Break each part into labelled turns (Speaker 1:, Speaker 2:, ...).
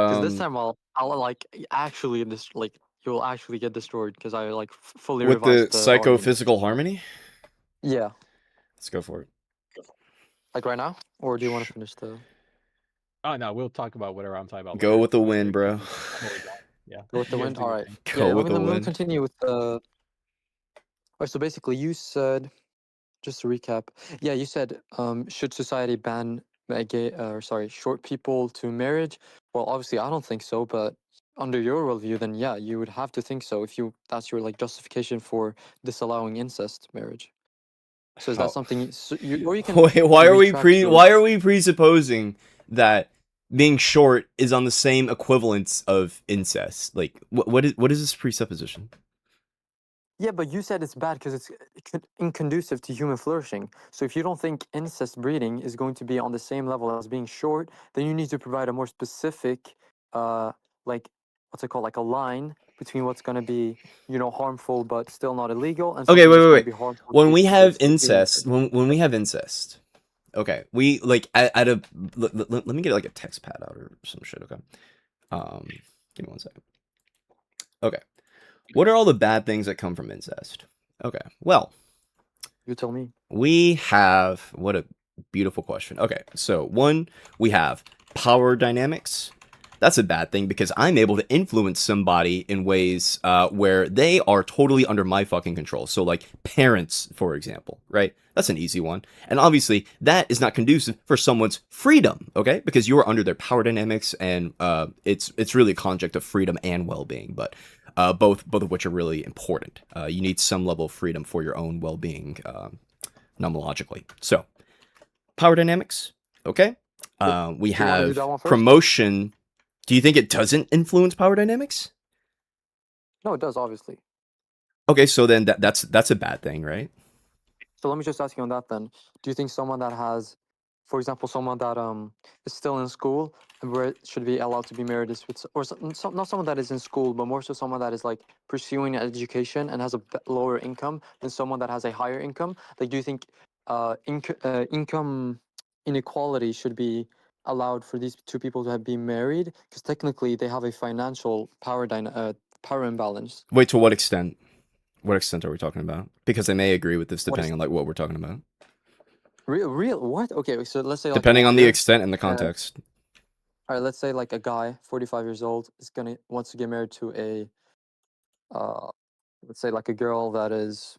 Speaker 1: Because this
Speaker 2: Um,
Speaker 1: time I'll like actually like you'll actually get destroyed because I like fully
Speaker 2: with the
Speaker 1: revised the argument.
Speaker 2: psychophysical harmony,
Speaker 1: Yeah,
Speaker 2: let's go for it.
Speaker 1: like right now, or do you want to finish the
Speaker 3: Oh no, we'll talk about whatever I'm talking about
Speaker 2: Go
Speaker 3: later.
Speaker 2: with the
Speaker 3: I'm
Speaker 2: win, bro.
Speaker 3: already done. Yeah,
Speaker 1: go with the
Speaker 3: you guys
Speaker 1: wind?
Speaker 3: do
Speaker 1: All
Speaker 3: your
Speaker 1: right.
Speaker 3: thing.
Speaker 2: Go
Speaker 1: Yeah,
Speaker 2: with the
Speaker 1: let me
Speaker 2: win.
Speaker 1: continue with the. Alright, so basically, you said, just to recap, yeah, you said, should society ban gay, or sorry, short people to marriage? Well, obviously, I don't think so, but under your worldview, then yeah, you would have to think so if you that's your like justification for disallowing incest marriage. So is that
Speaker 2: How?
Speaker 1: something so you or you can
Speaker 2: Wait,
Speaker 1: retract your
Speaker 2: why are we presupposing that being short is on the same equivalence of incest? Like, what is this presupposition?
Speaker 1: yeah, but you said it's bad because it's inconducive to human flourishing. So if you don't think incest breeding is going to be on the same level as being short, then you need to provide a more specific, like what's it called, like a line between what's going to be, harmful but still not illegal, and
Speaker 2: Okay,
Speaker 1: something that's going to
Speaker 2: wait.
Speaker 1: be harmful
Speaker 2: When we
Speaker 1: but
Speaker 2: have
Speaker 1: still be
Speaker 2: incest,
Speaker 1: limited.
Speaker 2: when we have incest, okay, we like at a let me get like a text pad out or some shit. Okay, um, give me one second. Okay, what are all the bad things that come from incest? Okay, well,
Speaker 1: You tell me.
Speaker 2: we have what a beautiful question. Okay, so one, we have power dynamics. That's a bad thing because I'm able to influence somebody in ways where they are totally under my fucking control. So, like parents, for example, right? That's an easy one. And obviously, that is not conducive for someone's freedom, okay? Because you are under their power dynamics, and it's really a concept of freedom and well-being. But both of which are really important. You need some level of freedom for your own well-being, nomologically. So, power dynamics, okay?
Speaker 1: Do
Speaker 2: We
Speaker 1: you want to do that
Speaker 2: have
Speaker 1: one first?
Speaker 2: promotion. Do you think it doesn't influence power dynamics?
Speaker 1: No, it does, obviously.
Speaker 2: Okay, so then that's a bad thing, right?
Speaker 1: So let me just ask you on that then. Do you think someone that has, for example, someone that is still in school and where should be allowed to be married is with, not someone that is in school, but more so someone that is like pursuing education and has a lower income than someone that has a higher income? Like, do you think income inequality should be allowed for these two people to have been married? Because technically they have a financial power imbalance.
Speaker 2: Wait, to what extent? What extent are we talking about? Because I may agree with this
Speaker 1: What is
Speaker 2: depending on like what we're talking about.
Speaker 1: real what? Okay, so let's say like a
Speaker 2: Depending on the
Speaker 1: lawyer.
Speaker 2: extent and the context.
Speaker 1: All right, let's say like a guy, 45 years old, wants to get married to a uh let's say like a girl that is,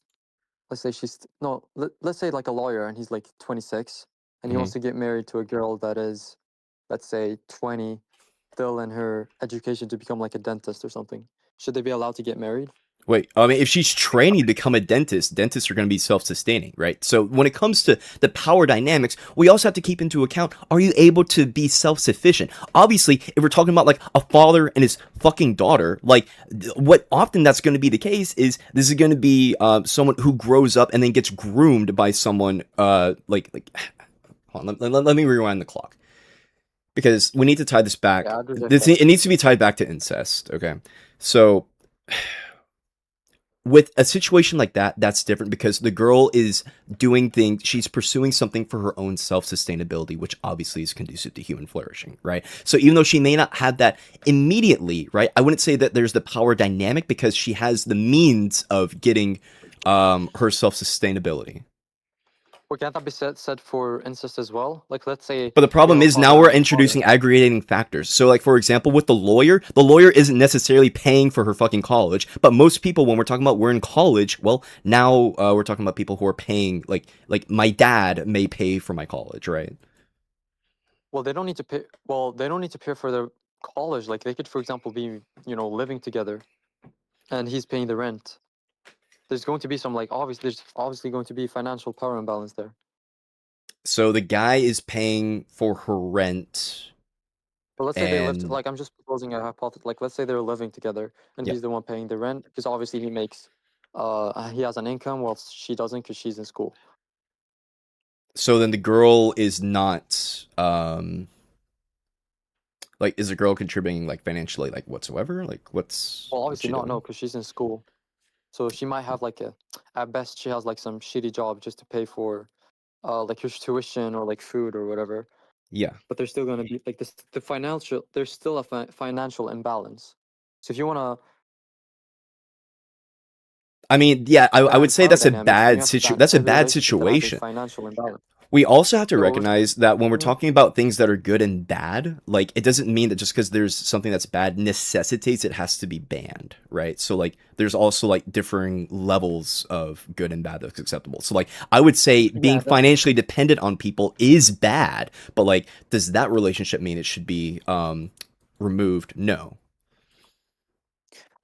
Speaker 1: let's say she's no, let's say like a lawyer and he's like 26 and he
Speaker 2: Hmm.
Speaker 1: wants to get married to a girl that is, let's say, 20, still in her education to become like a dentist or something. Should they be allowed to get married?
Speaker 2: Wait, I mean, if she's training to become a dentist, dentists are going to be self-sustaining, right? So when it comes to the power dynamics, we also have to keep into account, are you able to be self-sufficient? Obviously, if we're talking about like a father and his fucking daughter, like what often that's going to be the case is this is going to be someone who grows up and then gets groomed by someone like hold on, let me rewind the clock because we need to tie this back.
Speaker 1: Yeah, I do get
Speaker 2: This
Speaker 1: that.
Speaker 2: it needs to be tied back to incest, okay? So with a situation like that, that's different because the girl is doing things, she's pursuing something for her own self sustainability, which obviously is conducive to human flourishing, right? So even though she may not have that immediately, right, I wouldn't say that there's the power dynamic because she has the means of getting her self sustainability.
Speaker 1: Well, can't that be said for incest as well? Like, let's say
Speaker 2: But the
Speaker 1: you
Speaker 2: problem
Speaker 1: have a
Speaker 2: is now
Speaker 1: father
Speaker 2: we're
Speaker 1: and a father.
Speaker 2: introducing aggregating factors. So, like for example, with the lawyer isn't necessarily paying for her fucking college. But most people, when we're talking about we're in college, well, now we're talking about people who are paying. Like my dad may pay for my college, right?
Speaker 1: Well, they don't need to pay. Well, they don't need to pay for their college. Like, they could, for example, be living together, and he's paying the rent. There's going to be some like there's obviously going to be financial power imbalance there.
Speaker 2: So the guy is paying for her rent,
Speaker 1: But let's say they lived,
Speaker 2: and
Speaker 1: like, I'm just proposing a hypothesis. Like, let's say they're living together, and
Speaker 2: yeah.
Speaker 1: he's the one paying the rent because obviously he has an income while she doesn't because she's in school.
Speaker 2: So then the girl is not like is the girl contributing like financially like whatsoever? Like what's
Speaker 1: Well, obviously
Speaker 2: she
Speaker 1: not, no,
Speaker 2: doing?
Speaker 1: because she's in school. So she might have like at best she has like some shitty job just to pay for like your tuition or like food or whatever.
Speaker 2: Yeah.
Speaker 1: but there's still going to be like this. The financial, there's still a financial imbalance. So if you want to
Speaker 2: I mean, yeah, I
Speaker 1: ban
Speaker 2: would say
Speaker 1: power dynamics, then you have to ban
Speaker 2: that's a
Speaker 1: every
Speaker 2: bad
Speaker 1: relationship that has a
Speaker 2: situation.
Speaker 1: financial imbalance.
Speaker 2: We also have to
Speaker 1: Yeah, what was
Speaker 2: recognize that when we're
Speaker 1: that?
Speaker 2: talking about things that are good and bad, like it doesn't mean that just because there's something that's bad necessitates it has to be banned, right? So like there's also like differing levels of good and bad that's acceptable. So like I would say being
Speaker 1: Yeah, that,
Speaker 2: financially dependent on people is bad, but like does that relationship mean it should be removed? No.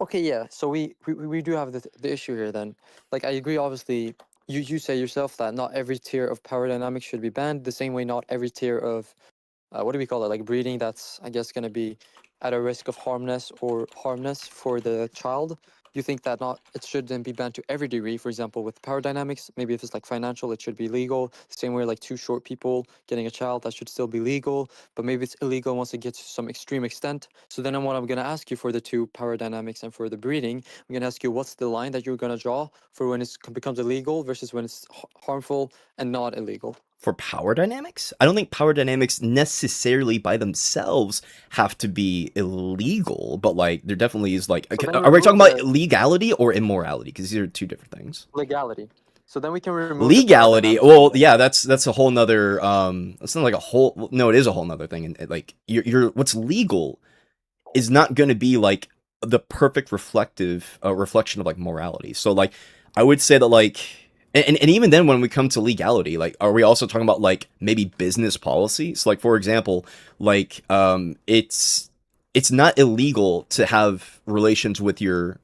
Speaker 1: okay, yeah. So we do have the issue here then. Like I agree, obviously, you say yourself that not every tier of power dynamics should be banned, the same way not every tier of what do we call it? Like breeding, that's I guess gonna be at a risk of harmness for the child. You think that not it shouldn't be banned to every degree. For example, with power dynamics, maybe if it's like financial, it should be legal. Same way, like two short people getting a child, that should still be legal. But maybe it's illegal once it gets to some extreme extent. So then, what I'm gonna ask you for the two power dynamics and for the breeding, I'm gonna ask you what's the line that you're gonna draw for when it becomes illegal versus when it's harmful and not illegal.
Speaker 2: For power dynamics? I don't think power dynamics necessarily by themselves have to be illegal, but like there definitely is like
Speaker 1: So
Speaker 2: okay,
Speaker 1: then
Speaker 2: are we talking
Speaker 1: remove
Speaker 2: about
Speaker 1: the
Speaker 2: legality or immorality? Because these are two different things.
Speaker 1: legality. So then we can remove the power
Speaker 2: Legality,
Speaker 1: dynamics from
Speaker 2: well,
Speaker 1: there.
Speaker 2: yeah, that's a whole nother it's not like a whole no, it is a whole nother thing. And like you're what's legal is not going to be like the perfect reflection of like morality. So like I would say that like and even then when we come to legality, like are we also talking about like maybe business policies? Like for example, like it's not illegal to have relations with your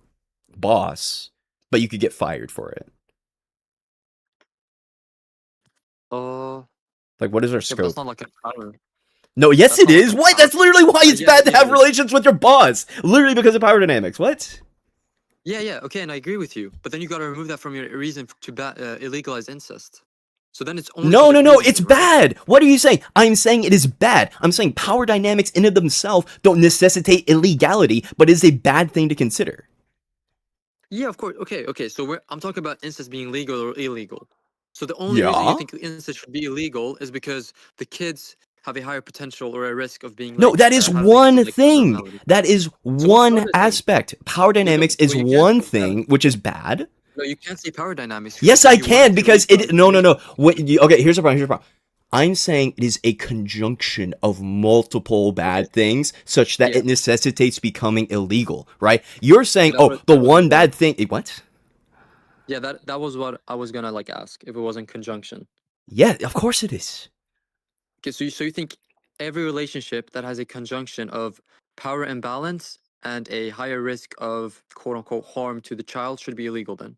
Speaker 2: boss, but you could get fired for it.
Speaker 1: Uh,
Speaker 2: Like what is our
Speaker 1: yeah, but that's
Speaker 2: scope?
Speaker 1: not like a power.
Speaker 2: No, yes
Speaker 1: That's
Speaker 2: it
Speaker 1: not like
Speaker 2: is.
Speaker 1: a
Speaker 2: What?
Speaker 1: power.
Speaker 2: That's literally why it's
Speaker 1: Yeah,
Speaker 2: bad to
Speaker 1: yeah,
Speaker 2: have
Speaker 1: it is.
Speaker 2: relations with your boss. Literally because of power dynamics. What?
Speaker 1: Yeah, yeah. Okay, and I agree with you. But then you got to remove that from your reason to illegalize incest. So then it's only for
Speaker 2: No,
Speaker 1: the
Speaker 2: no, no,
Speaker 1: breeding
Speaker 2: it's
Speaker 1: thing, right?
Speaker 2: bad. What are you saying? I'm saying it is bad. I'm saying power dynamics in and of themselves don't necessitate illegality, but is a bad thing to consider.
Speaker 1: Yeah, of course. Okay, okay. So I'm talking about incest being legal or illegal. So the only reason you
Speaker 2: Yeah?
Speaker 1: think incest should be illegal is because the kids have a higher potential or a risk of being
Speaker 2: No,
Speaker 1: like
Speaker 2: that is
Speaker 1: having some
Speaker 2: one
Speaker 1: like
Speaker 2: thing.
Speaker 1: abnormality.
Speaker 2: That is
Speaker 1: So what's the
Speaker 2: one
Speaker 1: other thing?
Speaker 2: aspect. Power
Speaker 1: Yeah, no,
Speaker 2: dynamics is
Speaker 1: but you can't
Speaker 2: one
Speaker 1: say that.
Speaker 2: thing, which is bad.
Speaker 1: No, you can't say power dynamics
Speaker 2: Yes, I
Speaker 1: because you want
Speaker 2: can
Speaker 1: to
Speaker 2: because
Speaker 1: legalize
Speaker 2: it. No, no,
Speaker 1: incest.
Speaker 2: no. Okay, here's the problem. Here's the problem. I'm saying it is a conjunction of multiple
Speaker 1: Okay.
Speaker 2: bad things such that
Speaker 1: Yeah.
Speaker 2: it necessitates becoming illegal, right? You're saying,
Speaker 1: That
Speaker 2: oh,
Speaker 1: was
Speaker 2: the
Speaker 1: that was
Speaker 2: one
Speaker 1: the
Speaker 2: bad thing. What?
Speaker 1: yeah, that was what I was gonna like ask if it was in conjunction.
Speaker 2: Yeah, of course it is.
Speaker 1: Okay, so you think every relationship that has a conjunction of power imbalance and a higher risk of quote unquote harm to the child should be illegal then?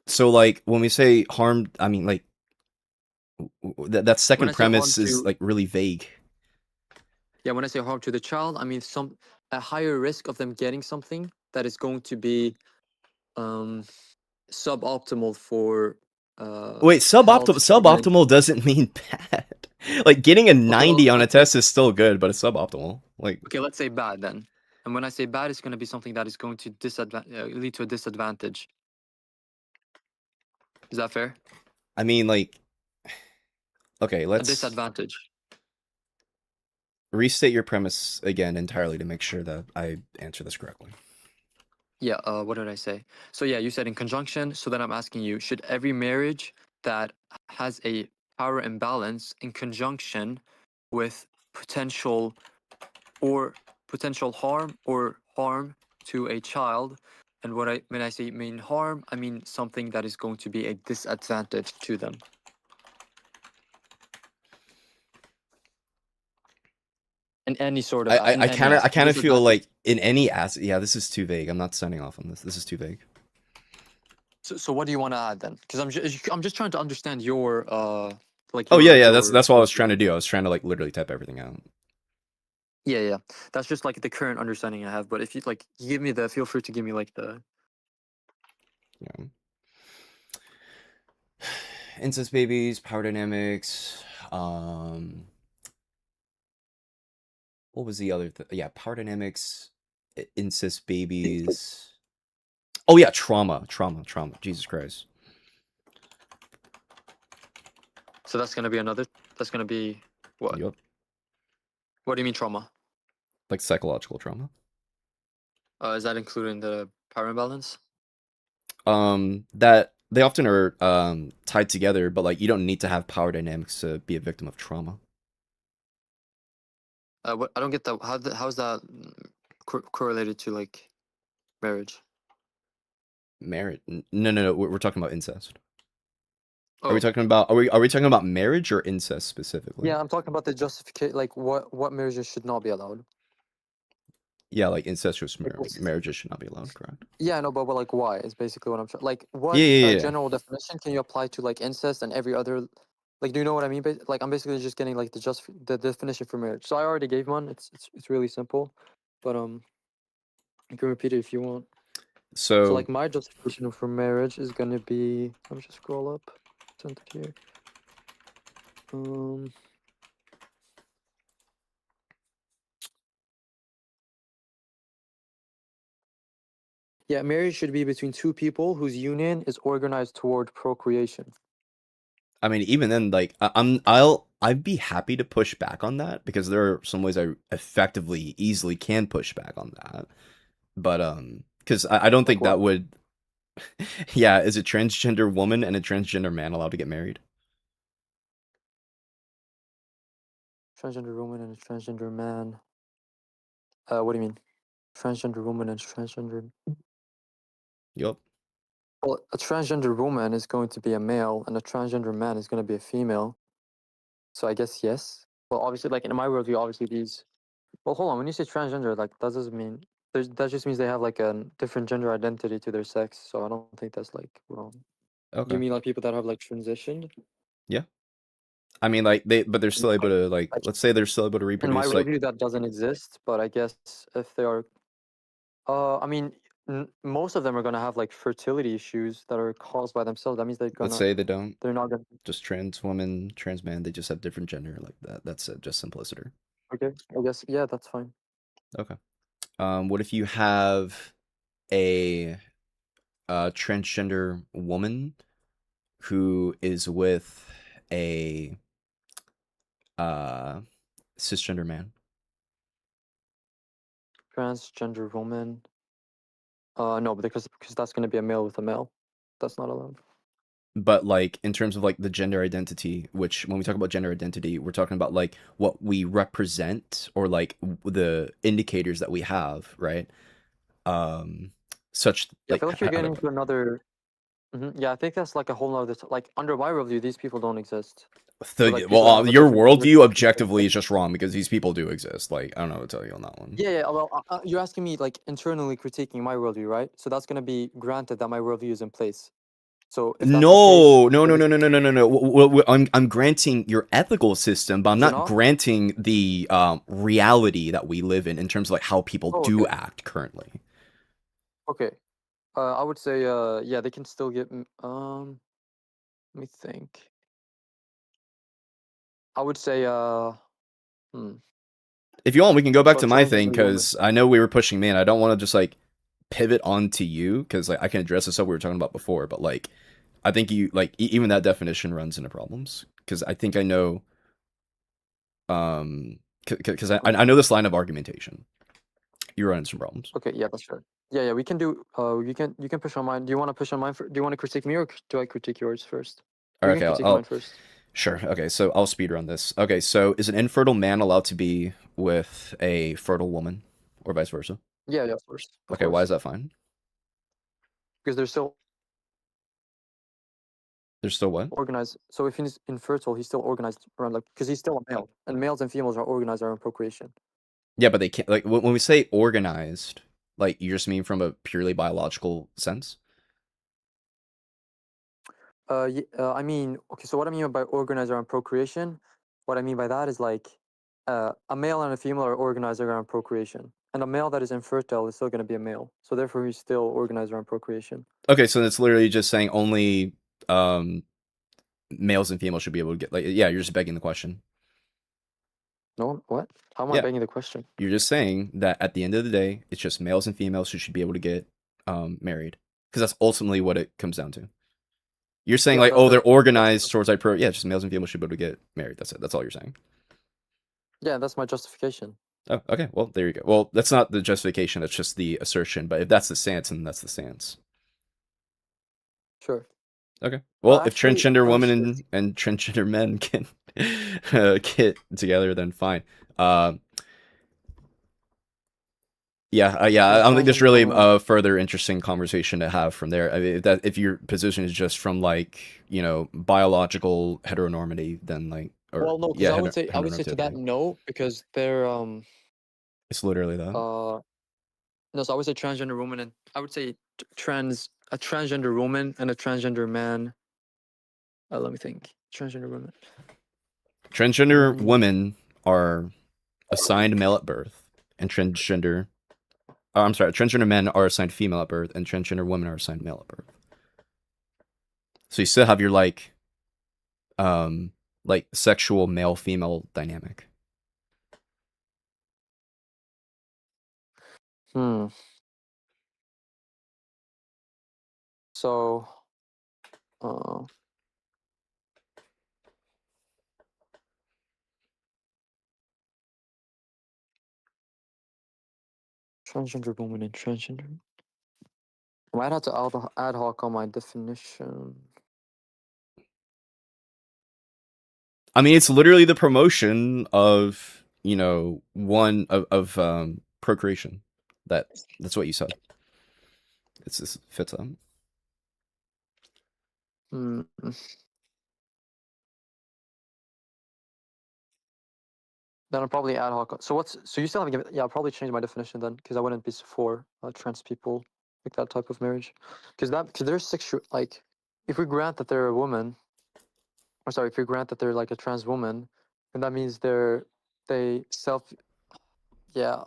Speaker 2: So, like, when we say harm, I mean, like, that
Speaker 1: When
Speaker 2: second
Speaker 1: I say harm
Speaker 2: premise is
Speaker 1: to
Speaker 2: like really vague.
Speaker 1: yeah, when I say harm to the child, I mean some a higher risk of them getting something that is going to be um suboptimal for
Speaker 2: Wait,
Speaker 1: health for getting.
Speaker 2: suboptimal doesn't mean bad. Like getting a
Speaker 1: Okay,
Speaker 2: 90
Speaker 1: well,
Speaker 2: on a
Speaker 1: let's say
Speaker 2: test is still good, but it's suboptimal. Like,
Speaker 1: okay, let's say bad then. And when I say bad, it's going to be something that is going to lead to a disadvantage. Is that fair?
Speaker 2: I mean, like, okay,
Speaker 1: A
Speaker 2: let's
Speaker 1: disadvantage.
Speaker 2: restate your premise again entirely to make sure that I answer this correctly.
Speaker 1: Yeah, what did I say? So yeah, you said in conjunction. So then I'm asking you, should every marriage that has a power imbalance in conjunction with potential or potential harm or harm to a child, and when I say mean harm, I mean something that is going to be a disadvantage to them. In any sort of in any
Speaker 2: I
Speaker 1: aspect,
Speaker 2: kind of feel
Speaker 1: disadvantage.
Speaker 2: like in any as yeah, this is too vague. I'm not signing off on this. This is too vague.
Speaker 1: So what do you want to add then? Because I'm just trying to understand your like
Speaker 2: Oh yeah, yeah,
Speaker 1: your
Speaker 2: that's what I was trying to do. I was trying to like literally type everything out.
Speaker 1: yeah, yeah. That's just like the current understanding I have. But if you like, you give me the feel free to give me like the
Speaker 2: Yeah. Incest babies, power dynamics, what was the other yeah, power dynamics, incest babies. Oh yeah, trauma. Jesus Christ.
Speaker 1: so that's gonna be another. That's gonna be What?
Speaker 2: Yup.
Speaker 1: What do you mean trauma?
Speaker 2: Like psychological trauma.
Speaker 1: Is that including the power imbalance?
Speaker 2: That they often are tied together, but like you don't need to have power dynamics to be a victim of trauma.
Speaker 1: What? I don't get that. How's that correlated to like marriage?
Speaker 2: Marriage? No. We're talking about incest. Are we
Speaker 1: Oh,
Speaker 2: talking about are we talking about marriage or incest specifically?
Speaker 1: yeah. I'm talking about the justification, like what marriages should not be allowed.
Speaker 2: Yeah, like incestuous
Speaker 1: Like,
Speaker 2: marriages should not be allowed, correct?
Speaker 1: yeah, no, but like why is basically what I'm trying. Like,
Speaker 2: Yeah,
Speaker 1: what
Speaker 2: yeah, yeah.
Speaker 1: general definition can you apply to like incest and every other? Like, do you know what I mean? Like, I'm basically just getting like the definition for marriage. So I already gave one. It's really simple, but you can repeat it if you want. So
Speaker 2: So
Speaker 1: like my justification for marriage is gonna be. Let me just scroll up. Sent it here. Um. Yeah, marriage should be between two people whose union is organized toward procreation.
Speaker 2: I mean, even then, like I'd be happy to push back on that because there are some ways I effectively, easily can push back on that. But because I don't
Speaker 1: Like
Speaker 2: think
Speaker 1: what?
Speaker 2: that would. Yeah, is a transgender woman and a transgender man allowed to get married?
Speaker 1: Transgender woman and a transgender man. What do you mean? Transgender woman and transgender.
Speaker 2: Yup.
Speaker 1: Well, a transgender woman is going to be a male, and a transgender man is going to be a female. So I guess yes. Well, obviously, like in my worldview, obviously these. Well, hold on. When you say transgender, like that doesn't mean that just means they have like a different gender identity to their sex. So I don't think that's like wrong. You
Speaker 2: Okay.
Speaker 1: mean like people that have like transitioned?
Speaker 2: Yeah. I mean, like but they're still able to like.
Speaker 1: Like,
Speaker 2: Let's say they're still able to
Speaker 1: in my
Speaker 2: reproduce. Like,
Speaker 1: worldview, that doesn't exist. But I guess if they are, I mean, most of them are gonna have like fertility issues that are caused by themselves. That means
Speaker 2: let's say they don't.
Speaker 1: they're not gonna.
Speaker 2: Just trans woman, trans man. They just have different gender. Like that. That's it. Just simpliciter.
Speaker 1: Okay, I guess yeah, that's fine.
Speaker 2: Okay. What if you have a transgender woman who is with a uh cisgender man?
Speaker 1: Transgender woman. No, but because that's gonna be a male with a male. That's not allowed.
Speaker 2: But like in terms of like the gender identity, which when we talk about gender identity, we're talking about like what we represent or like the indicators that we have, right? Um, such
Speaker 1: Yeah, I
Speaker 2: like
Speaker 1: feel like you're
Speaker 2: I
Speaker 1: getting
Speaker 2: don't know.
Speaker 1: into another. Yeah, I think that's like a whole nother. Like under my worldview, these people don't exist. They're like people
Speaker 2: Well,
Speaker 1: that have a
Speaker 2: your
Speaker 1: different gender.
Speaker 2: worldview objectively is just wrong because these people do exist. Like I don't know what to tell you on that one.
Speaker 1: Yeah, yeah. Well, you're asking me like internally critiquing my worldview, right? So that's gonna be granted that my worldview is in place. So if that's the case,
Speaker 2: No, no,
Speaker 1: then
Speaker 2: no, no, no, no, no, no, no. I'm granting your ethical system, but I'm
Speaker 1: is it
Speaker 2: not
Speaker 1: not?
Speaker 2: granting the reality that we live in terms of like how people
Speaker 1: Oh,
Speaker 2: do
Speaker 1: okay.
Speaker 2: act currently.
Speaker 1: Okay. I would say yeah, they can still get let me think. I would say hmm.
Speaker 2: If you want, we can go back
Speaker 1: So a
Speaker 2: to my thing
Speaker 1: transgender woman.
Speaker 2: because I know we were pushing me, and I don't want to just like pivot onto you because like I can address the stuff we were talking about before, but like I think you like even that definition runs into problems because I think I know because I know this line of argumentation. You run into some problems.
Speaker 1: Okay, yeah, that's fair. Yeah, yeah, we can do. You can push on mine. Do you want to push on mine? Do you want to critique me or do I critique yours first? We can
Speaker 2: Okay,
Speaker 1: critique mine first.
Speaker 2: sure. Okay, so I'll speed run this. Okay, so is an infertile man allowed to be with a fertile woman, or vice versa?
Speaker 1: Yeah, yeah, of course, of
Speaker 2: Okay, why is
Speaker 1: course,
Speaker 2: that fine?
Speaker 1: because they're still
Speaker 2: There's still what?
Speaker 1: organized. So if he's infertile, he's still organized around like because he's still a male, and males and females are organized around procreation.
Speaker 2: Yeah, but they can't like when we say organized, like you just mean from a purely biological sense.
Speaker 1: I mean, okay. So what I mean by organized around procreation, what I mean by that is like, a male and a female are organized around procreation, and a male that is infertile is still going to be a male. So therefore, he's still organized around procreation.
Speaker 2: Okay, so it's literally just saying only um males and females should be able to get like yeah, you're just begging the question.
Speaker 1: No, what? How am I
Speaker 2: Yeah,
Speaker 1: begging the question?
Speaker 2: you're just saying that at the end of the day, it's just males and females who should be able to get married because that's ultimately what it comes down to. You're saying
Speaker 1: Yeah,
Speaker 2: like, oh, they're
Speaker 1: that's
Speaker 2: organized towards like pro. Yeah, just males and females should be able to get married. That's it. That's all you're saying.
Speaker 1: Yeah, that's my justification.
Speaker 2: Oh, okay. Well, there you go. Well, that's not the justification. That's just the assertion. But if that's the stance, then that's the stance.
Speaker 1: Sure.
Speaker 2: Okay.
Speaker 1: Well,
Speaker 2: Well, if
Speaker 1: actually,
Speaker 2: transgender
Speaker 1: let me
Speaker 2: women
Speaker 1: see this.
Speaker 2: and transgender men can get together, then fine. Uh, yeah. I
Speaker 1: Yeah,
Speaker 2: don't think there's
Speaker 1: transgender
Speaker 2: really
Speaker 1: woman.
Speaker 2: a further interesting conversation to have from there. I mean, if your position is just from like biological heteronormity, then like or
Speaker 1: Well, no, because
Speaker 2: yeah,
Speaker 1: I would say to that
Speaker 2: heteronormativity.
Speaker 1: no, because they're
Speaker 2: It's literally that.
Speaker 1: no, so I would say transgender woman, and I would say a transgender woman and a transgender man. Let me think. Transgender woman.
Speaker 2: Transgender
Speaker 1: Mm,
Speaker 2: women are assigned male at birth, and I'm sorry, transgender men are assigned female at birth, and transgender women are assigned male at birth. So you still have your um, sexual male female dynamic.
Speaker 1: hmm. So, uh, transgender woman and transgender. I might have to ad hoc on my definition.
Speaker 2: I mean, it's literally the promotion of one of procreation. That's what you said. It's this fits them.
Speaker 1: Hmm. Then I'll probably ad hoc. So you still haven't given. Yeah, I'll probably change my definition then, because I wouldn't be for trans people, like that type of marriage, because they're sexual. Like, if we grant that they're a woman, or sorry, if we grant that they're like a trans woman, then that means they self. Yeah.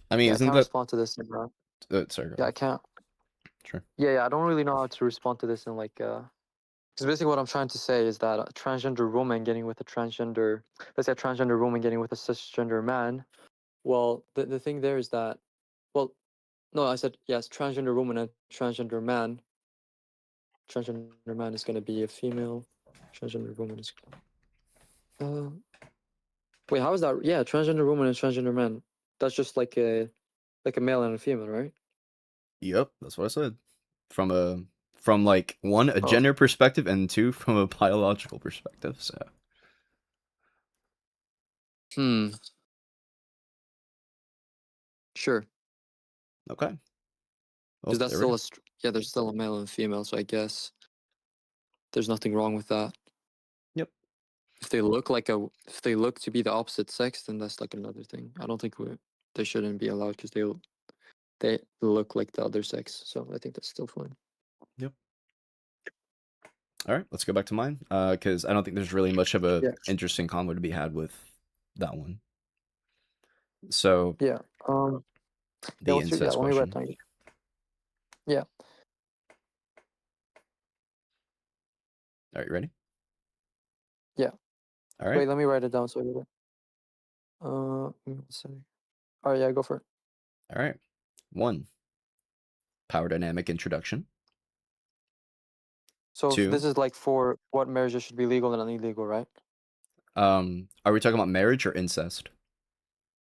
Speaker 2: I mean,
Speaker 1: Yeah, I
Speaker 2: isn't
Speaker 1: can't
Speaker 2: that
Speaker 1: respond to this.
Speaker 2: sorry, go
Speaker 1: Yeah, I
Speaker 2: ahead.
Speaker 1: can't.
Speaker 2: Sure.
Speaker 1: Yeah, I don't really know how to respond to this in like. Because basically, what I'm trying to say is that a transgender woman getting with a transgender, let's say a transgender woman getting with a cisgender man. Well, the thing there is that, well, no, I said yes, transgender woman and transgender man. Transgender man is going to be a female. Transgender woman is. Uh, wait, how is that? Yeah, transgender woman and transgender man. That's just like a male and a female, right?
Speaker 2: Yep, that's what I said. From like one a
Speaker 1: Oh,
Speaker 2: gender perspective and two from a biological perspective. So
Speaker 1: hmm. Sure,
Speaker 2: okay.
Speaker 1: because
Speaker 2: Well,
Speaker 1: that's
Speaker 2: there we
Speaker 1: still
Speaker 2: go.
Speaker 1: yeah. There's still a male and a female, so I guess there's nothing wrong with that.
Speaker 2: Yep.
Speaker 1: If they look to be the opposite sex, then that's like another thing. I don't think they shouldn't be allowed because they look like the other sex. So I think that's still fine.
Speaker 2: Yep. All right, let's go back to mine. Because I don't think there's really much of a
Speaker 1: Yeah.
Speaker 2: interesting convo to be had with that one. So
Speaker 1: Yeah. Yeah.
Speaker 2: the
Speaker 1: Yeah.
Speaker 2: incest
Speaker 1: Let me write
Speaker 2: question.
Speaker 1: down. Yeah.
Speaker 2: All right, you ready?
Speaker 1: Yeah.
Speaker 2: All right.
Speaker 1: Wait. Let me write it down. So I get it. Let's see. All right. Yeah. Go for it.
Speaker 2: All right. One, power dynamic introduction.
Speaker 1: So
Speaker 2: Two,
Speaker 1: this is like for what marriages should be legal and illegal, right?
Speaker 2: are we talking about marriage or incest?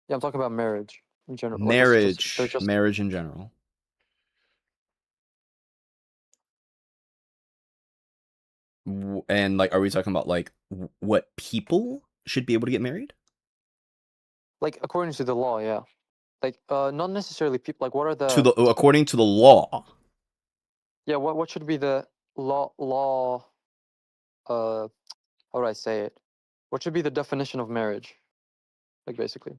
Speaker 1: Yeah. I'm talking about marriage in general. Like it's just they're
Speaker 2: Marriage,
Speaker 1: just
Speaker 2: marriage in general. And like, are we talking about like what people should be able to get married?
Speaker 1: like according to the law. Yeah. Like not necessarily people. Like what are
Speaker 2: To
Speaker 1: the
Speaker 2: the according to the law.
Speaker 1: yeah what should be the law how would I say it? What should be the definition of marriage? Like basically.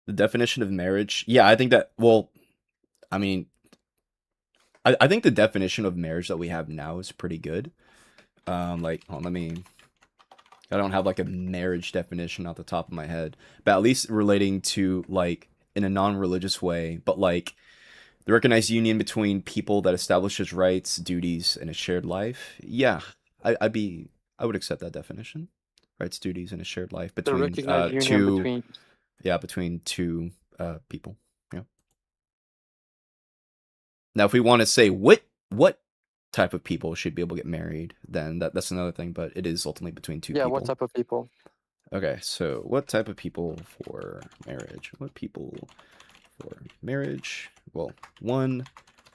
Speaker 2: The definition of marriage. Yeah, I think that. Well, I mean, I think the definition of marriage that we have now is pretty good. Like, hold on, let me. I don't have like a marriage definition off the top of my head, but at least relating to like in a non-religious way, but like the recognized union between people that establishes rights, duties, and a shared life. Yeah, I would accept that definition. Rights, duties, and a shared life
Speaker 1: The
Speaker 2: between
Speaker 1: recognized union
Speaker 2: two
Speaker 1: between
Speaker 2: between two people. Yeah. Now, if we want to say what type of people should be able to get married, then that's another thing. But it is ultimately between two
Speaker 1: yeah, what
Speaker 2: people.
Speaker 1: type of people?
Speaker 2: Okay, so what type of people for marriage? What people for marriage? Well, 1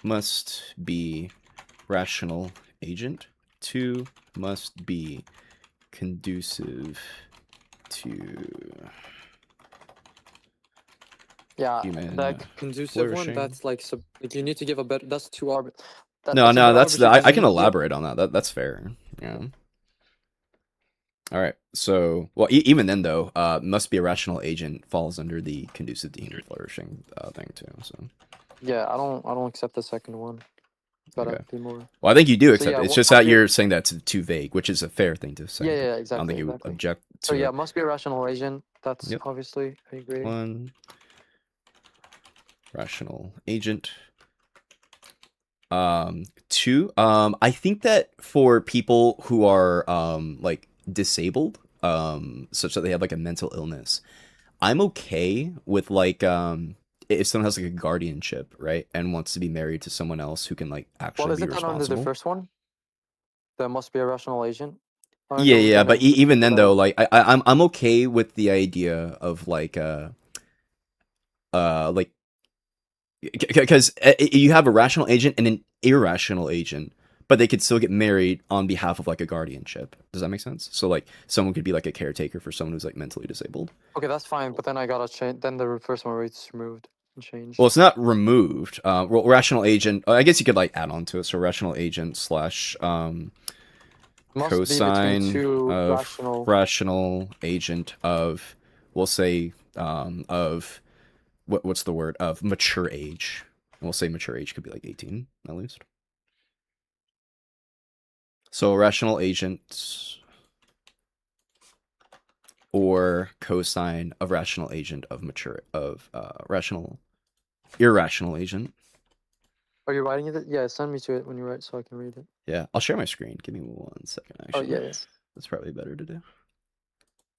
Speaker 2: must be rational agent. 2 must be conducive to
Speaker 1: Yeah,
Speaker 2: human
Speaker 1: that conducive one.
Speaker 2: flourishing.
Speaker 1: That's like like you need to give a better. That's too
Speaker 2: No,
Speaker 1: that's a
Speaker 2: no,
Speaker 1: bit
Speaker 2: that's the.
Speaker 1: arbitrary because
Speaker 2: I
Speaker 1: you
Speaker 2: can
Speaker 1: need to give.
Speaker 2: elaborate on that. That's fair. Yeah. All right. So, well, even then, though, must be a rational agent falls under the conducive to human flourishing thing too. So,
Speaker 1: Yeah, I don't accept the second one. Gotta
Speaker 2: okay.
Speaker 1: be more.
Speaker 2: Well, I think you do
Speaker 1: So
Speaker 2: accept
Speaker 1: yeah,
Speaker 2: it. It's
Speaker 1: what
Speaker 2: just
Speaker 1: must
Speaker 2: that
Speaker 1: be?
Speaker 2: you're saying that's too vague, which is a fair thing to say.
Speaker 1: Yeah,
Speaker 2: But
Speaker 1: yeah,
Speaker 2: I don't
Speaker 1: exactly,
Speaker 2: think you would
Speaker 1: exactly.
Speaker 2: object
Speaker 1: So
Speaker 2: to
Speaker 1: yeah,
Speaker 2: it.
Speaker 1: must be a rational agent. That's
Speaker 2: Yep.
Speaker 1: obviously I agree.
Speaker 2: 1 rational agent. 2. I think that for people who are like disabled, such that they have like a mental illness, I'm okay with like if someone has like a guardianship, right, and wants to be married to someone else who can like
Speaker 1: Well,
Speaker 2: actually be
Speaker 1: isn't that under the
Speaker 2: responsible.
Speaker 1: first one? There must be a rational agent. Or
Speaker 2: Yeah,
Speaker 1: no,
Speaker 2: yeah,
Speaker 1: then
Speaker 2: but
Speaker 1: we can
Speaker 2: even
Speaker 1: do
Speaker 2: then
Speaker 1: that
Speaker 2: though,
Speaker 1: one.
Speaker 2: like I'm okay with the idea of like because you have a rational agent and an irrational agent, but they could still get married on behalf of like a guardianship. Does that make sense? So like someone could be like a caretaker for someone who's like mentally disabled.
Speaker 1: Okay, that's fine. But then I gotta change. Then the first one is removed and
Speaker 2: Well,
Speaker 1: changed.
Speaker 2: it's not removed. Well, rational agent. I guess you could like add on to it. So rational agent slash
Speaker 1: Must be between
Speaker 2: cosine
Speaker 1: two
Speaker 2: of
Speaker 1: rational.
Speaker 2: rational agent of, we'll say of what's the word, of mature age. And we'll say mature age could be like 18 at least. So rational agent or cosine of rational agent of mature of rational irrational agent.
Speaker 1: Are you writing it? Yeah, send me to it when you write so I can read it.
Speaker 2: Yeah, I'll share my screen. Give me 1 second.
Speaker 1: Oh
Speaker 2: Actually,
Speaker 1: yeah, yeah.
Speaker 2: that's probably better to do.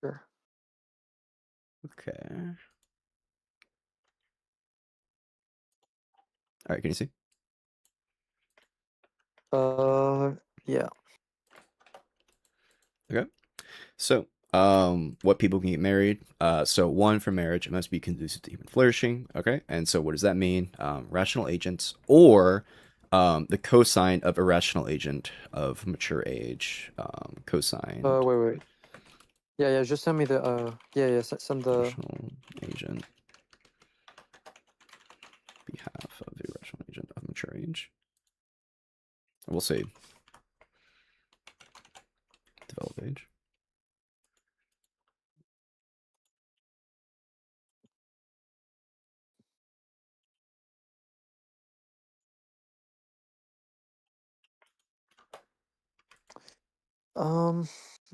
Speaker 1: Sure.
Speaker 2: Okay. All right. Can you see?
Speaker 1: Yeah.
Speaker 2: Okay. So, what people can get married? So 1 for marriage, it must be conducive to human flourishing. Okay. And so, what does that mean? Rational agents or the cosine of irrational agent of mature age. Cosine
Speaker 1: Wait. Yeah, yeah. Just send me the. Yeah, yeah. Send the.
Speaker 2: rational agent behalf of irrational agent of mature age. We'll say developed age.
Speaker 1: Um,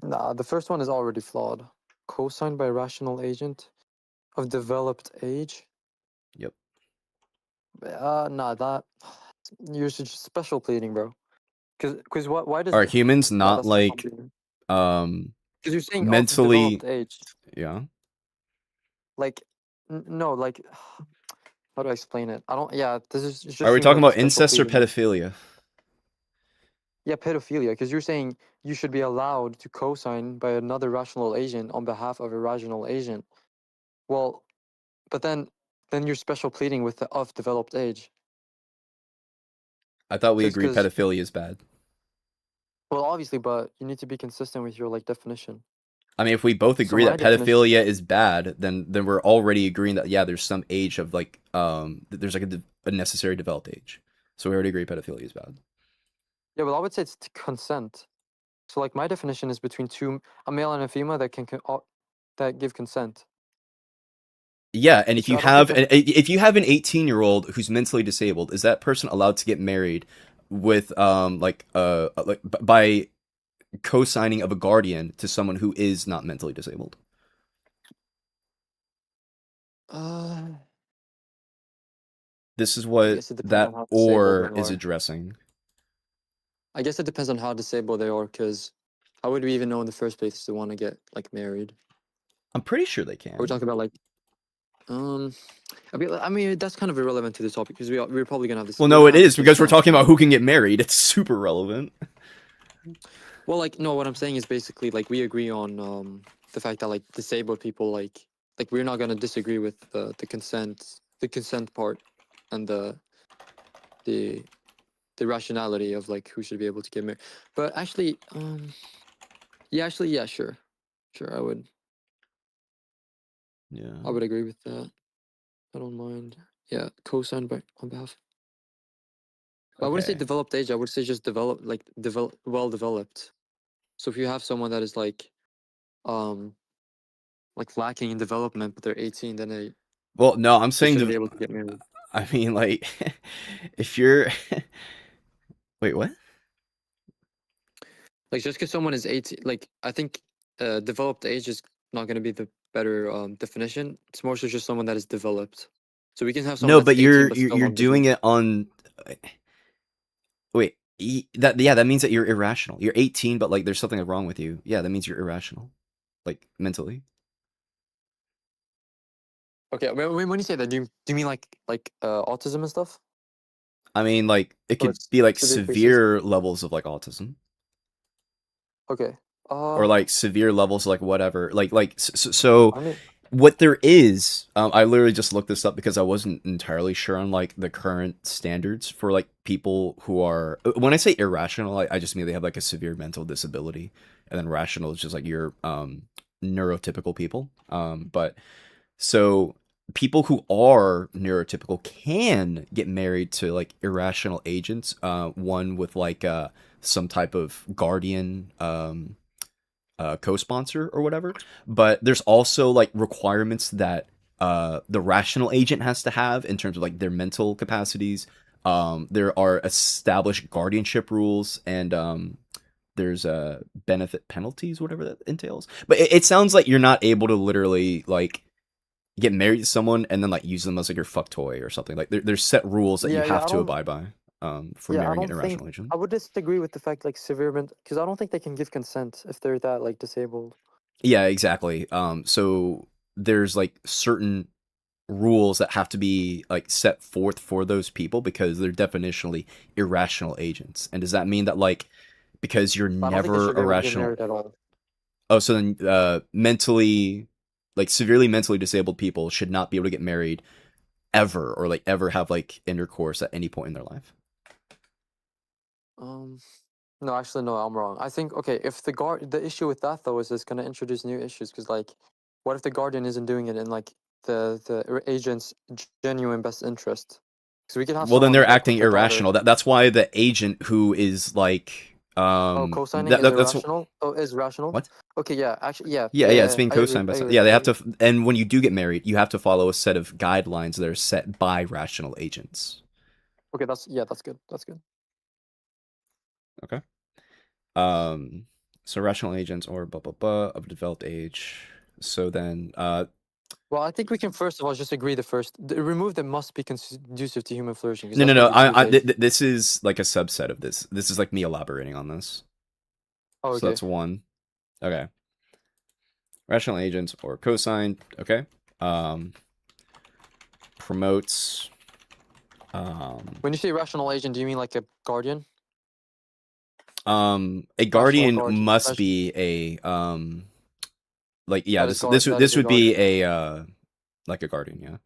Speaker 1: nah. The first one is already flawed. Cosigned by rational agent of developed age.
Speaker 2: Yep.
Speaker 1: Nah. That you should just special pleading, bro. Cause what? Why does?
Speaker 2: Are humans
Speaker 1: Nah,
Speaker 2: not
Speaker 1: that's too
Speaker 2: like
Speaker 1: complicated.
Speaker 2: um
Speaker 1: Because you're saying of developed
Speaker 2: mentally?
Speaker 1: age.
Speaker 2: Yeah.
Speaker 1: Like, no, like. How do I explain it? I don't. Yeah, this is it
Speaker 2: Are
Speaker 1: just
Speaker 2: we
Speaker 1: seems
Speaker 2: talking
Speaker 1: like a
Speaker 2: about
Speaker 1: special
Speaker 2: incest or
Speaker 1: pleading.
Speaker 2: pedophilia?
Speaker 1: Yeah, pedophilia, because you're saying you should be allowed to co-sign by another rational agent on behalf of a rational agent. Well, but then you're special pleading with the of developed age.
Speaker 2: I thought we agreed
Speaker 1: Because
Speaker 2: pedophilia is bad.
Speaker 1: well, obviously, but you need to be consistent with your like definition.
Speaker 2: I mean, if we both
Speaker 1: So
Speaker 2: agree
Speaker 1: my
Speaker 2: that
Speaker 1: definition,
Speaker 2: pedophilia is bad, then we're already agreeing that yeah, there's some age of like there's like a necessary developed age. So we already agree pedophilia is bad.
Speaker 1: yeah, well, I would say it's consent. So like my definition is between a male and a female that that give consent.
Speaker 2: Yeah, and
Speaker 1: So I don't think that.
Speaker 2: if you have an 18-year-old who's mentally disabled, is that person allowed to get married with by co-signing of a guardian to someone who is not mentally disabled?
Speaker 1: Uh,
Speaker 2: This is
Speaker 1: I
Speaker 2: what
Speaker 1: guess it depends on
Speaker 2: that
Speaker 1: how disabled
Speaker 2: or
Speaker 1: they
Speaker 2: is
Speaker 1: are.
Speaker 2: addressing.
Speaker 1: I guess it depends on how disabled they are, because how would we even know in the first place to want to get like married?
Speaker 2: I'm pretty sure they
Speaker 1: Are we
Speaker 2: can.
Speaker 1: talking about like um? I mean that's kind of irrelevant to the topic because we're probably gonna have this.
Speaker 2: Well,
Speaker 1: We're
Speaker 2: no,
Speaker 1: gonna
Speaker 2: it
Speaker 1: have
Speaker 2: is
Speaker 1: this
Speaker 2: because we're
Speaker 1: discussion.
Speaker 2: talking about who can get married. It's super relevant.
Speaker 1: Well, like no, what I'm saying is basically like we agree on the fact that like disabled people like we're not gonna disagree with the consent part and the the rationality of like who should be able to get married. But actually, yeah, sure, I would
Speaker 2: Yeah.
Speaker 1: agree with that. I don't mind. Yeah, co-signed by on behalf. I wouldn't say
Speaker 2: Okay.
Speaker 1: developed age. I would say just well developed. So if you have someone that is um like lacking in development, but they're 18, then
Speaker 2: Well, no, I'm
Speaker 1: they
Speaker 2: saying
Speaker 1: shouldn't be able to get married.
Speaker 2: I mean, like, if you're wait, what?
Speaker 1: Like just because someone is 18, like I think developed age is not going to be the better definition. It's more so just someone that is developed. So we can have someone
Speaker 2: No,
Speaker 1: that's
Speaker 2: but
Speaker 1: 18 but still
Speaker 2: you're doing
Speaker 1: undeveloped.
Speaker 2: it on. Wait, that means that you're irrational. You're 18, but like there's something wrong with you. Yeah, that means you're irrational, like mentally.
Speaker 1: Okay, when you say that, do you mean like autism and stuff?
Speaker 2: I mean, like it
Speaker 1: Or
Speaker 2: could
Speaker 1: like
Speaker 2: be like
Speaker 1: severe cases?
Speaker 2: severe levels of like autism,
Speaker 1: Okay.
Speaker 2: or like severe levels of like whatever. So
Speaker 1: I mean,
Speaker 2: what there is, I literally just looked this up because I wasn't entirely sure on like the current standards for like people who are, when I say irrational, I just mean they have like a severe mental disability, and then rational is just like your neurotypical people. But so people who are neurotypical can get married to like irrational agents, one with like some type of guardian co-sponsor or whatever. But there's also like requirements that the rational agent has to have in terms of like their mental capacities. There are established guardianship rules, and there's benefit penalties, whatever that entails. But it sounds like you're not able to literally like get married to someone and then like use them as like your fuck toy or something. Like there's set rules that you
Speaker 1: yeah,
Speaker 2: have
Speaker 1: I
Speaker 2: to
Speaker 1: don't.
Speaker 2: abide by for
Speaker 1: Yeah, I
Speaker 2: marrying an
Speaker 1: don't think
Speaker 2: irrational agent.
Speaker 1: I would disagree with the fact like severe because I don't think they can give consent if they're that like disabled.
Speaker 2: Yeah, exactly. So there's like certain rules that have to be like set forth for those people because they're definitionally irrational agents. And does that mean that like because you're
Speaker 1: I don't think they
Speaker 2: never
Speaker 1: should be able to get
Speaker 2: irrational?
Speaker 1: married at all.
Speaker 2: Oh, so then mentally, like severely mentally disabled people should not be able to get married ever, or like ever have like intercourse at any point in their life.
Speaker 1: Um, no, actually, no, I'm wrong. I think okay, if the issue with that though is it's going to introduce new issues because like, what if the guardian isn't doing it in like the agent's genuine best interest? Because we could have
Speaker 2: Well, then they're
Speaker 1: someone like
Speaker 2: acting
Speaker 1: with a daughter.
Speaker 2: irrational. That's why the agent who is like
Speaker 1: Oh, co-signing is
Speaker 2: that's
Speaker 1: irrational. Oh, is rational.
Speaker 2: what.
Speaker 1: Okay, yeah, actually, yeah,
Speaker 2: Yeah, it's being
Speaker 1: I agree.
Speaker 2: co-signed by
Speaker 1: I
Speaker 2: some.
Speaker 1: agree.
Speaker 2: Yeah, they
Speaker 1: I
Speaker 2: have
Speaker 1: agree.
Speaker 2: to, and when you do get married, you have to follow a set of guidelines that are set by rational agents.
Speaker 1: Okay, that's good. That's good.
Speaker 2: Okay. Um, so rational agents or blah blah blah of developed age. So then,
Speaker 1: Well, I think we can first of all just agree remove the must be conducive to human flourishing because
Speaker 2: no, no,
Speaker 1: that's
Speaker 2: no.
Speaker 1: going to be too vague.
Speaker 2: This is like a subset of this. This is like me elaborating on this.
Speaker 1: Oh,
Speaker 2: So
Speaker 1: okay.
Speaker 2: that's one. Okay. Rational agents or cosigned. Okay. Um, promotes.
Speaker 1: When you say rational agent, do you mean like a guardian?
Speaker 2: A
Speaker 1: Rational
Speaker 2: guardian
Speaker 1: guardian.
Speaker 2: must be a like yeah.
Speaker 1: That is
Speaker 2: This
Speaker 1: a
Speaker 2: would be
Speaker 1: guardian.
Speaker 2: a like a guardian. Yeah.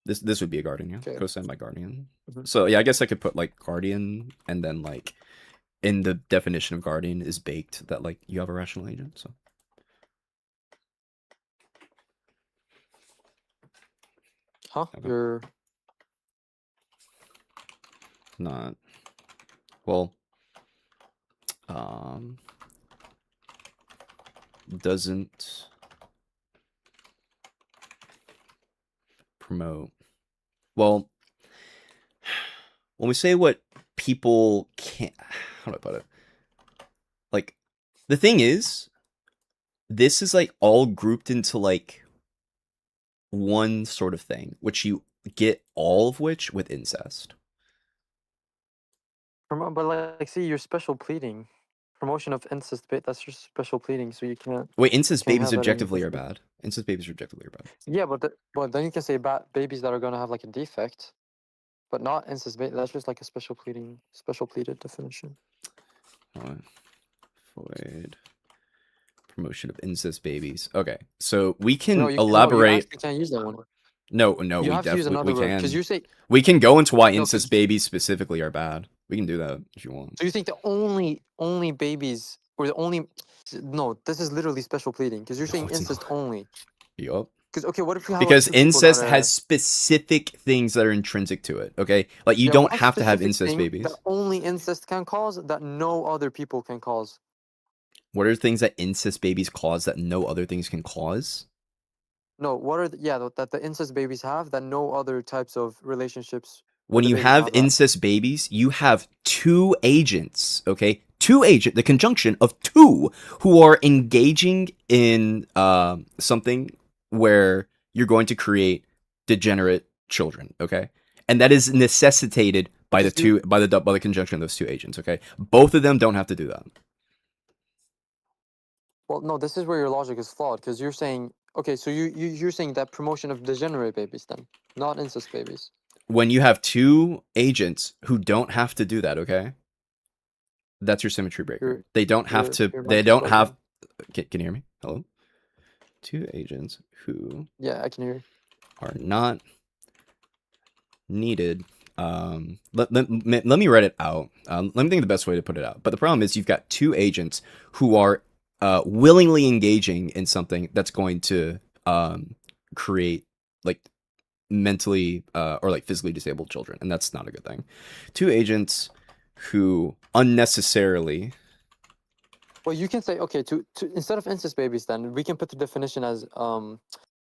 Speaker 2: This would be a guardian. Yeah.
Speaker 1: Okay.
Speaker 2: Cosigned by guardian.
Speaker 1: Mhm.
Speaker 2: So yeah, I guess I could put like guardian, and then like in the definition of guardian is baked that like you have a rational agent. So
Speaker 1: Huh?
Speaker 2: okay.
Speaker 1: You're
Speaker 2: Not well. Um, doesn't promote. Well, when we say what people can't, how do I put it? Like, the thing is, this is like all grouped into like one sort of thing, which you get all of which with incest.
Speaker 1: but like see, you're special pleading. Promotion of incest, that's just special pleading, so
Speaker 2: Wait,
Speaker 1: you
Speaker 2: incest
Speaker 1: can't
Speaker 2: babies
Speaker 1: have that in your
Speaker 2: objectively
Speaker 1: first
Speaker 2: are
Speaker 1: place.
Speaker 2: bad. Incest babies objectively are bad.
Speaker 1: Yeah, but then you can say babies that are gonna have like a defect, but not incest baby. That's just like a special pleaded definition.
Speaker 2: Alright. Void Promotion of incest babies. Okay, so we can
Speaker 1: No, you
Speaker 2: elaborate.
Speaker 1: actually can't use that one.
Speaker 2: No,
Speaker 1: You
Speaker 2: we
Speaker 1: have to use
Speaker 2: definitely
Speaker 1: another word because
Speaker 2: can.
Speaker 1: you say
Speaker 2: We can go into why
Speaker 1: no.
Speaker 2: incest babies specifically are bad. We can do that if you want.
Speaker 1: So you think the only babies or the only no? This is literally special pleading because you're
Speaker 2: No,
Speaker 1: saying
Speaker 2: it's
Speaker 1: incest
Speaker 2: not.
Speaker 1: only.
Speaker 2: Yup.
Speaker 1: Because okay, what if you have like
Speaker 2: Because
Speaker 1: two people that
Speaker 2: incest has
Speaker 1: are
Speaker 2: specific things that are intrinsic to it. Okay, like you
Speaker 1: yeah?
Speaker 2: don't
Speaker 1: What
Speaker 2: have to have
Speaker 1: specific
Speaker 2: incest
Speaker 1: thing that
Speaker 2: babies.
Speaker 1: only incest can cause that no other people can cause?
Speaker 2: What are things that incest babies cause that no other things can cause?
Speaker 1: No, what are that the incest babies have that no other types of relationships
Speaker 2: When
Speaker 1: with the
Speaker 2: you
Speaker 1: babies
Speaker 2: have
Speaker 1: have that?
Speaker 2: incest babies, you have two agents, okay? The conjunction of two who are engaging in something where you're going to create degenerate children, okay? And that is necessitated by
Speaker 1: Because you
Speaker 2: by the conjunction of those two agents, okay? Both of them don't have to do that.
Speaker 1: well, no, this is where your logic is flawed because you're saying okay, so you're saying that promotion of degenerate babies then, not incest babies.
Speaker 2: When you have two agents who don't have to do that, okay? That's your symmetry breaker.
Speaker 1: Your
Speaker 2: They don't have to.
Speaker 1: your
Speaker 2: They
Speaker 1: mic is
Speaker 2: don't have.
Speaker 1: bugging.
Speaker 2: Can you hear me? Hello. Two agents who
Speaker 1: Yeah, I can hear you.
Speaker 2: are not needed. Let me write it out. Let me think of the best way to put it out. But the problem is you've got two agents who are willingly engaging in something that's going to create like mentally or like physically disabled children, and that's not a good thing. Two agents who unnecessarily.
Speaker 1: Well, you can say okay to instead of incest babies, then we can put the definition as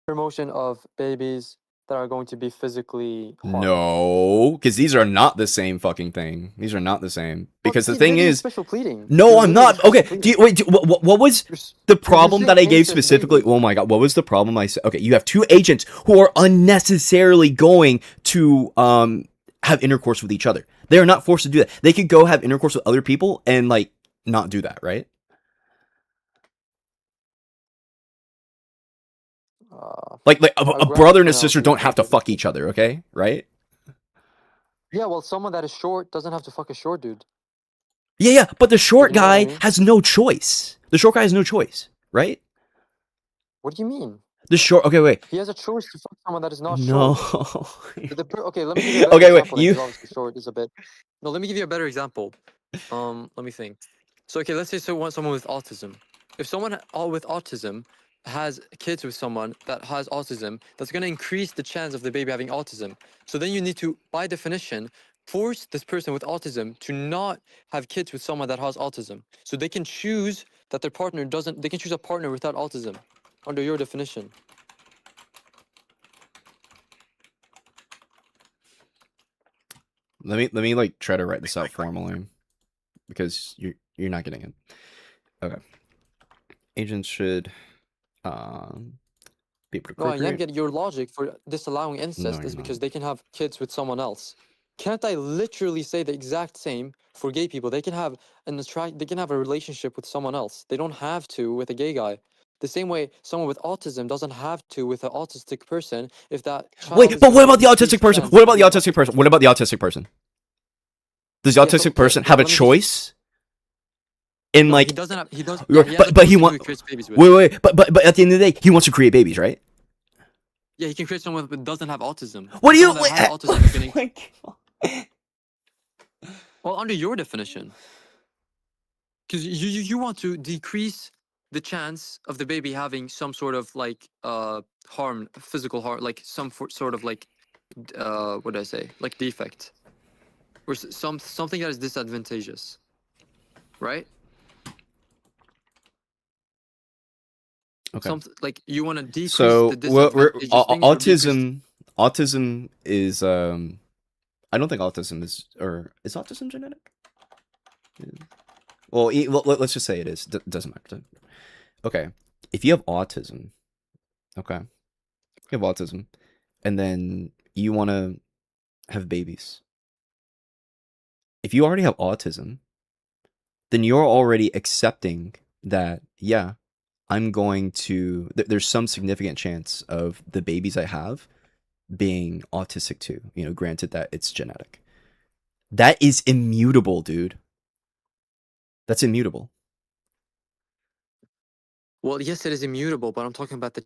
Speaker 1: promotion of babies that are going to be physically harmed.
Speaker 2: No, because these are not the same fucking thing. These are not the same.
Speaker 1: Well,
Speaker 2: Because the
Speaker 1: see,
Speaker 2: thing
Speaker 1: literally
Speaker 2: is,
Speaker 1: special pleading.
Speaker 2: no,
Speaker 1: You're
Speaker 2: I'm
Speaker 1: literally
Speaker 2: not. Okay,
Speaker 1: special
Speaker 2: do you,
Speaker 1: pleading.
Speaker 2: wait. What was the
Speaker 1: Because you're
Speaker 2: problem
Speaker 1: saying
Speaker 2: that I gave
Speaker 1: incest
Speaker 2: specifically?
Speaker 1: baby.
Speaker 2: Oh my god, what was the problem I said? Okay, you have two agents who are unnecessarily going to have intercourse with each other. They are not forced to do that. They could go have intercourse with other people and like not do that, right? Like
Speaker 1: I'll
Speaker 2: a
Speaker 1: grant
Speaker 2: brother
Speaker 1: it
Speaker 2: and
Speaker 1: for
Speaker 2: a
Speaker 1: now.
Speaker 2: sister
Speaker 1: Okay,
Speaker 2: don't have to fuck each other, okay? Right?
Speaker 1: yeah, well, someone that is short doesn't have to fuck a short dude.
Speaker 2: Yeah, but the
Speaker 1: Like,
Speaker 2: short
Speaker 1: you know what I
Speaker 2: guy
Speaker 1: mean?
Speaker 2: has no choice. The short guy has no choice, right?
Speaker 1: What do you mean?
Speaker 2: The short. Okay, wait.
Speaker 1: He has a choice to fuck someone that is not
Speaker 2: No.
Speaker 1: short. Okay, let me give you a better
Speaker 2: Okay, wait.
Speaker 1: example then,
Speaker 2: You.
Speaker 1: because obviously short is a bit. No, let me give you a better example. Let me think. So okay, let's say someone with autism. If someone with autism has kids with someone that has autism, that's going to increase the chance of the baby having autism. So then you need to, by definition, force this person with autism to not have kids with someone that has autism. So they can choose that their partner doesn't. They can choose a partner without autism, under your definition.
Speaker 2: Let me like try to write this out formally because you're not getting it. Okay. Agents should be able to
Speaker 1: No, I am
Speaker 2: procreate.
Speaker 1: getting your logic for disallowing
Speaker 2: No,
Speaker 1: incest
Speaker 2: you're
Speaker 1: is
Speaker 2: not.
Speaker 1: because they can have kids with someone else. Can't I literally say the exact same for gay people? They can have they can have a relationship with someone else. They don't have to with a gay guy. The same way someone with autism doesn't have to with an autistic person if that child
Speaker 2: Wait,
Speaker 1: is
Speaker 2: but
Speaker 1: going
Speaker 2: what
Speaker 1: to
Speaker 2: about the
Speaker 1: increase
Speaker 2: autistic
Speaker 1: the
Speaker 2: person?
Speaker 1: chance
Speaker 2: What
Speaker 1: of
Speaker 2: about the
Speaker 1: being an
Speaker 2: autistic
Speaker 1: autistic
Speaker 2: person? What
Speaker 1: person.
Speaker 2: about the autistic person? Does the
Speaker 1: Yeah, so
Speaker 2: autistic
Speaker 1: okay,
Speaker 2: person
Speaker 1: yeah,
Speaker 2: have a
Speaker 1: let me just
Speaker 2: choice in
Speaker 1: no, he
Speaker 2: like
Speaker 1: doesn't have he does yeah, he has a
Speaker 2: but he
Speaker 1: choice in who
Speaker 2: want
Speaker 1: he creates babies with.
Speaker 2: but at the end of the day he wants to create babies, right?
Speaker 1: Yeah, he can create someone that doesn't have autism.
Speaker 2: What
Speaker 1: But
Speaker 2: do you
Speaker 1: someone that has autism is going to
Speaker 2: like
Speaker 1: well under your definition. Because you want to decrease the chance of the baby having some sort of like harm, physical harm, like some sort of like what do I say, like defect or something that is disadvantageous, right?
Speaker 2: Okay.
Speaker 1: Something like you want to decrease the
Speaker 2: So
Speaker 1: disadvantageous thing or decrease.
Speaker 2: autism is I don't think autism is or is autism genetic? Well, let's just say it is. Doesn't matter. Okay. If you have autism, okay. You have autism and then you want to have babies. If you already have autism, then you're already accepting that yeah, I'm going to there's some significant chance of the babies I have being autistic too, granted that it's genetic. That is immutable, dude. That's immutable.
Speaker 1: Well, yes, it is immutable, but I'm talking about the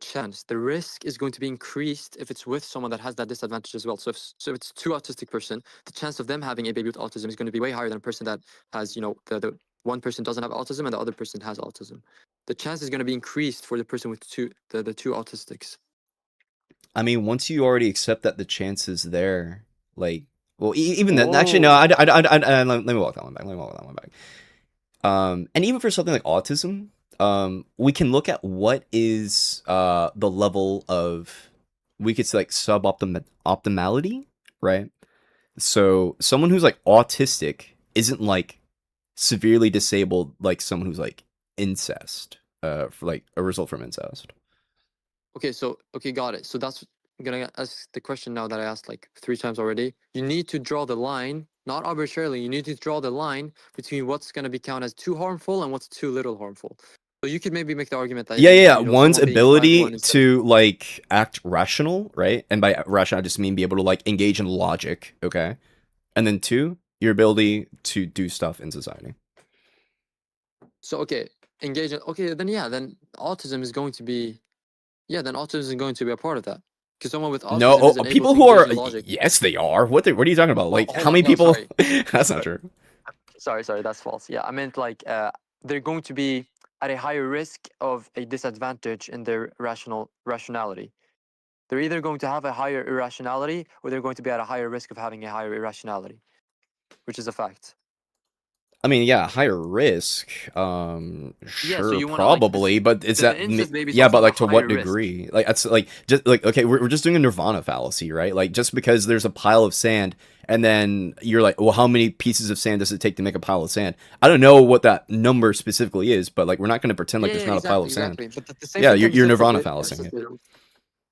Speaker 1: chance. The risk is going to be increased if it's with someone that has that disadvantage as well. So if it's two autistic person, the chance of them having a baby with autism is going to be way higher than a person that has, the one person doesn't have autism and the other person has autism. The chance is going to be increased for the person with the two autistics.
Speaker 2: I mean, once you already accept that the chance is there, like, well, even then, actually, no,
Speaker 1: Whoa.
Speaker 2: let me walk that one back. Let me walk that one back. And even for something like autism, we can look at what is the level of, we could say, like, optimality, right? So someone who's like autistic isn't like severely disabled like someone who's like incest, for like a result from incest.
Speaker 1: Okay, got it. So that's I'm gonna ask the question now that I asked like 3 times already. You need to draw the line, not arbitrarily. You need to draw the line between what's gonna be counted as too harmful and what's too little harmful. So you could maybe make the argument that
Speaker 2: Yeah. One's
Speaker 1: someone being 5'1"
Speaker 2: ability
Speaker 1: is
Speaker 2: to like act rational, right? And by rational, I just mean be able to like engage in logic, okay? And then two, your ability to do stuff in society.
Speaker 1: so okay, engage. Okay, then yeah, then autism is going to be then autism is going to be a part of that because someone with
Speaker 2: No,
Speaker 1: autism isn't able
Speaker 2: people
Speaker 1: to
Speaker 2: who
Speaker 1: engage
Speaker 2: are,
Speaker 1: in logic.
Speaker 2: yes, they are. What are you talking about?
Speaker 1: Well,
Speaker 2: Like,
Speaker 1: hold
Speaker 2: how
Speaker 1: on,
Speaker 2: many
Speaker 1: no,
Speaker 2: people?
Speaker 1: sorry.
Speaker 2: That's not true.
Speaker 1: Sorry, that's false. Yeah, I meant like they're going to be at a higher risk of a disadvantage in their rationality. They're either going to have a higher irrationality or they're going to be at a higher risk of having a higher irrationality, which is a fact.
Speaker 2: I mean, yeah, higher risk.
Speaker 1: Yeah, so
Speaker 2: Sure,
Speaker 1: you want to like this
Speaker 2: probably, but is
Speaker 1: the
Speaker 2: that
Speaker 1: incest babies
Speaker 2: yeah,
Speaker 1: also
Speaker 2: but
Speaker 1: have a
Speaker 2: like to
Speaker 1: higher
Speaker 2: what
Speaker 1: risk.
Speaker 2: degree? Like that's like just like okay, we're just doing a nirvana fallacy, right? Like just because there's a pile of sand and then you're like, well, how many pieces of sand does it take to make a pile of sand? I don't know what that number specifically is, but like we're not going to pretend like
Speaker 1: Yeah,
Speaker 2: there's
Speaker 1: yeah,
Speaker 2: not a pile
Speaker 1: exactly,
Speaker 2: of sand.
Speaker 1: exactly. But the same
Speaker 2: Yeah,
Speaker 1: thing can be
Speaker 2: you're
Speaker 1: said for
Speaker 2: nirvana
Speaker 1: the
Speaker 2: fallacy.
Speaker 1: incest babies.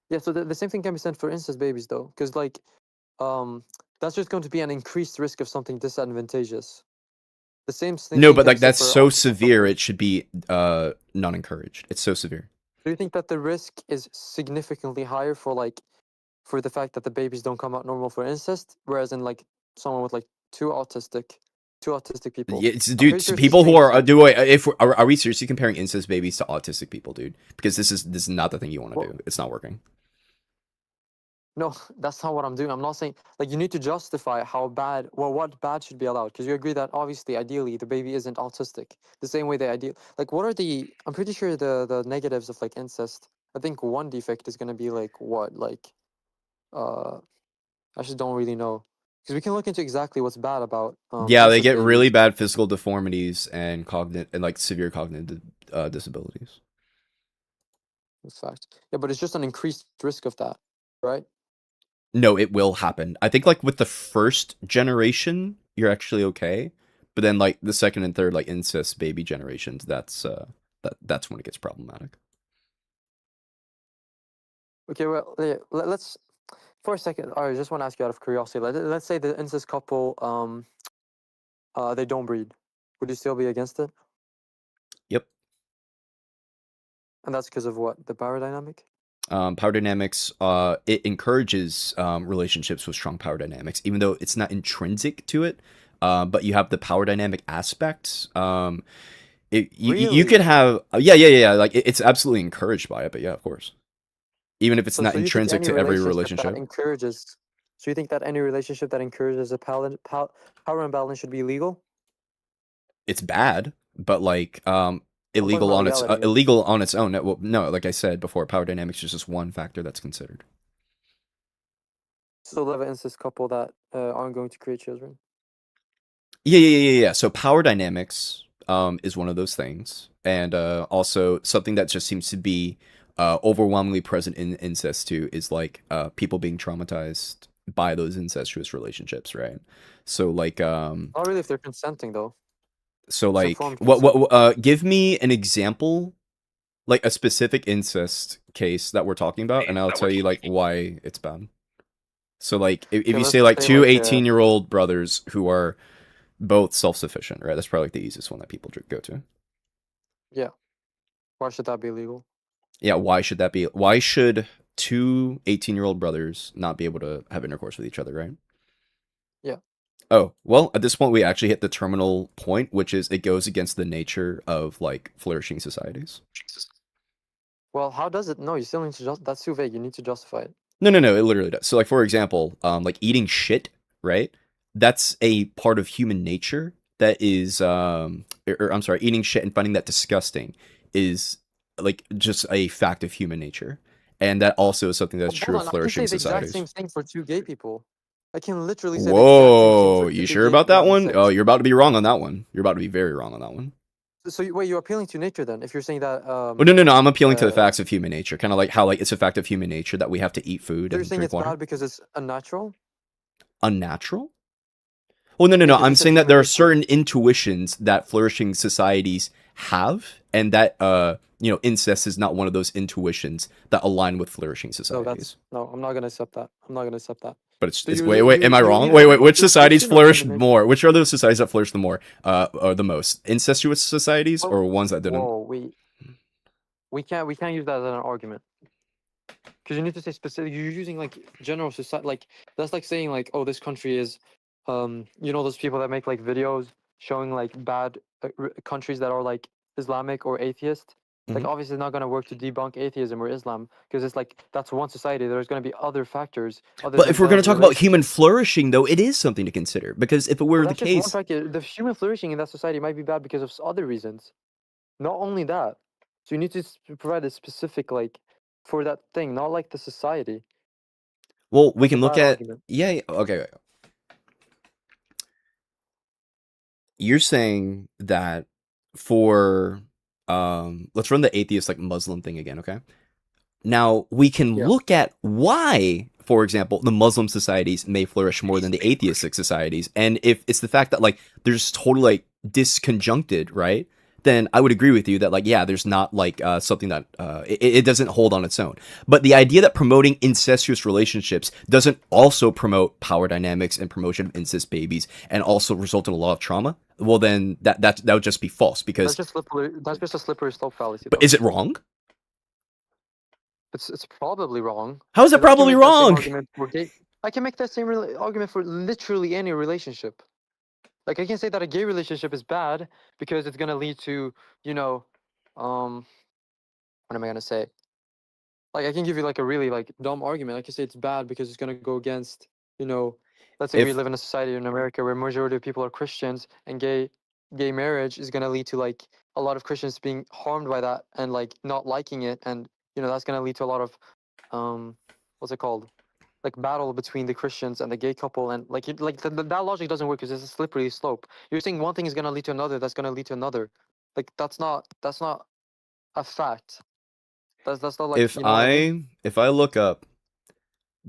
Speaker 1: Yeah, so the same thing can be said for incest babies though, because like um that's just going to be an increased risk of something disadvantageous. The same
Speaker 2: No,
Speaker 1: thing
Speaker 2: but
Speaker 1: can be
Speaker 2: like
Speaker 1: said
Speaker 2: that's
Speaker 1: for
Speaker 2: so
Speaker 1: autistic
Speaker 2: severe,
Speaker 1: couples.
Speaker 2: it should be not encouraged. It's so severe.
Speaker 1: Do you think that the risk is significantly higher for the fact that the babies don't come out normal for incest, whereas in like someone with like two autistic people,
Speaker 2: Yeah, it's,
Speaker 1: I'm
Speaker 2: dude,
Speaker 1: pretty sure it's the
Speaker 2: people who
Speaker 1: same
Speaker 2: are
Speaker 1: thing.
Speaker 2: do I, if are we seriously comparing incest babies to autistic people, dude? Because this is not the thing you want to
Speaker 1: Well,
Speaker 2: do. It's not working.
Speaker 1: no, that's not what I'm doing. I'm not saying like you need to justify how bad, well, what bad should be allowed, because you agree that obviously, ideally, the baby isn't autistic the same way they ideal. Like, what are the? I'm pretty sure the negatives of like incest. I think one defect is gonna be like what, like, uh, I just don't really know, because we can look into exactly what's bad about
Speaker 2: Yeah, they
Speaker 1: incest
Speaker 2: get really
Speaker 1: babies.
Speaker 2: bad physical deformities and cognitive and like severe cognitive disabilities.
Speaker 1: In fact, yeah, but it's just an increased risk of that, right?
Speaker 2: No, it will happen. I think like with the first generation, you're actually okay, but then like the second and third like incest baby generations, that's when it gets problematic.
Speaker 1: Okay, well, yeah, let's for a second. I just want to ask you out of curiosity. Let's say the incest couple they don't breed. Would you still be against it?
Speaker 2: Yep.
Speaker 1: And that's because of what? The power dynamic?
Speaker 2: Power dynamics, it encourages relationships with strong power dynamics, even though it's not intrinsic to it. But you have the power dynamic aspect. You could
Speaker 1: Really?
Speaker 2: have, yeah. Like it's absolutely encouraged by it, but yeah, of course. Even if it's
Speaker 1: So
Speaker 2: not
Speaker 1: so you think
Speaker 2: intrinsic
Speaker 1: any
Speaker 2: to every
Speaker 1: relationship that
Speaker 2: relationship,
Speaker 1: encourages so you think that any relationship that encourages a power imbalance should be illegal?
Speaker 2: it's bad. But like,
Speaker 1: I'm talking about legality here.
Speaker 2: illegal on its own. Well, no, like I said before, power dynamics is just one factor that's considered.
Speaker 1: So live an incest couple that aren't going to create children.
Speaker 2: Yeah. So power dynamics is one of those things, and also something that just seems to be overwhelmingly present in incest too is like people being traumatized by those incestuous relationships, right? So like
Speaker 1: Not really if they're consenting though.
Speaker 2: so
Speaker 1: It's
Speaker 2: like
Speaker 1: informed consent.
Speaker 2: give me an example, like a specific incest case that we're talking about, and I'll tell you like why it's bad. So like if
Speaker 1: Okay,
Speaker 2: you say
Speaker 1: let's
Speaker 2: like
Speaker 1: say
Speaker 2: two
Speaker 1: like
Speaker 2: 18-year-old brothers who are both self-sufficient, right? That's probably like the easiest one that people go to.
Speaker 1: yeah. Why should that be illegal?
Speaker 2: Yeah, why should that be? Why should two 18-year-old brothers not be able to have intercourse with each other, right?
Speaker 1: Yeah.
Speaker 2: Oh, well, at this point we actually hit the terminal point, which is it goes against the nature of like flourishing societies.
Speaker 1: Well, how does it? No, you still need to just. That's too vague. You need to justify it.
Speaker 2: No, it literally does. So like for example, like eating shit, right? That's a part of human nature that is or I'm sorry, eating shit and finding that disgusting is like just a fact of human nature. And that also is something that's
Speaker 1: Well,
Speaker 2: true
Speaker 1: hold
Speaker 2: of
Speaker 1: on, I can say
Speaker 2: flourishing
Speaker 1: the exact same
Speaker 2: societies.
Speaker 1: thing for two gay people. I can literally say the exact same thing
Speaker 2: Whoa,
Speaker 1: for two
Speaker 2: you
Speaker 1: big
Speaker 2: sure
Speaker 1: gay
Speaker 2: about
Speaker 1: people
Speaker 2: that
Speaker 1: having
Speaker 2: one? Oh,
Speaker 1: sex.
Speaker 2: you're about to be wrong on that one. You're about to be very wrong on that one.
Speaker 1: So wait, you're appealing to nature then? If you're saying that,
Speaker 2: Oh no, I'm appealing to the
Speaker 1: uh,
Speaker 2: facts of human nature, kind of like how like it's a fact of human nature that we have to eat food
Speaker 1: so you're
Speaker 2: and
Speaker 1: saying
Speaker 2: drink
Speaker 1: it's
Speaker 2: water.
Speaker 1: bad because it's unnatural?
Speaker 2: Unnatural? Well,
Speaker 1: Yeah,
Speaker 2: no.
Speaker 1: because you
Speaker 2: I'm
Speaker 1: said
Speaker 2: saying that
Speaker 1: human
Speaker 2: there are
Speaker 1: nature.
Speaker 2: certain intuitions that flourishing societies have, and that incest is not one of those intuitions that align with flourishing
Speaker 1: No, that's
Speaker 2: societies.
Speaker 1: no. I'm not gonna accept that. I'm not gonna accept that.
Speaker 2: But
Speaker 1: So
Speaker 2: it's
Speaker 1: you're
Speaker 2: wait, am I
Speaker 1: you're
Speaker 2: wrong?
Speaker 1: either
Speaker 2: Wait,
Speaker 1: appealing
Speaker 2: which
Speaker 1: to
Speaker 2: societies
Speaker 1: intuition or
Speaker 2: flourish
Speaker 1: human nature.
Speaker 2: more? Which are those societies that flourish the more, or the most? Incestuous societies
Speaker 1: Well,
Speaker 2: or ones that didn't?
Speaker 1: whoa, we can't use that as an argument. Because you need to say specific. You're using like general society. Like that's like saying like, oh, this country is, those people that make like videos showing like bad countries that are like Islamic or atheist. Like
Speaker 2: Mhm.
Speaker 1: obviously, it's not gonna work to debunk atheism or Islam because it's like that's one society. There's gonna be other factors other
Speaker 2: But
Speaker 1: than
Speaker 2: if we're going
Speaker 1: the
Speaker 2: to talk about human
Speaker 1: relationships.
Speaker 2: flourishing, though, it is something to consider because if it
Speaker 1: Well,
Speaker 2: were the
Speaker 1: that's just one
Speaker 2: case,
Speaker 1: factor. The human flourishing in that society might be bad because of other reasons. Not only that. So you need to provide a specific like for that thing, not like the society.
Speaker 2: well, we
Speaker 1: That's a
Speaker 2: can look
Speaker 1: bad
Speaker 2: at
Speaker 1: argument.
Speaker 2: yeah, okay. You're saying that for let's run the atheist like Muslim thing again, okay? Now, we can
Speaker 1: Yeah.
Speaker 2: look at why, for example, the Muslim societies may flourish more than the atheistic societies. And if it's the fact that, like, there's totally, like, disconjuncted, right? Then I would agree with you that, like, yeah, there's not, like, something that, it doesn't hold on its own. But the idea that promoting incestuous relationships doesn't also promote power dynamics and promotion of incest babies and also result in a lot of trauma, well, then that would just be false
Speaker 1: That's
Speaker 2: because,
Speaker 1: just slippery. That's just a slippery slope fallacy,
Speaker 2: but
Speaker 1: though.
Speaker 2: is it wrong?
Speaker 1: It's probably wrong
Speaker 2: How is it
Speaker 1: because I can
Speaker 2: probably
Speaker 1: make that same
Speaker 2: wrong?
Speaker 1: argument for gay. I can make that same argument for literally any relationship. Like I can say that a gay relationship is bad because it's gonna lead to, you know, um, what am I gonna say? Like I can give you like a really like dumb argument. I can say it's bad because it's gonna go against, you know, let's say we
Speaker 2: If
Speaker 1: live in a society in America where majority of people are Christians and gay marriage is gonna lead to like a lot of Christians being harmed by that and like not liking it and that's gonna lead to a lot of what's it called? Like battle between the Christians and the gay couple and like that logic doesn't work because it's a slippery slope. You're saying one thing is gonna lead to another, that's gonna lead to another. Like that's not a fact. That's not like
Speaker 2: if
Speaker 1: you know what I mean?
Speaker 2: I look up,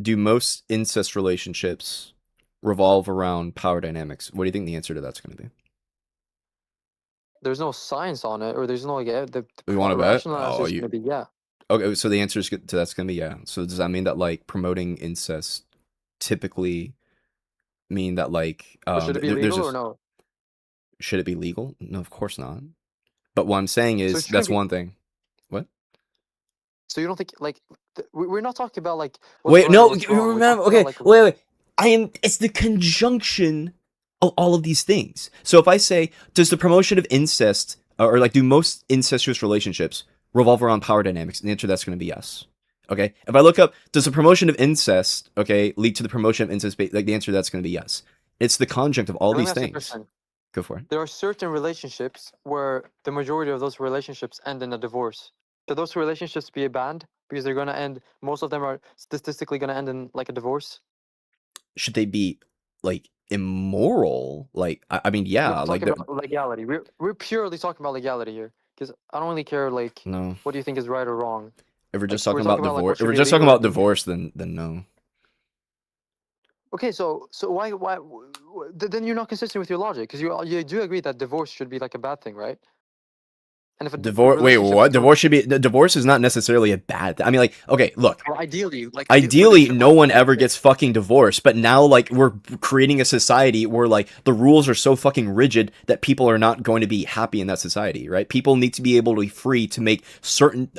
Speaker 2: do most incest relationships revolve around power dynamics? What do you think the answer to that's going to be?
Speaker 1: There's no science on it, or there's no like the
Speaker 2: We want to bet?
Speaker 1: rational answer
Speaker 2: Oh,
Speaker 1: is
Speaker 2: you
Speaker 1: gonna be yeah.
Speaker 2: okay? So the answer is to that's going to be yeah. So does that mean that like promoting incest typically mean that like
Speaker 1: But should it be
Speaker 2: there's
Speaker 1: legal or
Speaker 2: just
Speaker 1: no?
Speaker 2: should it be legal? No, of course not. But what I'm saying
Speaker 1: So
Speaker 2: is
Speaker 1: it shouldn't
Speaker 2: that's
Speaker 1: be.
Speaker 2: one thing. What?
Speaker 1: So you don't think like we're not talking about like what's
Speaker 2: Wait,
Speaker 1: right or
Speaker 2: no,
Speaker 1: what's
Speaker 2: you
Speaker 1: wrong. We're
Speaker 2: remember?
Speaker 1: talking about
Speaker 2: Okay,
Speaker 1: like
Speaker 2: wait. I am. It's the conjunction of all of these things. So if I say, does the promotion of incest, or like, do most incestuous relationships revolve around power dynamics? And the answer to that's going to be yes. Okay. If I look up, does the promotion of incest, okay, lead to the promotion of incest? Like the answer to that's going to be yes. It's the conjunct of all
Speaker 1: let me
Speaker 2: these
Speaker 1: ask you a
Speaker 2: things.
Speaker 1: question.
Speaker 2: Go for it.
Speaker 1: There are certain relationships where the majority of those relationships end in a divorce. Should those relationships be banned because they're gonna end? Most of them are statistically gonna end in like a divorce.
Speaker 2: Should they be like immoral? Like, I mean,
Speaker 1: We're
Speaker 2: yeah,
Speaker 1: not
Speaker 2: like
Speaker 1: talking about legality. We're purely talking about legality here because I don't really care like
Speaker 2: no.
Speaker 1: what do you think is right or wrong.
Speaker 2: If we're just
Speaker 1: Like we're
Speaker 2: talking about
Speaker 1: talking about like
Speaker 2: divorce,
Speaker 1: what
Speaker 2: if
Speaker 1: should
Speaker 2: we're
Speaker 1: be
Speaker 2: just talking
Speaker 1: legal
Speaker 2: about
Speaker 1: and
Speaker 2: divorce, then no.
Speaker 1: okay. So why then you're not consistent with your logic because you do agree that divorce should be like a bad thing, right? And if a
Speaker 2: Divorce. Wait,
Speaker 1: relationship is
Speaker 2: what?
Speaker 1: going
Speaker 2: Divorce should be. Divorce is not necessarily a bad thing. I mean, like, okay, look.
Speaker 1: well, ideally for the
Speaker 2: Ideally, no one ever gets fucking divorced. But now, like, we're creating a society where, like, the rules are so fucking rigid that people are not going to be happy in that society, right? People need to be able to be free to make certain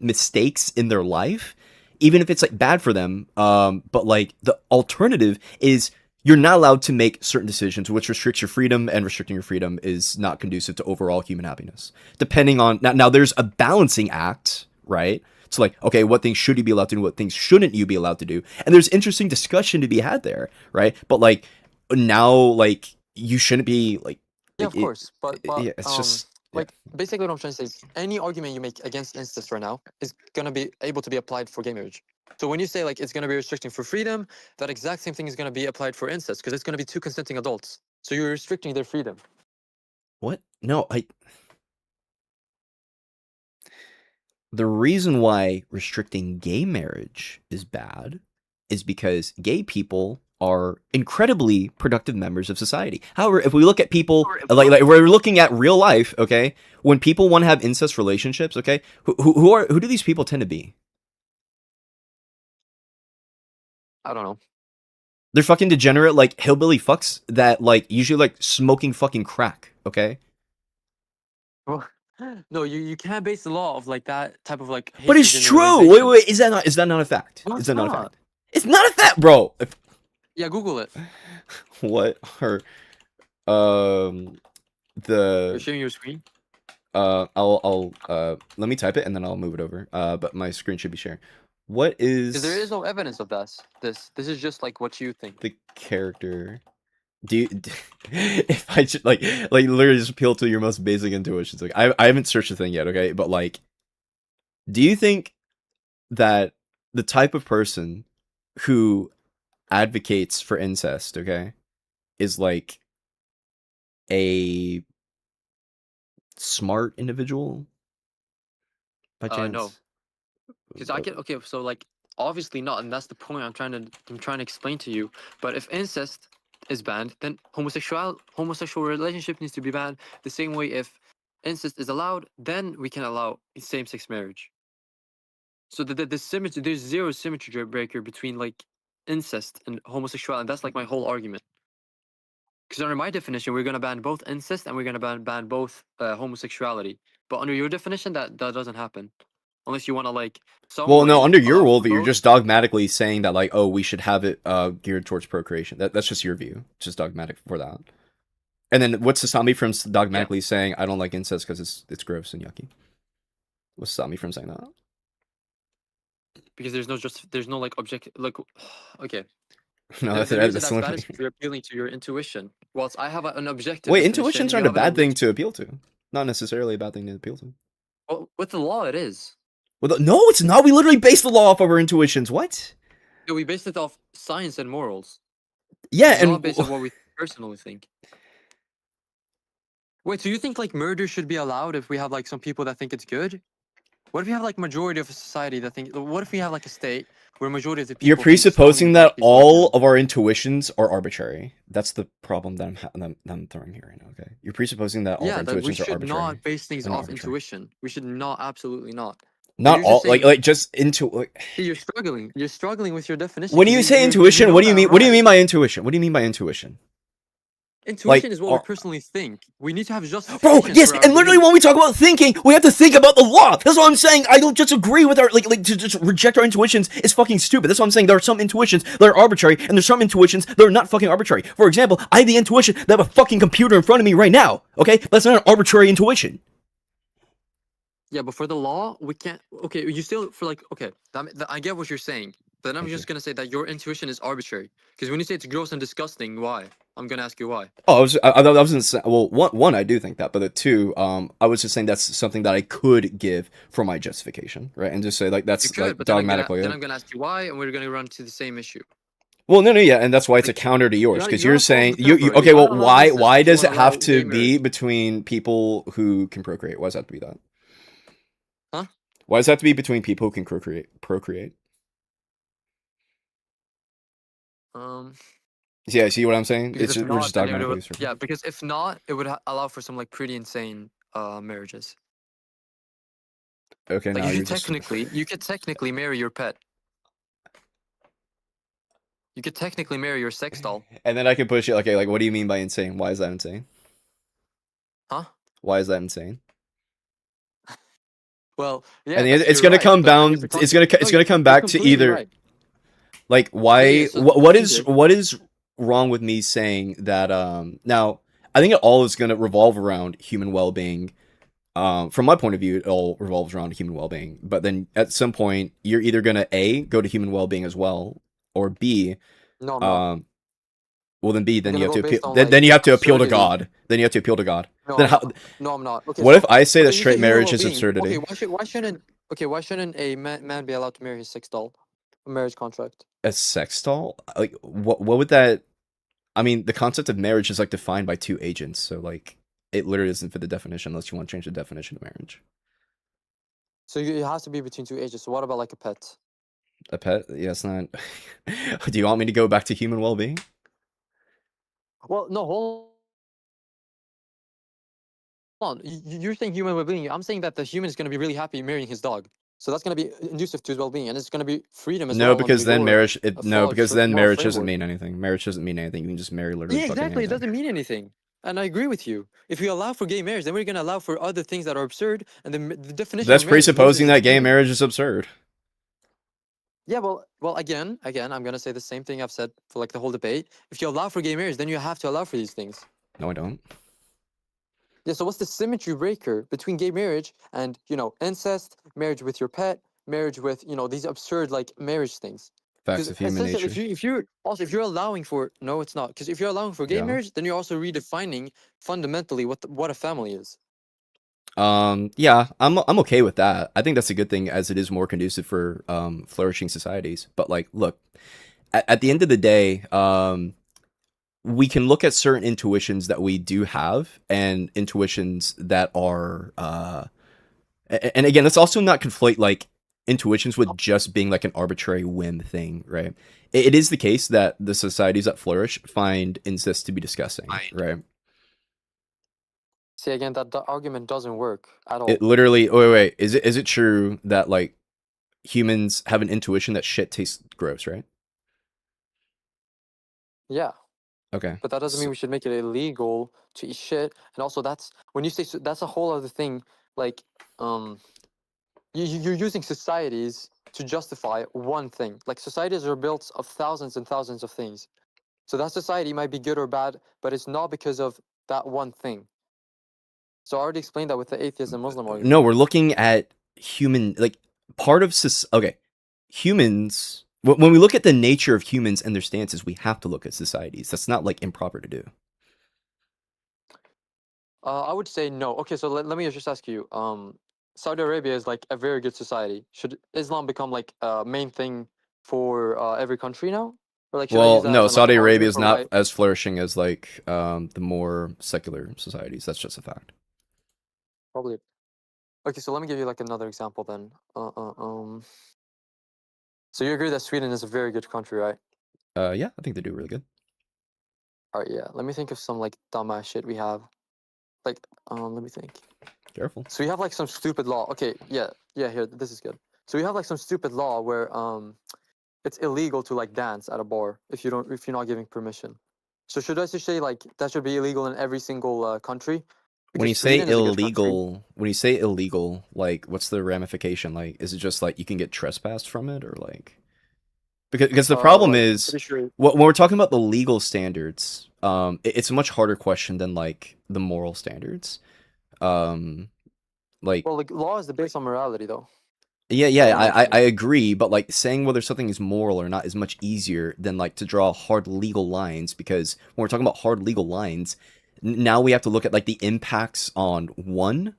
Speaker 2: mistakes in their life, even if it's like bad for them. But like, the alternative is you're not allowed to make certain decisions, which restricts your freedom, and restricting your freedom is not conducive to overall human happiness. Depending on now there's a balancing act, right? It's like, okay, what things should you be allowed to do, what things shouldn't you be allowed to do, and there's interesting discussion to be had there, right? But like now, like you shouldn't be
Speaker 1: Yeah, of course, but
Speaker 2: yeah, it's just yeah.
Speaker 1: like basically what I'm trying to say is any argument you make against incest right now is gonna be able to be applied for gay marriage. So when you say like it's gonna be restricting for freedom, that exact same thing is gonna be applied for incest because it's gonna be two consenting adults. So you're restricting their freedom.
Speaker 2: What? No, the reason why restricting gay marriage is bad is because gay people are incredibly productive members of society. However, if we look at people like we're looking at real life, okay, when people want to have incest relationships, okay, who do these people tend to be?
Speaker 1: I don't know.
Speaker 2: They're fucking degenerate, like hillbilly fucks that like usually like smoking fucking crack, okay?
Speaker 1: Well, no, you can't base the law of like that type of like
Speaker 2: But it's
Speaker 1: hatred
Speaker 2: true.
Speaker 1: generalization.
Speaker 2: Wait, is that not a fact?
Speaker 1: No,
Speaker 2: Is
Speaker 1: it's
Speaker 2: that not a
Speaker 1: not.
Speaker 2: fact? It's not a fact, bro.
Speaker 1: Yeah, Google it.
Speaker 2: What are
Speaker 1: You're
Speaker 2: the
Speaker 1: sharing your screen.
Speaker 2: I'll let me type it and then I'll move it over. But my screen should be sharing. What
Speaker 1: Because there is
Speaker 2: is
Speaker 1: no evidence of this is just like what you think.
Speaker 2: the character? Do you, if I should like literally just appeal to your most basic intuitions? Like I haven't searched the thing yet, okay? But like, do you think that the type of person who advocates for incest, okay, is like a smart individual by chance?
Speaker 1: No. Because I can okay, so like obviously not, and that's the point I'm trying to explain to you. But if incest is banned, then homosexual relationship needs to be banned. The same way if incest is allowed, then we can allow same-sex marriage. So the symmetry, there's zero symmetry breaker between like incest and homosexuality, and that's like my whole argument. Because under my definition, we're gonna ban both incest and we're gonna ban both homosexuality. But under your definition, that doesn't happen, unless you want to like some
Speaker 2: Well, no,
Speaker 1: way
Speaker 2: under your
Speaker 1: allow for
Speaker 2: worldview, you're
Speaker 1: both.
Speaker 2: just dogmatically saying that, like, oh, we should have it geared towards procreation. That's just your view. It's just dogmatic for that. And then what's to stop me from dogmatically saying I don't like incest because it's gross and yucky? What's to stop me from saying that?
Speaker 1: Because there's no like objective like okay.
Speaker 2: No,
Speaker 1: The
Speaker 2: that's
Speaker 1: reason
Speaker 2: that's
Speaker 1: that's bad
Speaker 2: the
Speaker 1: is because you're appealing to your intuition. Whilst I have an objective
Speaker 2: Wait,
Speaker 1: definition,
Speaker 2: intuitions
Speaker 1: you
Speaker 2: aren't a
Speaker 1: have an
Speaker 2: bad thing
Speaker 1: objective.
Speaker 2: to appeal to. Not necessarily a bad thing to appeal to.
Speaker 1: Well, with the law, it is.
Speaker 2: Well, no, it's not. We literally base the law off of our intuitions. What?
Speaker 1: Yeah, we based it off science and morals.
Speaker 2: Yeah,
Speaker 1: It's
Speaker 2: and
Speaker 1: not based on what we personally think. Wait, so you think like murder should be allowed if we have like some people that think it's good? What if we have like majority of a society that think? What if we have like a state where majority of the people
Speaker 2: you're
Speaker 1: think stoning
Speaker 2: presupposing
Speaker 1: black
Speaker 2: that
Speaker 1: people is
Speaker 2: all
Speaker 1: good?
Speaker 2: of our intuitions are arbitrary. That's the problem that I'm throwing here right now. Okay, you're presupposing that all of
Speaker 1: Yeah,
Speaker 2: our
Speaker 1: that we
Speaker 2: intuitions are
Speaker 1: should
Speaker 2: arbitrary.
Speaker 1: not base things
Speaker 2: They're not
Speaker 1: off
Speaker 2: arbitrary.
Speaker 1: intuition. We should not, absolutely not. But
Speaker 2: Not
Speaker 1: you're
Speaker 2: all,
Speaker 1: just saying,
Speaker 2: like just into. Like,
Speaker 1: see, you're struggling. You're struggling with your definition.
Speaker 2: when
Speaker 1: 'Cause
Speaker 2: you say
Speaker 1: you
Speaker 2: intuition,
Speaker 1: know
Speaker 2: what do you
Speaker 1: that
Speaker 2: mean?
Speaker 1: I'm
Speaker 2: What do you
Speaker 1: right.
Speaker 2: mean by intuition? What do you mean by intuition?
Speaker 1: Intuition
Speaker 2: Like,
Speaker 1: is what we personally think. We need to have
Speaker 2: bro,
Speaker 1: justifications
Speaker 2: yes,
Speaker 1: for our
Speaker 2: and literally
Speaker 1: beliefs.
Speaker 2: when we talk about thinking, we have to think about the law. That's what I'm saying. I don't just agree with our like to just reject our intuitions is fucking stupid. That's what I'm saying. There are some intuitions that are arbitrary, and there's some intuitions that are not fucking arbitrary. For example, I have the intuition that I have a fucking computer in front of me right now. Okay, that's not an arbitrary intuition.
Speaker 1: Yeah, but for the law, we can't. Okay, you still for like. Okay, I get what you're saying. But then I'm just gonna say that your intuition is arbitrary. Because when you say it's gross and disgusting, why? I'm gonna ask you why.
Speaker 2: Oh, I was gonna say, well, one, I do think that, but the two, I was just saying that's something that I could give for my justification, right? And just say like
Speaker 1: You
Speaker 2: that's
Speaker 1: could,
Speaker 2: like
Speaker 1: but
Speaker 2: dogmatically.
Speaker 1: then I'm gonna ask you why, and we're gonna run to the same issue.
Speaker 2: Well, no, yeah, and that's why it's a
Speaker 1: Like,
Speaker 2: counter to yours because
Speaker 1: you're
Speaker 2: you're
Speaker 1: not following
Speaker 2: saying
Speaker 1: the
Speaker 2: you
Speaker 1: template.
Speaker 2: okay.
Speaker 1: You
Speaker 2: Well,
Speaker 1: wanna allow incest,
Speaker 2: why
Speaker 1: but you
Speaker 2: does it
Speaker 1: wanna allow
Speaker 2: have to
Speaker 1: gay
Speaker 2: be
Speaker 1: marriage.
Speaker 2: between people who can procreate? Why does it have to be that?
Speaker 1: Huh?
Speaker 2: Why does it have to be between people who can procreate?
Speaker 1: Um,
Speaker 2: Yeah, see what I'm saying?
Speaker 1: because
Speaker 2: It's
Speaker 1: if
Speaker 2: just, we're
Speaker 1: not,
Speaker 2: just
Speaker 1: then it would.
Speaker 2: dogmatically circle.
Speaker 1: Yeah, because if not, it would allow for some like pretty insane marriages.
Speaker 2: Okay,
Speaker 1: Like
Speaker 2: now
Speaker 1: you
Speaker 2: you're
Speaker 1: could
Speaker 2: just.
Speaker 1: technically marry your pet. You could technically marry your sex doll.
Speaker 2: And then I can push it. Okay, like what do you mean by insane? Why is that insane?
Speaker 1: Huh?
Speaker 2: Why is that insane?
Speaker 1: Well, yeah,
Speaker 2: And
Speaker 1: that's
Speaker 2: it's
Speaker 1: you're
Speaker 2: gonna
Speaker 1: right.
Speaker 2: come
Speaker 1: But then you have
Speaker 2: down.
Speaker 1: to
Speaker 2: It's
Speaker 1: no,
Speaker 2: gonna come
Speaker 1: you're
Speaker 2: back to
Speaker 1: completely
Speaker 2: either
Speaker 1: right.
Speaker 2: like
Speaker 1: Okay, yeah.
Speaker 2: why
Speaker 1: So
Speaker 2: what
Speaker 1: either
Speaker 2: is wrong with me saying that. Now I think it all is going to revolve around human well-being. From my point of view, it all revolves around human well-being. But then at some point, you're either going to A, go to human well-being as well, or B,
Speaker 1: No, I'm not.
Speaker 2: um, well then B,
Speaker 1: I'm
Speaker 2: then you
Speaker 1: gonna
Speaker 2: have
Speaker 1: go
Speaker 2: to appeal.
Speaker 1: based on
Speaker 2: Then
Speaker 1: like
Speaker 2: you have to appeal to
Speaker 1: absurdity.
Speaker 2: God. Then you have to appeal to God.
Speaker 1: No,
Speaker 2: Then
Speaker 1: I'm
Speaker 2: how?
Speaker 1: not. No, I'm not. Okay,
Speaker 2: What if
Speaker 1: so
Speaker 2: I say that
Speaker 1: okay, you say
Speaker 2: straight
Speaker 1: human
Speaker 2: marriage is
Speaker 1: well-being. Okay,
Speaker 2: absurdity?
Speaker 1: why shouldn't a man be allowed to marry his sex doll? A marriage contract.
Speaker 2: A sex doll? Like what would that? I mean, the concept of marriage is like defined by two agents, so like it literally doesn't fit the definition unless you want to change the definition of marriage.
Speaker 1: So it has to be between two ages. So what about like a pet?
Speaker 2: A pet? Yeah, it's not. Do you want me to go back to human well-being?
Speaker 1: Well, no, hold on. You're saying human well-being. I'm saying that the human is going to be really happy marrying his dog. So that's going to be inducive to his well-being, and it's going to be freedom as
Speaker 2: No,
Speaker 1: well under
Speaker 2: because then
Speaker 1: your
Speaker 2: marriage. No,
Speaker 1: flawed
Speaker 2: because then
Speaker 1: moral
Speaker 2: marriage doesn't
Speaker 1: framework.
Speaker 2: mean anything. Marriage doesn't mean anything. You can just marry literally
Speaker 1: Yeah,
Speaker 2: fucking
Speaker 1: exactly. It
Speaker 2: anything.
Speaker 1: doesn't mean anything. And I agree with you. If we allow for gay marriage, then we're going to allow for other things that are absurd, and the definition of
Speaker 2: That's
Speaker 1: marriage is mostly
Speaker 2: presupposing
Speaker 1: the
Speaker 2: that gay
Speaker 1: same.
Speaker 2: marriage is absurd.
Speaker 1: Yeah, well, again, I'm gonna say the same thing I've said for like the whole debate. If you allow for gay marriage, then you have to allow for these things.
Speaker 2: No, I don't.
Speaker 1: Yeah, so what's the symmetry breaker between gay marriage and, incest, marriage with your pet, marriage with, these absurd like marriage things?
Speaker 2: Facts
Speaker 1: Because
Speaker 2: of human
Speaker 1: essentially,
Speaker 2: nature.
Speaker 1: if you're allowing for no, it's not. Because if you're allowing for gay
Speaker 2: Yeah.
Speaker 1: marriage, then you're also redefining fundamentally what a family is.
Speaker 2: Yeah, I'm okay with that. I think that's a good thing as it is more conducive for flourishing societies. But like, look, at the end of the day, we can look at certain intuitions that we do have and intuitions that are and again, let's also not conflate like intuitions with just being like an arbitrary whim thing, right? It is the case that the societies that flourish find incest to be disgusting, right?
Speaker 1: See, again, that the argument doesn't work at
Speaker 2: It
Speaker 1: all.
Speaker 2: literally. Oh, wait. Is it true that like humans have an intuition that shit tastes gross, right?
Speaker 1: Yeah.
Speaker 2: Okay.
Speaker 1: But that doesn't mean we should make it illegal to eat shit. And also, that's when you say that's a whole other thing. Like, um, you're using societies to justify one thing. Like societies are built of thousands and thousands of things. So that society might be good or bad, but it's not because of that one thing. So I already explained that with the atheist and Muslim
Speaker 2: No,
Speaker 1: argument.
Speaker 2: we're looking at human like part of okay, humans. When we look at the nature of humans and their stances, we have to look at societies. That's not like improper to do.
Speaker 1: I would say no. Okay, so let me just ask you. Saudi Arabia is like a very good society. Should Islam become like a main thing for every country now? Or like should I use
Speaker 2: Well,
Speaker 1: that as
Speaker 2: no,
Speaker 1: like an
Speaker 2: Saudi Arabia
Speaker 1: argument
Speaker 2: is
Speaker 1: for
Speaker 2: not
Speaker 1: why?
Speaker 2: as flourishing as like the more secular societies. That's just a fact.
Speaker 1: Probably. Okay, so let me give you like another example then. So you agree that Sweden is a very good country, right?
Speaker 2: Yeah, I think they do really good.
Speaker 1: All right, yeah. Let me think of some like dumbass shit we have. Like, let me think.
Speaker 2: Careful.
Speaker 1: So we have like some stupid law. Okay, yeah, yeah. Here, this is good. So we have like some stupid law where it's illegal to like dance at a bar if you're not giving permission. So should I just say like that should be illegal in every single country?
Speaker 2: When
Speaker 1: Because
Speaker 2: you say
Speaker 1: Sweden is a good country.
Speaker 2: illegal, like what's the ramification? Like, is it just like you can get trespassed from it, or like because the problem
Speaker 1: Like I'm
Speaker 2: is
Speaker 1: pretty sure.
Speaker 2: when we're talking about the legal standards, it's a much harder question than like the moral standards. Um, like
Speaker 1: Well, like law is the base on morality, though.
Speaker 2: yeah,
Speaker 1: As
Speaker 2: yeah,
Speaker 1: we
Speaker 2: I
Speaker 1: mentioned.
Speaker 2: agree, but like saying whether something is moral or not is much easier than like to draw hard legal lines because when we're talking about hard legal lines, now we have to look at like the impacts on one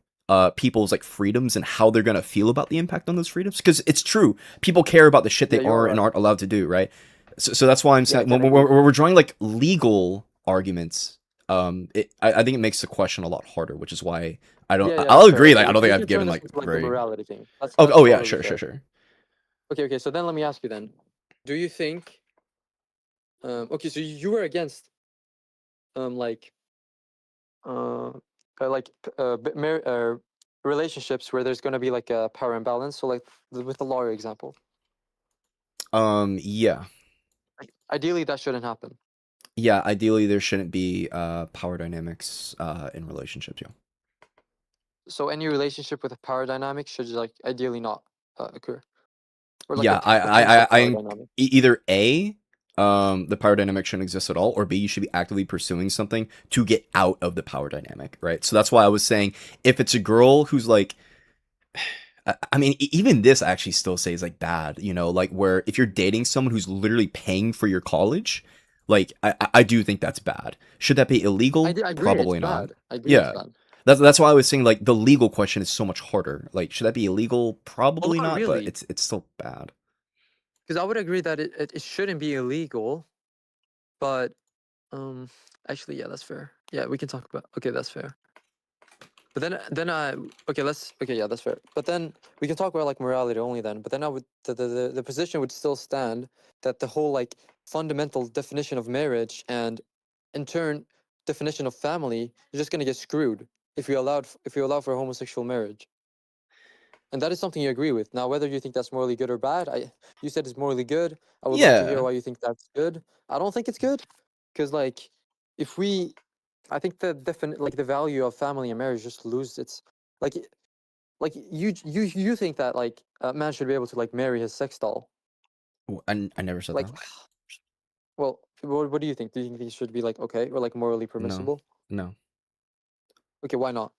Speaker 2: people's like freedoms and how they're gonna feel about the impact on those freedoms because it's true people care about the shit they
Speaker 1: Yeah, you're
Speaker 2: are and
Speaker 1: right.
Speaker 2: aren't allowed to do, right? So that's why I'm
Speaker 1: Yeah, I
Speaker 2: saying
Speaker 1: can
Speaker 2: when
Speaker 1: agree.
Speaker 2: we're drawing like legal arguments, I think it makes the question a lot harder, which is why
Speaker 1: Yeah, yeah,
Speaker 2: I'll
Speaker 1: that's fair.
Speaker 2: agree.
Speaker 1: Okay,
Speaker 2: Like I don't think
Speaker 1: we
Speaker 2: I've
Speaker 1: can turn
Speaker 2: given
Speaker 1: this
Speaker 2: like
Speaker 1: into like a
Speaker 2: very
Speaker 1: morality thing. That's
Speaker 2: oh
Speaker 1: that's
Speaker 2: yeah,
Speaker 1: totally
Speaker 2: sure, sure,
Speaker 1: fair.
Speaker 2: sure.
Speaker 1: Okay. So then let me ask you then. Do you think? Okay, so you were against like uh, relationships where there's gonna be like a power imbalance. So like with the lawyer example,
Speaker 2: Yeah.
Speaker 1: like, ideally that shouldn't happen.
Speaker 2: Yeah, ideally there shouldn't be power dynamics in relationships, yeah.
Speaker 1: So any relationship with a power dynamic should like ideally not occur, or like
Speaker 2: Yeah,
Speaker 1: a potential power
Speaker 2: I
Speaker 1: dynamic.
Speaker 2: either A the power dynamic shouldn't exist at all, or B, you should be actively pursuing something to get out of the power dynamic, right? So that's why I was saying if it's a girl who's like, I mean, even this I actually still say is like bad, you know, like where if you're dating someone who's literally paying for your college, like I do think that's bad. Should that be illegal?
Speaker 1: I agree it's
Speaker 2: Probably not.
Speaker 1: bad. I agree it's
Speaker 2: Yeah.
Speaker 1: bad.
Speaker 2: That's why I was saying like the legal question is so much harder. Like, should that be illegal?
Speaker 1: Well,
Speaker 2: Probably
Speaker 1: not
Speaker 2: not, but
Speaker 1: really,
Speaker 2: it's still bad.
Speaker 1: because I would agree that it shouldn't be illegal, but um, actually, yeah, that's fair. Yeah, we can talk about. Okay, that's fair. But then okay, okay, yeah, that's fair. But then we can talk about like morality only then. But then I would the position would still stand that the whole like fundamental definition of marriage and in turn definition of family is just gonna get screwed if you allow for homosexual marriage. And that is something you agree with. Now, whether you think that's morally good or bad, you said it's morally good. I would love to hear
Speaker 2: Yeah.
Speaker 1: why you think that's good. I don't think it's good, because like if we I think the like the value of family and marriage just lose its like you think that like a man should be able to like marry his sex doll.
Speaker 2: I never said
Speaker 1: Like,
Speaker 2: that.
Speaker 1: well, what do you think? Do you think he should be like okay or like morally
Speaker 2: No.
Speaker 1: permissible?
Speaker 2: No.
Speaker 1: Okay, why not?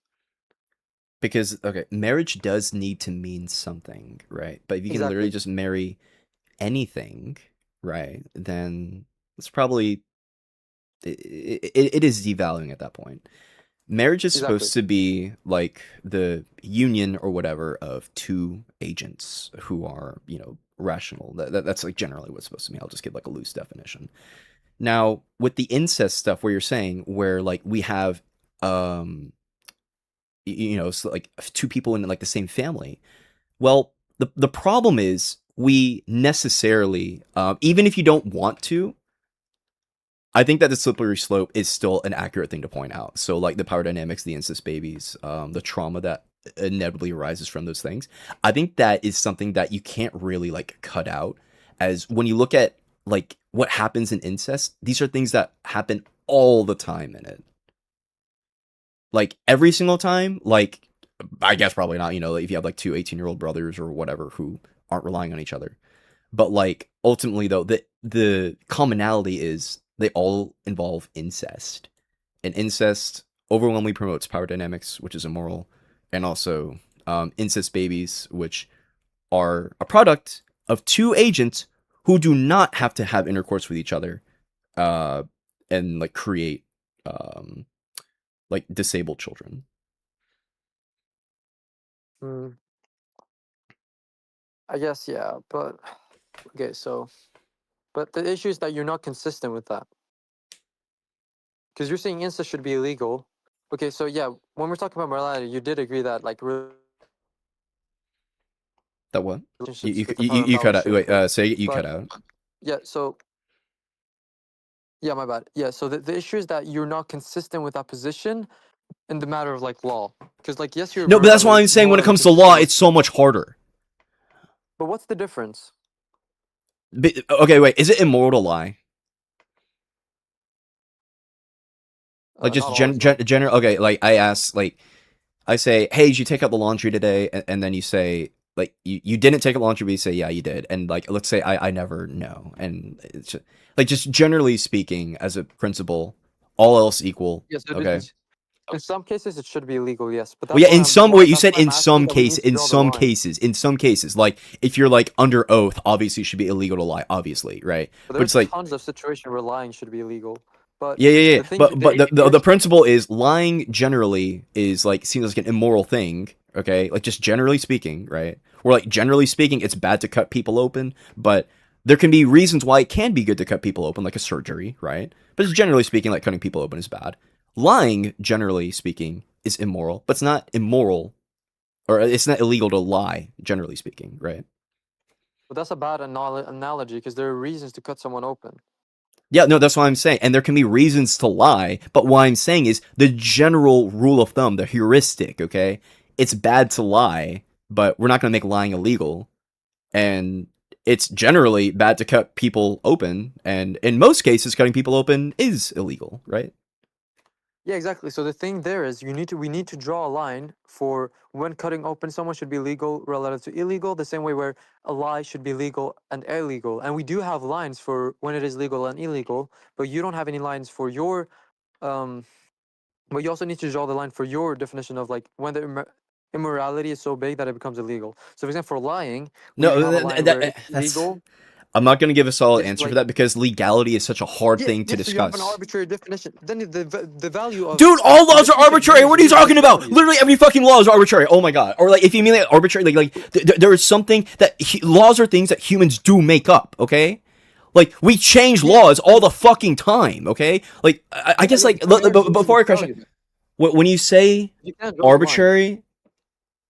Speaker 2: Because okay, marriage does need to mean something, right? But if you can literally
Speaker 1: Exactly.
Speaker 2: just marry anything, right, then it's probably it is devaluing at that point. Marriage is
Speaker 1: Exactly.
Speaker 2: supposed to be like the union or whatever of two agents who are, you know, rational. That's like generally what's supposed to mean. I'll just give like a loose definition. Now, with the incest stuff where you're saying where like we have you know, so like two people in like the same family. Well, the problem is we necessarily, even if you don't want to, I think that the slippery slope is still an accurate thing to point out. So like the power dynamics, the incest babies, the trauma that inevitably arises from those things. I think that is something that you can't really like cut out. As when you look at like what happens in incest, these are things that happen all the time in it. Like every single time, like I guess probably not, you know, if you have like two 18-year-old brothers or whatever who aren't relying on each other. But like ultimately though, the commonality is they all involve incest. And incest overwhelmingly promotes power dynamics, which is immoral, and also incest babies, which are a product of two agents who do not have to have intercourse with each other, uh, and like create um, like disabled children.
Speaker 1: Mm, I guess yeah, but okay, so but the issue is that you're not consistent with that. Because you're saying incest should be illegal. Okay, so yeah, when we're talking about morality, you did agree that like
Speaker 2: That what?
Speaker 1: relationships with the partner
Speaker 2: You
Speaker 1: probably
Speaker 2: cut out.
Speaker 1: shouldn't
Speaker 2: Wait,
Speaker 1: be.
Speaker 2: say it. You cut
Speaker 1: But
Speaker 2: out.
Speaker 1: yeah, so yeah, my bad. Yeah, so the issue is that you're not consistent with that position in the matter of like law. Because like yes, you're
Speaker 2: No, but that's why I'm saying when it
Speaker 1: morally
Speaker 2: comes to law,
Speaker 1: consistent,
Speaker 2: it's so much harder.
Speaker 1: but what's the difference?
Speaker 2: Okay, wait. Is it immoral to lie? Like just
Speaker 1: Not always, no.
Speaker 2: general. Okay, like I ask, like I say, hey, did you take out the laundry today? And then you say, like, you didn't take out the laundry, but you say, yeah, you did. And like, let's say I never know. And it's just, like, just generally speaking, as a principle, all else equal.
Speaker 1: Yes,
Speaker 2: Okay.
Speaker 1: in some cases it should be illegal, yes. But
Speaker 2: Well, yeah, in some way, you
Speaker 1: that's
Speaker 2: said
Speaker 1: why I'm asking that we need to draw the line.
Speaker 2: in some cases, like if you're like under oath, obviously it should be illegal to lie, obviously, right?
Speaker 1: But
Speaker 2: But
Speaker 1: there's
Speaker 2: it's like,
Speaker 1: tons of situations where lying should be illegal. But
Speaker 2: yeah.
Speaker 1: the thing,
Speaker 2: But
Speaker 1: the issue here
Speaker 2: the
Speaker 1: is
Speaker 2: principle is lying generally is like seems like an immoral thing. Okay, like just generally speaking, right? Or like generally speaking, it's bad to cut people open, but there can be reasons why it can be good to cut people open, like a surgery, right? But just generally speaking, like cutting people open is bad. Lying, generally speaking, is immoral, but it's not immoral or it's not illegal to lie, generally speaking, right?
Speaker 1: but that's a bad analogy because there are reasons to cut someone open.
Speaker 2: Yeah, no, that's what I'm saying. And there can be reasons to lie, but what I'm saying is the general rule of thumb, the heuristic, okay? It's bad to lie, but we're not going to make lying illegal. And it's generally bad to cut people open, and in most cases cutting people open is illegal, right?
Speaker 1: Yeah, exactly. So the thing there is we need to draw a line for when cutting open someone should be legal relative to illegal, the same way where a lie should be legal and illegal. And we do have lines for when it is legal and illegal, but you don't have any lines for your um but you also need to draw the line for your definition of like when the immorality is so big that it becomes illegal. So for example, for lying, we
Speaker 2: No,
Speaker 1: have a line where it's
Speaker 2: that's.
Speaker 1: legal.
Speaker 2: I'm not going to give a solid
Speaker 1: Yes,
Speaker 2: answer for
Speaker 1: like
Speaker 2: that because legality is such a hard
Speaker 1: yeah,
Speaker 2: thing to
Speaker 1: yeah. So you have an
Speaker 2: discuss.
Speaker 1: arbitrary definition. Then the value of
Speaker 2: Dude, all
Speaker 1: the
Speaker 2: laws are
Speaker 1: difference in
Speaker 2: arbitrary.
Speaker 1: names
Speaker 2: What are you
Speaker 1: really
Speaker 2: talking
Speaker 1: has
Speaker 2: about?
Speaker 1: value.
Speaker 2: Literally every fucking law is arbitrary. Oh my god. Or like if you mean like arbitrary, there is something that laws are things that humans do make up. Okay. Like we change
Speaker 1: Yeah,
Speaker 2: laws all the fucking time. Okay. Like I
Speaker 1: yeah,
Speaker 2: guess
Speaker 1: yeah.
Speaker 2: like
Speaker 1: But primarily humans
Speaker 2: before I
Speaker 1: make
Speaker 2: crash,
Speaker 1: value.
Speaker 2: when you say
Speaker 1: You can't draw the line.
Speaker 2: arbitrary,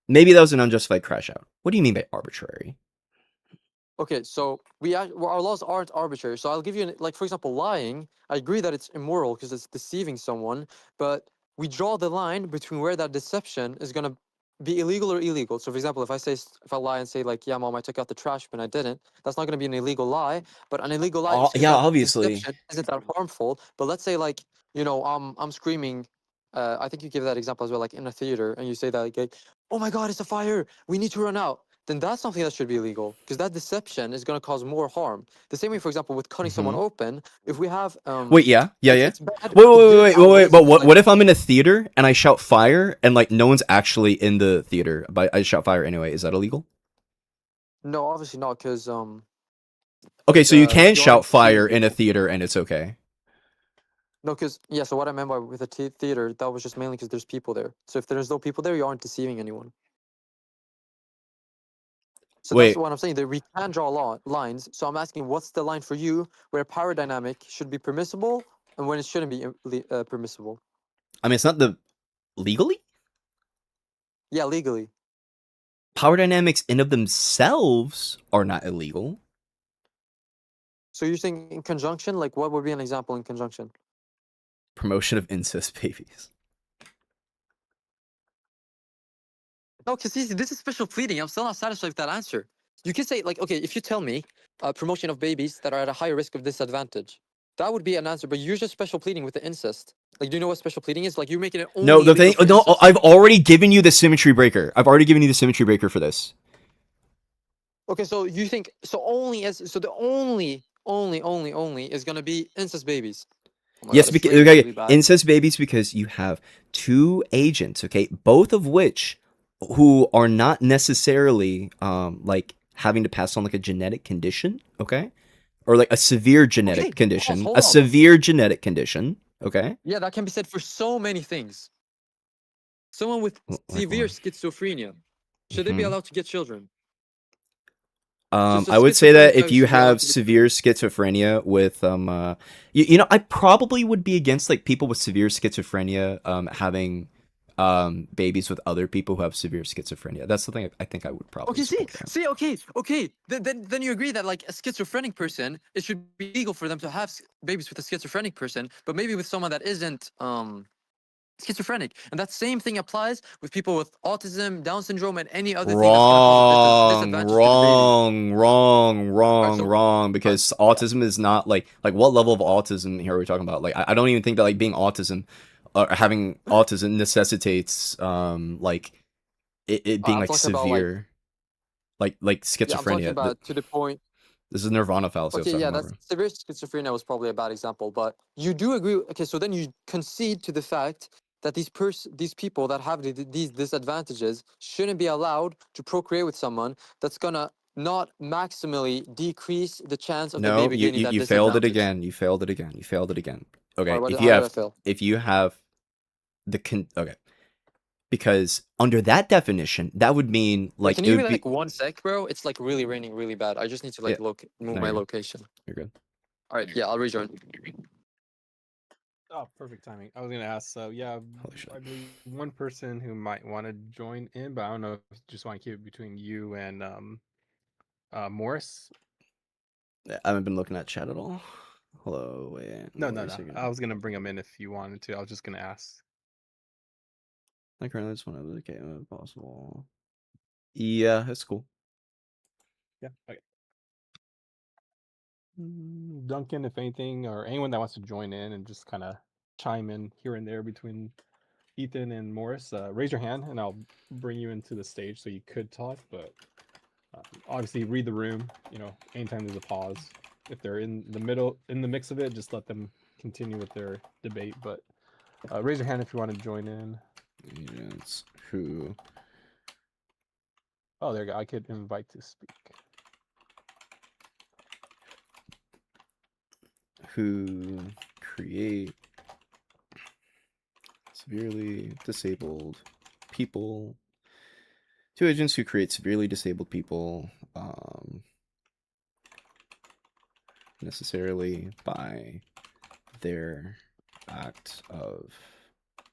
Speaker 2: maybe that was an unjustified crash out. What do you mean by arbitrary?
Speaker 1: Okay, so well, our laws aren't arbitrary. So I'll give you like for example, lying. I agree that it's immoral because it's deceiving someone, but we draw the line between where that deception is gonna be illegal or illegal. So for example, if I lie and say like, yeah, mom, I took out the trash but I didn't, that's not gonna be an illegal lie. But an illegal lie is because
Speaker 2: Yeah,
Speaker 1: that
Speaker 2: obviously.
Speaker 1: deception isn't that harmful. But let's say like, I'm screaming. I think you gave that example as well, like in a theater, and you say that like, oh my God, it's a fire! We need to run out, then that's something that should be illegal because that deception is going to cause more harm. The same way, for example, with cutting someone
Speaker 2: Hmm.
Speaker 1: open, if we have
Speaker 2: Wait, yeah, yeah, yeah.
Speaker 1: it's bad
Speaker 2: Wait,
Speaker 1: because
Speaker 2: wait,
Speaker 1: you
Speaker 2: wait,
Speaker 1: didn't
Speaker 2: wait, wait, wait.
Speaker 1: outweigh
Speaker 2: But
Speaker 1: someone like
Speaker 2: what if I'm in a theater and I shout fire and like no one's actually in the theater, but I shout fire anyway? Is that illegal?
Speaker 1: no, obviously not because
Speaker 2: Okay, so you can
Speaker 1: you aren't
Speaker 2: shout
Speaker 1: deceiving
Speaker 2: fire in a
Speaker 1: people.
Speaker 2: theater and it's okay.
Speaker 1: No, because yeah. So what I meant by with a theater, that was just mainly because there's people there. So if there's no people there, you aren't deceiving anyone. So that's
Speaker 2: Wait,
Speaker 1: what I'm saying. That we can draw lines. So I'm asking, what's the line for you where power dynamic should be permissible and when it shouldn't be permissible?
Speaker 2: I mean it's not the legally
Speaker 1: Yeah, legally.
Speaker 2: power dynamics in of themselves are not illegal.
Speaker 1: So you're saying in conjunction, like what would be an example in conjunction?
Speaker 2: Promotion of incest babies.
Speaker 1: No, because this is special pleading. I'm still not satisfied with that answer. You can say like, okay, if you tell me promotion of babies that are at a higher risk of disadvantage, that would be an answer. But you're just special pleading with the incest. Like, do you know what special pleading is? Like, you're making it
Speaker 2: No,
Speaker 1: only
Speaker 2: the
Speaker 1: illegal
Speaker 2: thing.
Speaker 1: for
Speaker 2: No,
Speaker 1: incest.
Speaker 2: I've already given you the symmetry breaker. I've already given you the symmetry breaker for this.
Speaker 1: Okay, so you think so only as so the only is gonna be incest babies. Oh my god,
Speaker 2: Yes,
Speaker 1: it's
Speaker 2: because
Speaker 1: raining
Speaker 2: okay,
Speaker 1: really bad.
Speaker 2: incest babies because you have two agents, okay, both of which who are not necessarily like having to pass on like a genetic condition, okay, or like a severe genetic
Speaker 1: Okay, pause.
Speaker 2: condition,
Speaker 1: Hold
Speaker 2: a
Speaker 1: up.
Speaker 2: severe genetic condition, okay.
Speaker 1: Yeah, that can be said for so many things. Someone with
Speaker 2: Like
Speaker 1: severe
Speaker 2: what?
Speaker 1: schizophrenia, should they be
Speaker 2: Hmm.
Speaker 1: allowed to get children? Just a
Speaker 2: I would say that
Speaker 1: schizophrenic guy
Speaker 2: if you
Speaker 1: should be allowed
Speaker 2: have
Speaker 1: to get
Speaker 2: severe
Speaker 1: children.
Speaker 2: schizophrenia with you know, I probably would be against like people with severe schizophrenia having babies with other people who have severe schizophrenia. That's the thing I think I would probably
Speaker 1: Okay,
Speaker 2: support that.
Speaker 1: okay. Then you agree that like a schizophrenic person, it should be legal for them to have babies with a schizophrenic person, but maybe with someone that isn't schizophrenic. And that same thing applies with people with autism, Down syndrome, and any other thing that's gonna cause a
Speaker 2: Wrong,
Speaker 1: disadvantage to the baby.
Speaker 2: wrong, wrong,
Speaker 1: All right,
Speaker 2: wrong,
Speaker 1: so
Speaker 2: wrong.
Speaker 1: all right,
Speaker 2: Because
Speaker 1: yeah.
Speaker 2: autism is not like what level of autism here are we talking about? Like I don't even think that like being autism or having autism necessitates like it being
Speaker 1: I'm
Speaker 2: like
Speaker 1: talking about like
Speaker 2: severe like
Speaker 1: yeah, I'm talking
Speaker 2: schizophrenia.
Speaker 1: about to the point.
Speaker 2: This is Nirvana fallacy I was
Speaker 1: Okay,
Speaker 2: talking
Speaker 1: yeah,
Speaker 2: about,
Speaker 1: that's
Speaker 2: bro.
Speaker 1: severe schizophrenia was probably a bad example, but you do agree. Okay, so then you concede to the fact that these people that have these disadvantages shouldn't be allowed to procreate with someone that's gonna not maximally decrease the chance of the
Speaker 2: No,
Speaker 1: baby gaining that
Speaker 2: you failed it
Speaker 1: disadvantage.
Speaker 2: again. You failed it again. You failed it again.
Speaker 1: All
Speaker 2: Okay,
Speaker 1: right, how did I fail?
Speaker 2: if you have okay, because under that definition, that would mean
Speaker 1: Wait,
Speaker 2: like
Speaker 1: can
Speaker 2: it
Speaker 1: you give
Speaker 2: would
Speaker 1: me like
Speaker 2: be
Speaker 1: 1 sec, bro? It's like really raining really bad. I just need to
Speaker 2: yeah.
Speaker 1: like move
Speaker 2: No,
Speaker 1: my
Speaker 2: you're good.
Speaker 1: location.
Speaker 2: You're good.
Speaker 1: All right, yeah, I'll rejoin.
Speaker 3: Oh, perfect timing. I was gonna ask. So yeah,
Speaker 2: Holy shit.
Speaker 3: I believe one person who might want to join in, but I don't know if just want to keep it between you and Morris.
Speaker 2: I haven't been looking at chat at all. Hello, wait,
Speaker 3: No,
Speaker 2: wait
Speaker 3: no,
Speaker 2: a
Speaker 3: no.
Speaker 2: second.
Speaker 3: I was gonna bring him in if you wanted to. I was just gonna ask.
Speaker 2: I currently just want to okay, if possible. Yeah, that's cool.
Speaker 3: Yeah. Okay. Duncan, if anything, or anyone that wants to join in and just kind of chime in here and there between Ethan and Morris, raise your hand and I'll bring you into the stage so you could talk. But obviously, read the room. Anytime there's a pause, if they're in the middle, in the mix of it, just let them continue with their debate. But raise your hand if you want to join in.
Speaker 2: Agents who
Speaker 3: Oh, there you go. I could invite to speak.
Speaker 2: create severely disabled people. 2 agents who create severely disabled people, necessarily by their act of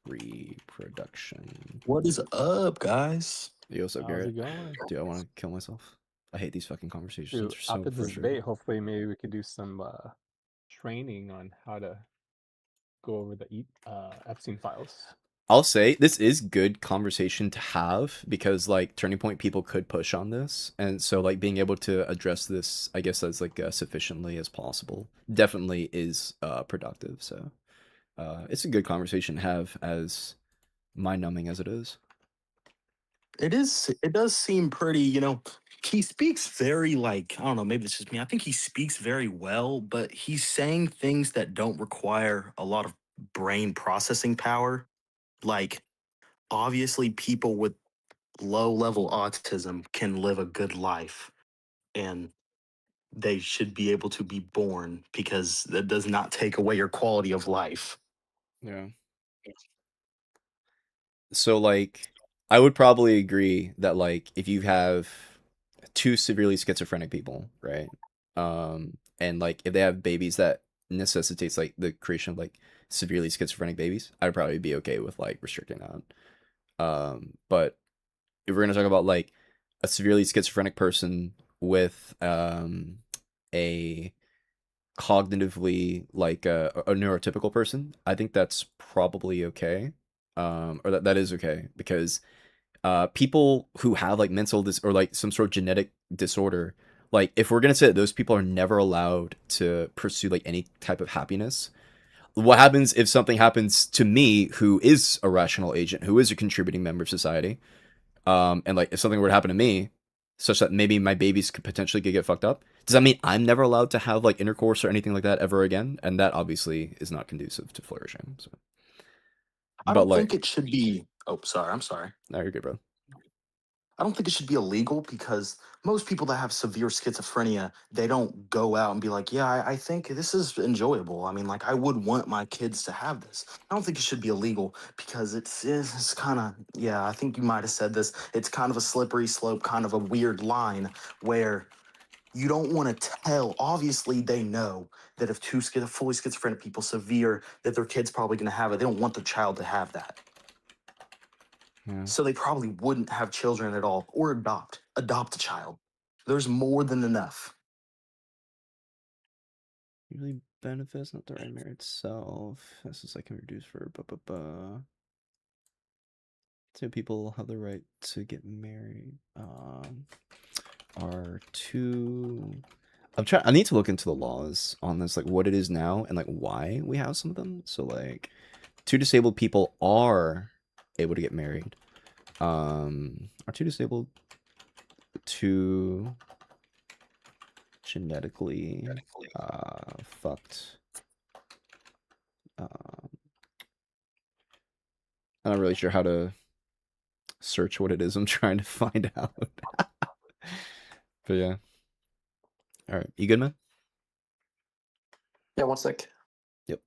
Speaker 2: reproduction.
Speaker 4: What is up, guys?
Speaker 2: Yo, what's up,
Speaker 3: How's
Speaker 2: Garrett?
Speaker 3: it going?
Speaker 2: Dude, I want to kill myself. I hate these fucking conversations.
Speaker 3: Dude,
Speaker 2: They're so
Speaker 3: after this
Speaker 2: frustrating.
Speaker 3: debate, hopefully maybe we could do some training on how to go over the Epstein files.
Speaker 2: I'll say this is good conversation to have because like Turning Point people could push on this, and so like being able to address this, I guess as like sufficiently as possible, definitely is productive. So it's a good conversation to have, as mind numbing as it is.
Speaker 4: It is. It does seem pretty. He speaks very like I don't know. Maybe it's just me. I think he speaks very well, but he's saying things that don't require a lot of brain processing power. Like obviously, people with low level autism can live a good life, and they should be able to be born because that does not take away your quality of life.
Speaker 2: Yeah. So like I would probably agree that like if you have 2 severely schizophrenic people, right? And like if they have babies that necessitates like the creation of like severely schizophrenic babies, I'd probably be okay with like restricting that. But if we're gonna talk about like a severely schizophrenic person with a cognitively like a neurotypical person, I think that's probably okay. Or that is okay because people who have like or like some sort of genetic disorder, like if we're gonna say that those people are never allowed to pursue like any type of happiness, what happens if something happens to me who is a rational agent, who is a contributing member of society, and like if something were to happen to me such that maybe my babies could potentially get fucked up, does that mean I'm never allowed to have like intercourse or anything like that ever again? And that obviously is not conducive to flourishing. So
Speaker 4: I
Speaker 2: but
Speaker 4: don't
Speaker 2: like,
Speaker 4: think it should be. Oh, sorry. I'm sorry.
Speaker 2: no, you're good, bro.
Speaker 4: I don't think it should be illegal because most people that have severe schizophrenia, they don't go out and be like, yeah, I think this is enjoyable. I mean, like, I would want my kids to have this. I don't think it should be illegal because it's kind of, yeah, I think you might have said this. It's kind of a slippery slope, kind of a weird line where you don't want to tell. Obviously, they know that if fully schizophrenic people severe, that their kid's probably going to have it. They don't want the child to have that.
Speaker 2: Yeah.
Speaker 4: So they probably wouldn't have children at all or adopt a child. There's more than enough.
Speaker 2: Usually benefits, not the right marriage itself. This is like can reduce for So people have the right to get married. Are 2 I need to look into the laws on this, like what it is now and like why we have some of them. So like 2 disabled people are able to get married. Are 2 disabled 2 genetically fucked. I'm not really sure how to search what it is I'm trying to find out. But yeah. All right. You good, man?
Speaker 1: Yeah, one sec.
Speaker 2: Yep.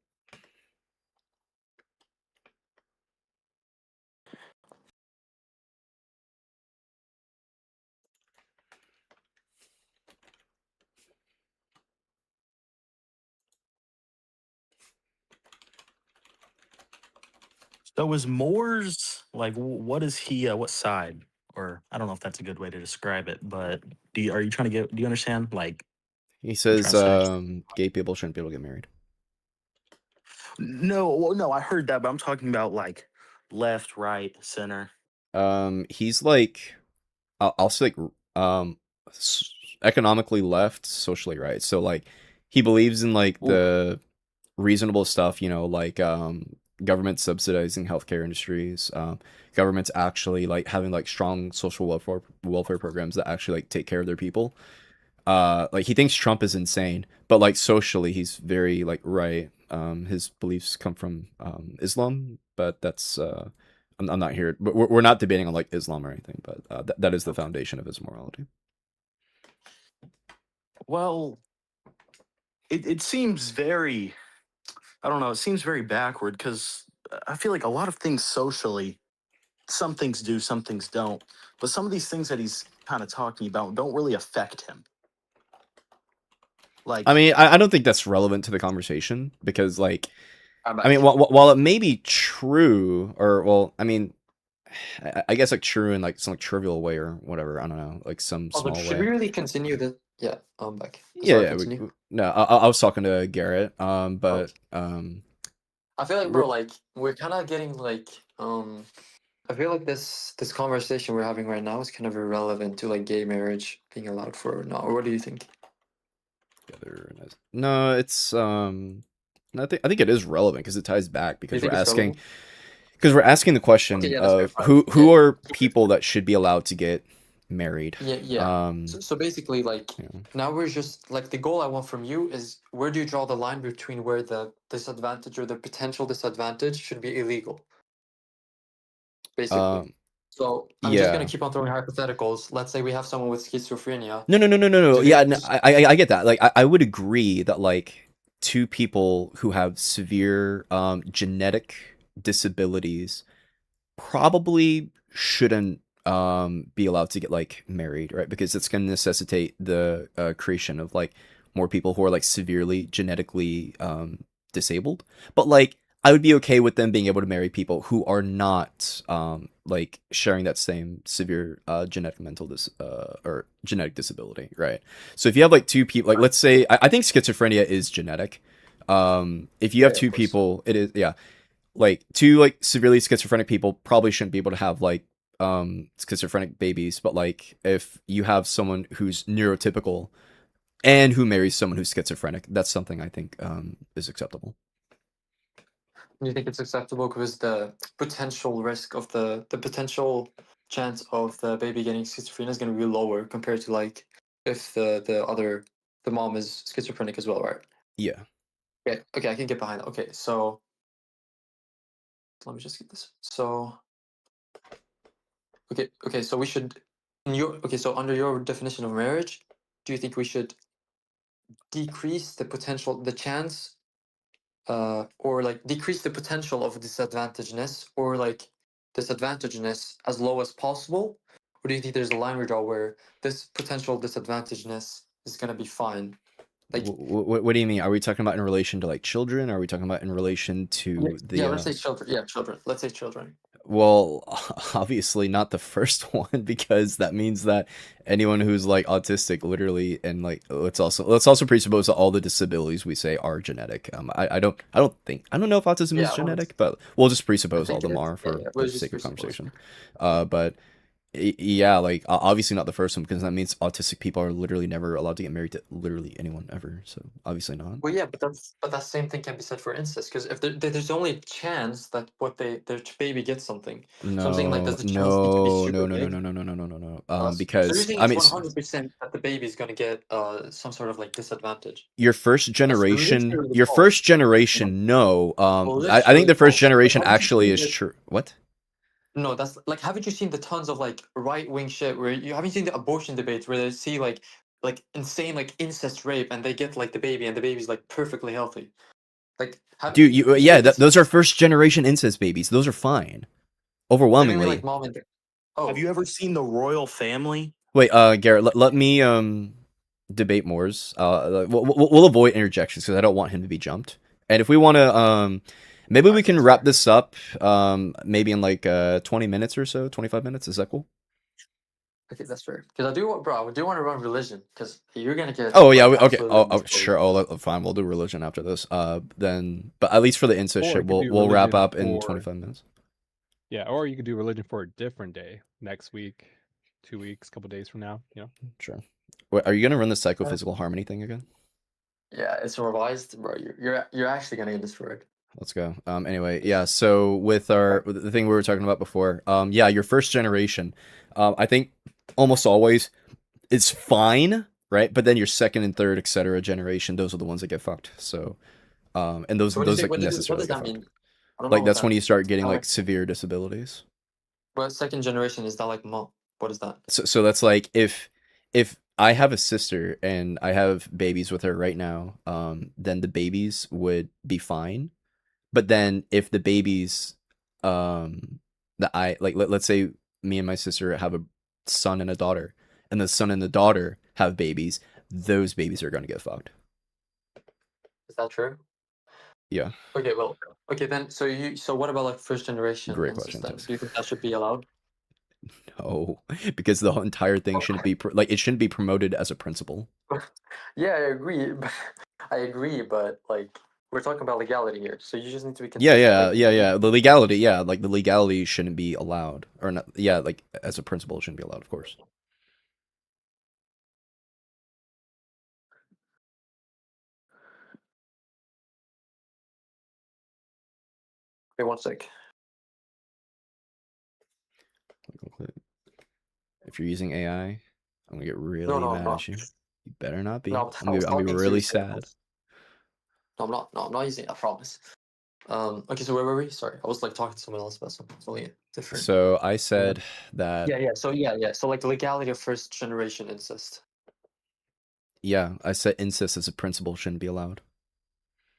Speaker 4: So is Moore's like what is he what side? Or I don't know if that's a good way to describe it, but are you trying to do you understand like
Speaker 2: He
Speaker 4: what I'm trying
Speaker 2: says
Speaker 4: to say?
Speaker 2: gay people shouldn't be able to get married.
Speaker 4: No, well, no, I heard that, but I'm talking about like left, right, center.
Speaker 2: He's like I'll say like economically left, socially right. So like he believes in like
Speaker 4: Well,
Speaker 2: reasonable stuff, you know, like government subsidizing healthcare industries, governments actually like having like strong social welfare programs that actually like take care of their people. Like he thinks Trump is insane, but like socially he's very like right. His beliefs come from Islam, but that's I'm not here, but we're not debating on like Islam or anything, but that is the
Speaker 4: Okay.
Speaker 2: foundation of his morality.
Speaker 4: Well, it seems very, I don't know, it seems very backward because I feel like a lot of things socially, some things do, some things don't. But some of these things that he's kind of talking about don't really affect him.
Speaker 2: I
Speaker 4: Like,
Speaker 2: mean, I don't think that's relevant to the conversation because like
Speaker 1: I'm
Speaker 2: I mean,
Speaker 1: back.
Speaker 2: while it may be true, or well, I mean, I guess like true in like some like trivial way or whatever. I don't know, like some
Speaker 1: Oh, but
Speaker 2: small
Speaker 1: should we
Speaker 2: way.
Speaker 1: really continue the? Yeah, I'm back.
Speaker 2: Yeah,
Speaker 1: Sorry,
Speaker 2: yeah.
Speaker 1: continue.
Speaker 2: No, I was talking to Garrett.
Speaker 1: Oh,
Speaker 2: But
Speaker 1: I feel like,
Speaker 2: re-
Speaker 1: bro, like we're kind of getting like I feel like this conversation we're having right now is kind of irrelevant to like gay marriage being allowed for or not. Or what do you think?
Speaker 2: no, it's I think it is relevant because it ties back
Speaker 1: Do you
Speaker 2: because
Speaker 1: think it's relevant?
Speaker 2: we're asking the
Speaker 1: Okay,
Speaker 2: question
Speaker 1: yeah, that's fair.
Speaker 2: of
Speaker 1: Fine.
Speaker 2: who
Speaker 1: Yeah,
Speaker 2: are people that should be allowed to get married.
Speaker 1: yeah, yeah. So basically, like
Speaker 2: You know,
Speaker 1: now we're just like the goal I want from you is where do you draw the line between where the disadvantage or the potential disadvantage should be illegal, basically.
Speaker 2: um,
Speaker 1: So I'm just gonna
Speaker 2: yeah.
Speaker 1: keep on throwing hypotheticals. Let's say we have someone with schizophrenia.
Speaker 2: No.
Speaker 1: Do they?
Speaker 2: Yeah, no, I get that. Like, I would agree that like two people who have severe genetic disabilities probably shouldn't be allowed to get like married, right? Because it's going to necessitate the creation of like more people who are like severely genetically disabled. But like I would be okay with them being able to marry people who are not like sharing that same severe genetic or genetic disability, right? So if you have like two people, like let's say I think schizophrenia is genetic. If you
Speaker 1: Yeah,
Speaker 2: have
Speaker 1: yeah, of
Speaker 2: two
Speaker 1: course.
Speaker 2: people, it is, yeah, like two like severely schizophrenic people probably shouldn't be able to have like schizophrenic babies, but like if you have someone who's neurotypical and who marries someone who's schizophrenic, that's something I think is acceptable.
Speaker 1: Do you think it's acceptable because the potential risk of the potential chance of the baby getting schizophrenia is going to be lower compared to like if the mom is schizophrenic as well, right?
Speaker 2: Yeah.
Speaker 1: Okay, okay, I can get behind that. Okay, so let me just get this. So okay, so we should in your okay, so under your definition of marriage, do you think we should decrease the potential, the chance, or like decrease the potential of disadvantageness, or like disadvantageness as low as possible? Or do you think there's a line we draw where this potential disadvantageness is gonna be fine? Like,
Speaker 2: What do you mean? Are we talking about in relation to like children? Are we talking about in relation
Speaker 1: yeah,
Speaker 2: to
Speaker 1: yeah,
Speaker 2: the
Speaker 1: let's say children. Yeah, children. Let's say children.
Speaker 2: well, obviously not the first one because that means that anyone who's like autistic literally and like let's also presuppose that all the disabilities we say are genetic. I don't know if autism is
Speaker 1: Yeah, well,
Speaker 2: genetic, but we'll just
Speaker 1: I
Speaker 2: presuppose all
Speaker 1: think
Speaker 2: of
Speaker 1: it
Speaker 2: them
Speaker 1: is.
Speaker 2: are
Speaker 1: Yeah,
Speaker 2: for
Speaker 1: yeah.
Speaker 2: the
Speaker 1: We'll just
Speaker 2: sake of
Speaker 1: presuppose.
Speaker 2: conversation. But yeah, like obviously not the first one because that means autistic people are literally never allowed to get married to literally anyone ever. So obviously not.
Speaker 1: Well, yeah, but that same thing can be said for incest because if there's only a chance that their baby gets something. So I'm saying like, does
Speaker 2: No,
Speaker 1: the chance need to be
Speaker 2: no,
Speaker 1: super
Speaker 2: no, no, no,
Speaker 1: big?
Speaker 2: no, no, no, no, no, no, no.
Speaker 1: So you're
Speaker 2: Because
Speaker 1: saying
Speaker 2: I
Speaker 1: it's
Speaker 2: mean,
Speaker 1: 100% that the baby is gonna get some sort of like disadvantage.
Speaker 2: your first
Speaker 1: That's
Speaker 2: generation,
Speaker 1: literally false. No,
Speaker 2: no. I think
Speaker 1: literally
Speaker 2: the first
Speaker 1: false. Like,
Speaker 2: generation
Speaker 1: haven't you
Speaker 2: actually
Speaker 1: seen
Speaker 2: is
Speaker 1: the?
Speaker 2: true. What?
Speaker 1: No, that's like, haven't you seen the tons of like right wing shit where you haven't seen the abortion debates where they see like insane like incest rape and they get like the baby and the baby's like perfectly healthy. Like, have
Speaker 2: Dude, you
Speaker 1: yeah,
Speaker 2: yeah,
Speaker 1: this
Speaker 2: those
Speaker 1: is.
Speaker 2: are first generation incest babies. Those are fine.
Speaker 1: What do you mean like
Speaker 2: Overwhelmingly.
Speaker 1: mom and dad?
Speaker 4: have
Speaker 1: Oh,
Speaker 4: you ever seen the royal family?
Speaker 2: Wait, Garrett, let me debate Moore's. We'll avoid interjections because I don't want him to be jumped. And if we want to maybe we
Speaker 1: okay,
Speaker 2: can
Speaker 1: that's
Speaker 2: wrap
Speaker 1: fair.
Speaker 2: this up maybe in like 20 minutes or so, 25 minutes. Is that cool?
Speaker 1: Okay, that's fair. Because I do want, bro, I do want to run religion because you're gonna get
Speaker 2: Oh yeah,
Speaker 1: like
Speaker 2: okay.
Speaker 1: absolutely destroyed.
Speaker 2: Sure. Fine. We'll do religion after this. Then, but at least for the incest
Speaker 3: Or
Speaker 2: shit,
Speaker 3: you could do
Speaker 2: we'll wrap
Speaker 3: religion
Speaker 2: up in
Speaker 3: for
Speaker 2: 25 minutes.
Speaker 3: yeah, or you could do religion for a different day next week, 2 weeks, couple days from now.
Speaker 2: Sure. Wait, are you gonna run the
Speaker 1: Uh,
Speaker 2: psychophysical harmony thing again?
Speaker 1: Yeah, it's revised, bro. You're actually gonna get destroyed.
Speaker 2: Let's go. Anyway, yeah. So with the thing we were talking about before, yeah, your first generation, I think almost always it's fine, right? But then your second and third, etc. generation, those are the ones that get fucked. So, and
Speaker 1: So when you
Speaker 2: those
Speaker 1: say
Speaker 2: like
Speaker 1: what
Speaker 2: necessarily
Speaker 1: does
Speaker 2: get
Speaker 1: that
Speaker 2: fucked.
Speaker 1: mean? I don't know
Speaker 2: Like
Speaker 1: what
Speaker 2: that's when
Speaker 1: that.
Speaker 2: you start getting
Speaker 1: I
Speaker 2: like
Speaker 1: don't-
Speaker 2: severe disabilities.
Speaker 1: But second generation is that like what is that?
Speaker 2: So that's like if I have a sister and I have babies with her right now, then the babies would be fine. But then if the babies, that I like, let's say me and my sister have a son and a daughter, and the son and the daughter have babies, those babies are gonna get fucked.
Speaker 1: Is that true?
Speaker 2: Yeah,
Speaker 1: Okay, well, okay then. So what about like first generation
Speaker 2: great question,
Speaker 1: incest then?
Speaker 2: Tess.
Speaker 1: Do you think that should be allowed?
Speaker 2: No, because the whole entire thing shouldn't be like it shouldn't be promoted as a principle.
Speaker 1: Yeah, I agree. I agree, but like we're talking about legality here, so you just need to be
Speaker 2: Yeah,
Speaker 1: consistent.
Speaker 2: yeah,
Speaker 1: Like,
Speaker 2: yeah, yeah. The legality, yeah, like the legality shouldn't be allowed, or not. Yeah, like as a principle, it shouldn't be allowed, of course.
Speaker 1: wait one sec.
Speaker 2: If you're using AI, I'm gonna get
Speaker 1: No,
Speaker 2: really
Speaker 1: no, I'm
Speaker 2: mad
Speaker 1: not.
Speaker 2: at you. You better not be.
Speaker 1: No, I was
Speaker 2: I'm gonna be
Speaker 1: talking to you.
Speaker 2: really
Speaker 1: So
Speaker 2: sad.
Speaker 1: no, I'm not. No, I'm not using it. I promise. Okay, so where were we? Sorry, I was like talking to someone else about something totally different.
Speaker 2: So I said that,
Speaker 1: Yeah, yeah. So yeah. So like the legality of first generation incest.
Speaker 2: yeah, I said incest as a principle shouldn't be allowed.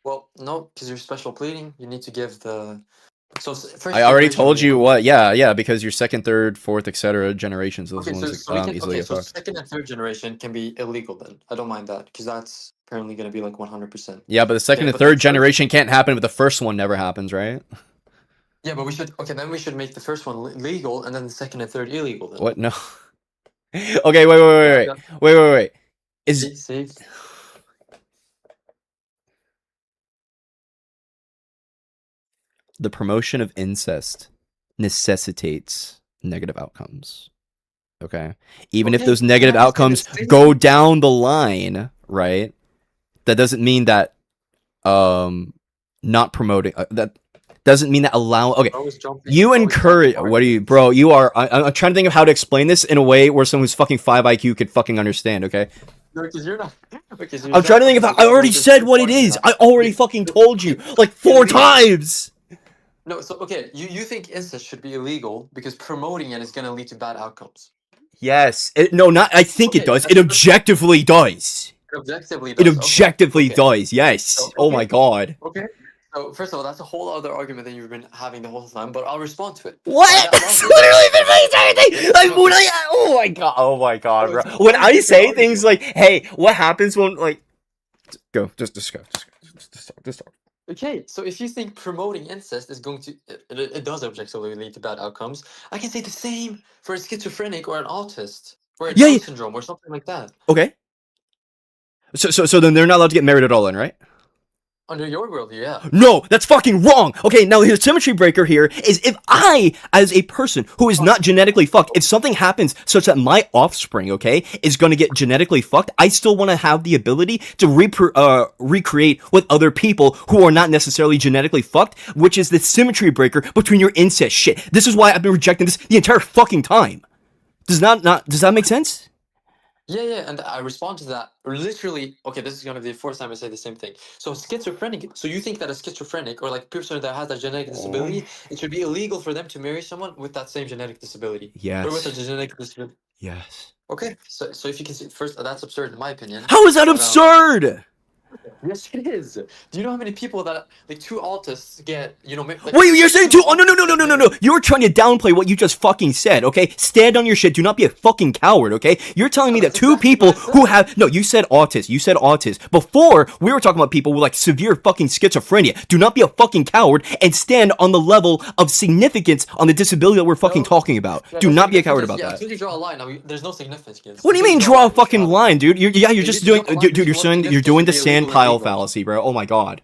Speaker 1: Well, no, because you're special pleading. You need to give the first
Speaker 2: I already
Speaker 1: generation.
Speaker 2: told you what. Yeah, yeah, because your second, third, fourth, etc. generations, those
Speaker 1: Okay,
Speaker 2: ones
Speaker 1: so we can.
Speaker 2: easily
Speaker 1: Okay,
Speaker 2: get
Speaker 1: so
Speaker 2: fucked.
Speaker 1: second and third generation can be illegal then. I don't mind that because that's apparently going to be like 100%.
Speaker 2: Yeah, but the second
Speaker 1: Okay,
Speaker 2: and
Speaker 1: but then
Speaker 2: third generation can't happen, but the first one never happens, right?
Speaker 1: yeah, but we should. Okay, then we should make the first one legal and then the second and third illegal then.
Speaker 2: What? No. Okay, wait. Is
Speaker 1: See?
Speaker 2: the promotion of incest necessitates negative outcomes? Okay, even if
Speaker 1: Okay,
Speaker 2: those
Speaker 1: then
Speaker 2: negative
Speaker 1: I just say the
Speaker 2: outcomes
Speaker 1: same.
Speaker 2: go down the line, right? That doesn't mean that not promoting that doesn't mean that allow. Okay,
Speaker 1: Always jumping.
Speaker 2: you
Speaker 1: Always jumping
Speaker 2: encourage.
Speaker 1: hard.
Speaker 2: What do you, bro? You are. I'm trying to think of how to explain this in a way where someone who's fucking 5 IQ could fucking understand. Okay,
Speaker 1: No, because you're not. Okay, so you're
Speaker 2: I'm trying to think of
Speaker 1: jumping
Speaker 2: how I
Speaker 1: the
Speaker 2: already
Speaker 1: gun,
Speaker 2: said what it
Speaker 1: you're
Speaker 2: is.
Speaker 1: not.
Speaker 2: I already fucking told you like 4
Speaker 1: Illegal.
Speaker 2: times.
Speaker 1: No, so okay, you think incest should be illegal because promoting it is going to lead to bad outcomes.
Speaker 2: Yes. No, not. I think it
Speaker 1: Okay,
Speaker 2: does. It objectively does.
Speaker 1: it objectively
Speaker 2: It
Speaker 1: does.
Speaker 2: objectively
Speaker 1: Okay.
Speaker 2: does. Yes.
Speaker 1: So,
Speaker 2: Oh my god.
Speaker 1: Okay. So first of all, that's a whole other argument that you've been having the whole time, but I'll respond to it.
Speaker 2: What? That's literally been my entire thing. Like, when oh my god. Oh my god, bro. When I say things like, "Hey, what happens when like," go. Just go. Just talk.
Speaker 1: Okay, so if you think promoting incest is going to, it does objectively lead to bad outcomes, I can say the same for a schizophrenic or an autist or a
Speaker 2: Yeah,
Speaker 1: Down
Speaker 2: yeah.
Speaker 1: syndrome or something like that.
Speaker 2: Okay. So then they're not allowed to get married at all, then, right?
Speaker 1: Under your world, yeah.
Speaker 2: No, that's fucking wrong. Okay, now the symmetry breaker here is if I, as a person who is not genetically fucked, if something happens such that my offspring, okay, is gonna get genetically fucked, I still want to have the ability to recreate with other people who are not necessarily genetically fucked, which is the symmetry breaker between your incest shit. This is why I've been rejecting this the entire fucking time. Does that make sense?
Speaker 1: Yeah, and I respond to that literally. Okay, this is gonna be the fourth time I say the same thing. So schizophrenic. So you think that a schizophrenic or like a person that has a genetic disability, it should be illegal for them to marry someone with that same genetic disability, or with a
Speaker 2: Yes.
Speaker 1: genetic disability?
Speaker 2: Yes.
Speaker 1: Okay, so if you can see first, that's absurd in my opinion.
Speaker 2: How is that
Speaker 1: But,
Speaker 2: absurd?
Speaker 1: yes, it is. Do you know how many people that like two autists get? Like,
Speaker 2: Wait, you're saying two? Oh, no.
Speaker 1: autists-
Speaker 2: You're trying to downplay what you just fucking said, okay? Stand on your shit. Do not be a fucking coward, okay? You're telling me that
Speaker 1: That's
Speaker 2: two
Speaker 1: exactly
Speaker 2: people
Speaker 1: what I said.
Speaker 2: who have... No, you said autist. You said autist. Before, we were talking about people with, like, severe fucking schizophrenia. Do not be a fucking coward and stand on the level of significance on the disability that we're fucking talking about.
Speaker 1: Yeah,
Speaker 2: Do
Speaker 1: no
Speaker 2: not be a coward
Speaker 1: significance,
Speaker 2: about
Speaker 1: yeah,
Speaker 2: that.
Speaker 1: until you draw a line, there's no significance.
Speaker 2: What do you mean
Speaker 1: Until
Speaker 2: draw a
Speaker 1: line,
Speaker 2: fucking
Speaker 1: draw-
Speaker 2: line, dude? You're
Speaker 1: You
Speaker 2: just
Speaker 1: need to
Speaker 2: doing...
Speaker 1: draw a line
Speaker 2: Dude,
Speaker 1: between
Speaker 2: you're
Speaker 1: what
Speaker 2: doing
Speaker 1: significance
Speaker 2: the
Speaker 1: should be
Speaker 2: sand
Speaker 1: illegal and
Speaker 2: pile
Speaker 1: illegal.
Speaker 2: fallacy, bro. Oh my god.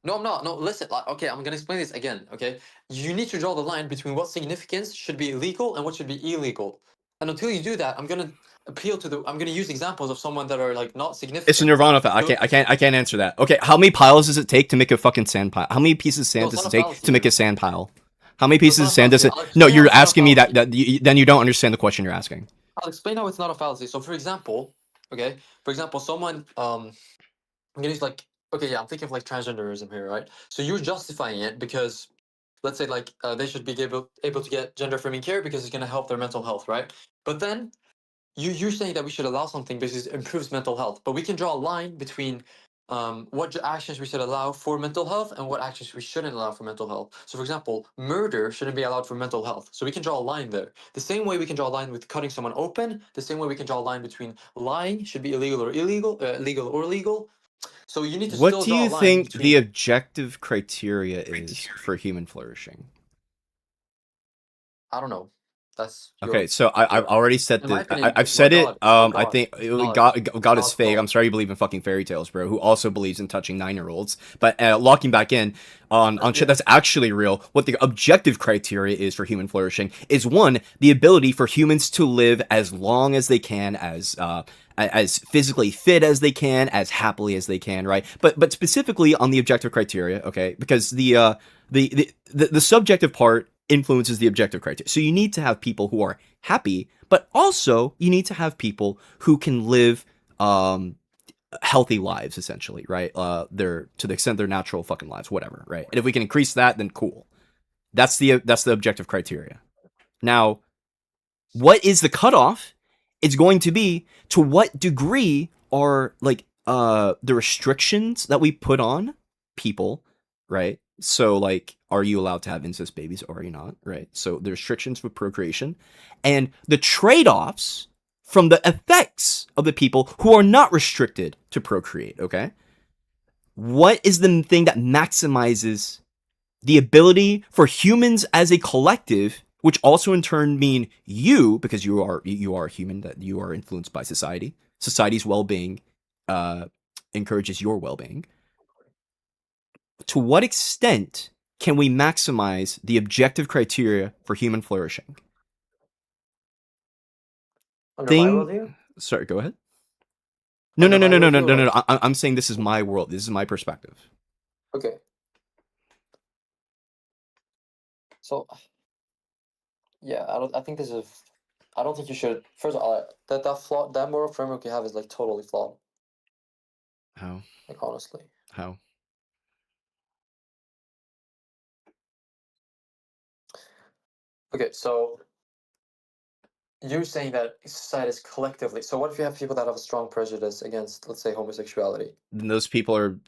Speaker 1: No, I'm not. No, listen. Okay, I'm gonna explain this again. Okay, you need to draw the line between what significance should be illegal and what should be illegal. And until you do that, I'm gonna appeal to the. I'm gonna use examples of someone that are like not significant.
Speaker 2: It's a Nirvana fallacy. I can't answer that. Okay, how many piles does it take to make a fucking sand pile? How many pieces of sand
Speaker 1: No, it's
Speaker 2: does
Speaker 1: not
Speaker 2: it
Speaker 1: a
Speaker 2: take
Speaker 1: fallacy,
Speaker 2: to make a
Speaker 1: dude.
Speaker 2: sand pile? How many
Speaker 1: No, it's
Speaker 2: pieces
Speaker 1: not
Speaker 2: of
Speaker 1: a
Speaker 2: sand does
Speaker 1: fallacy.
Speaker 2: it?
Speaker 1: I'll
Speaker 2: No,
Speaker 1: explain how
Speaker 2: you're
Speaker 1: it's not a
Speaker 2: asking me
Speaker 1: fallacy.
Speaker 2: then you don't understand the question you're asking.
Speaker 1: I'll explain how it's not a fallacy. So, for example, okay, for example, someone I'm gonna use like okay, yeah, I'm thinking of like transgenderism here, right? So you're justifying it because let's say like they should be able to get gender affirming care because it's gonna help their mental health, right? But then you're saying that we should allow something because it improves mental health, but we can draw a line between what actions we should allow for mental health and what actions we shouldn't allow for mental health. So, for example, murder shouldn't be allowed for mental health. So we can draw a line there. The same way we can draw a line with cutting someone open. The same way we can draw a line between lying should be illegal or illegal, legal or illegal. So you need to
Speaker 2: What
Speaker 1: still
Speaker 2: do
Speaker 1: draw a
Speaker 2: you
Speaker 1: line
Speaker 2: think the
Speaker 1: between.
Speaker 2: objective criteria is for human flourishing?
Speaker 1: I don't know. That's
Speaker 2: Okay,
Speaker 1: your
Speaker 2: so I've
Speaker 1: your.
Speaker 2: already said
Speaker 1: In my
Speaker 2: this.
Speaker 1: opinion,
Speaker 2: I've
Speaker 1: well,
Speaker 2: said it.
Speaker 1: God, well,
Speaker 2: I
Speaker 1: God,
Speaker 2: think
Speaker 1: God,
Speaker 2: God is
Speaker 1: God's
Speaker 2: fake.
Speaker 1: God.
Speaker 2: I'm sorry you believe in fucking fairy tales, bro. Who also believes in touching 9-year-olds. But locking back in on shit
Speaker 1: Yeah.
Speaker 2: that's actually real. What the objective criteria is for human flourishing is one, the ability for humans to live as long as they can, as physically fit as they can, as happily as they can, right? But specifically on the objective criteria, okay? Because the subjective part influences the objective criteria. So you need to have people who are happy, but also you need to have people who can live healthy lives, essentially, right? They're to the extent they're natural fucking lives, whatever, right? And if we can increase that, then cool. That's the objective criteria. Now, what is the cutoff? It's going to be to what degree are like the restrictions that we put on people, right? So like, are you allowed to have incest babies or are you not, right? So the restrictions for procreation and the trade-offs from the effects of the people who are not restricted to procreate, okay? What is the thing that maximizes the ability for humans as a collective, which also in turn mean you, because you are human, that you are influenced by society. Society's well-being uh, encourages your well-being. To what extent can we maximize the objective criteria for human flourishing?
Speaker 1: Under my
Speaker 2: Thing.
Speaker 1: worldview.
Speaker 2: Sorry, go ahead. No, no,
Speaker 1: Under
Speaker 2: no,
Speaker 1: my
Speaker 2: no, no, no,
Speaker 1: worldview,
Speaker 2: no, no,
Speaker 1: like
Speaker 2: no. I'm saying this is my world. This is my perspective.
Speaker 1: okay. So yeah, I don't. I think this is. I don't think you should. First of all, that moral framework you have is like totally flawed.
Speaker 2: How?
Speaker 1: Like honestly.
Speaker 2: How?
Speaker 1: Okay, so you're saying that society is collectively. So what if you have people that have a strong prejudice against, let's say, homosexuality?
Speaker 2: Then those people are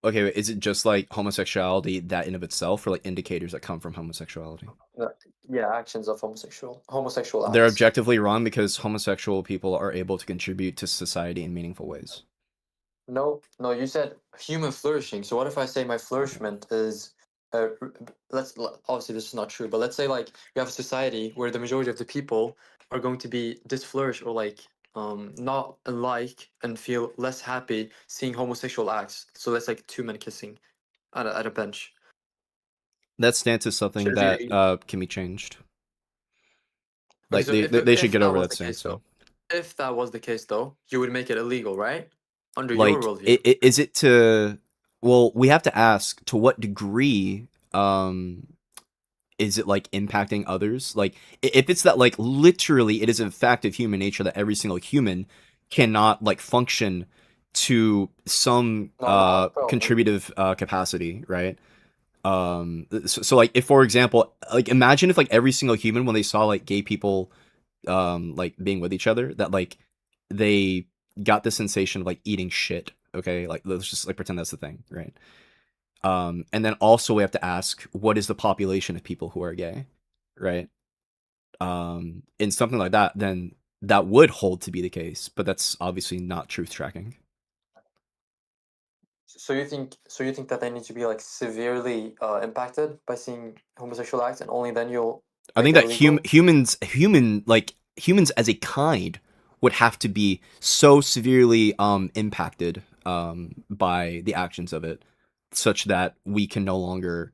Speaker 2: okay. Wait, is it just like homosexuality that in of itself, or like indicators that come from homosexuality?
Speaker 1: Uh, Yeah, actions of homosexual
Speaker 2: They're
Speaker 1: acts.
Speaker 2: objectively wrong because homosexual people are able to contribute to society in meaningful ways.
Speaker 1: No, no, you said human flourishing. So what if I say my flourishment is, obviously this is not true, but let's say like you have a society where the majority of the people are going to be disflourished or like not alike and feel less happy seeing homosexual acts. So that's like two men kissing at a bench.
Speaker 2: That stance is something
Speaker 1: Should
Speaker 2: that
Speaker 1: be
Speaker 2: can be changed.
Speaker 1: okay.
Speaker 2: Like
Speaker 1: So
Speaker 2: they should
Speaker 1: if
Speaker 2: get
Speaker 1: that
Speaker 2: over
Speaker 1: was
Speaker 2: that
Speaker 1: the case
Speaker 2: stance. So,
Speaker 1: though, if that was the case though, you would make it illegal, right? Under your
Speaker 2: like,
Speaker 1: worldview.
Speaker 2: is it to? Well, we have to ask to what degree is it like impacting others? Like, if it's that like literally it is a fact of human nature that every single human cannot like function to some
Speaker 1: No, not bro.
Speaker 2: contributive capacity, right? So like if for example, like imagine if like every single human when they saw like gay people like being with each other that like they got the sensation of like eating shit, okay? Like let's just like pretend that's the thing, right? And then also we have to ask what is the population of people who are gay, right? In something like that, then that would hold to be the case, but that's obviously not truth tracking.
Speaker 1: So you think that they need to be like severely impacted by seeing homosexual acts, and only then you'll
Speaker 2: I
Speaker 1: make
Speaker 2: think
Speaker 1: it
Speaker 2: that
Speaker 1: illegal?
Speaker 2: humans as a kind would have to be so severely impacted by the actions of it, such that we can no longer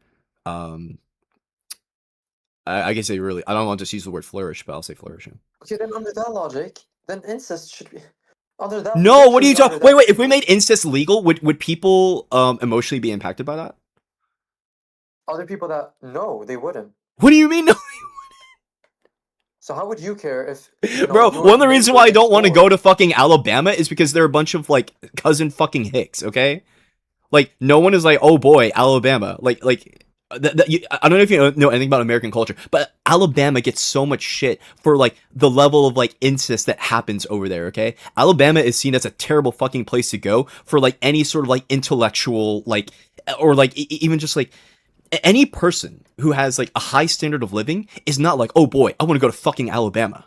Speaker 2: I guess they really I don't want to just use the word flourish, but I'll say flourishing.
Speaker 1: Okay, then under that logic, then incest should be under that.
Speaker 2: No, what are you
Speaker 1: literally under
Speaker 2: talking? Wait,
Speaker 1: that.
Speaker 2: wait. If we made incest legal, would people emotionally be impacted by that?
Speaker 1: Other people that no, they wouldn't.
Speaker 2: What do you mean? No?
Speaker 1: So how would you care if
Speaker 2: Bro,
Speaker 1: your
Speaker 2: one of the reasons
Speaker 1: neighbor
Speaker 2: why I
Speaker 1: next
Speaker 2: don't want to
Speaker 1: door?
Speaker 2: go to fucking Alabama is because they're a bunch of like cousin fucking hicks. Okay, like no one is like, oh boy, Alabama. I don't know if you know anything about American culture, but Alabama gets so much shit for like the level of like incest that happens over there. Okay, Alabama is seen as a terrible fucking place to go for like any sort of like intellectual like or like even just like any person who has like a high standard of living is not like, oh boy, I want to go to fucking Alabama.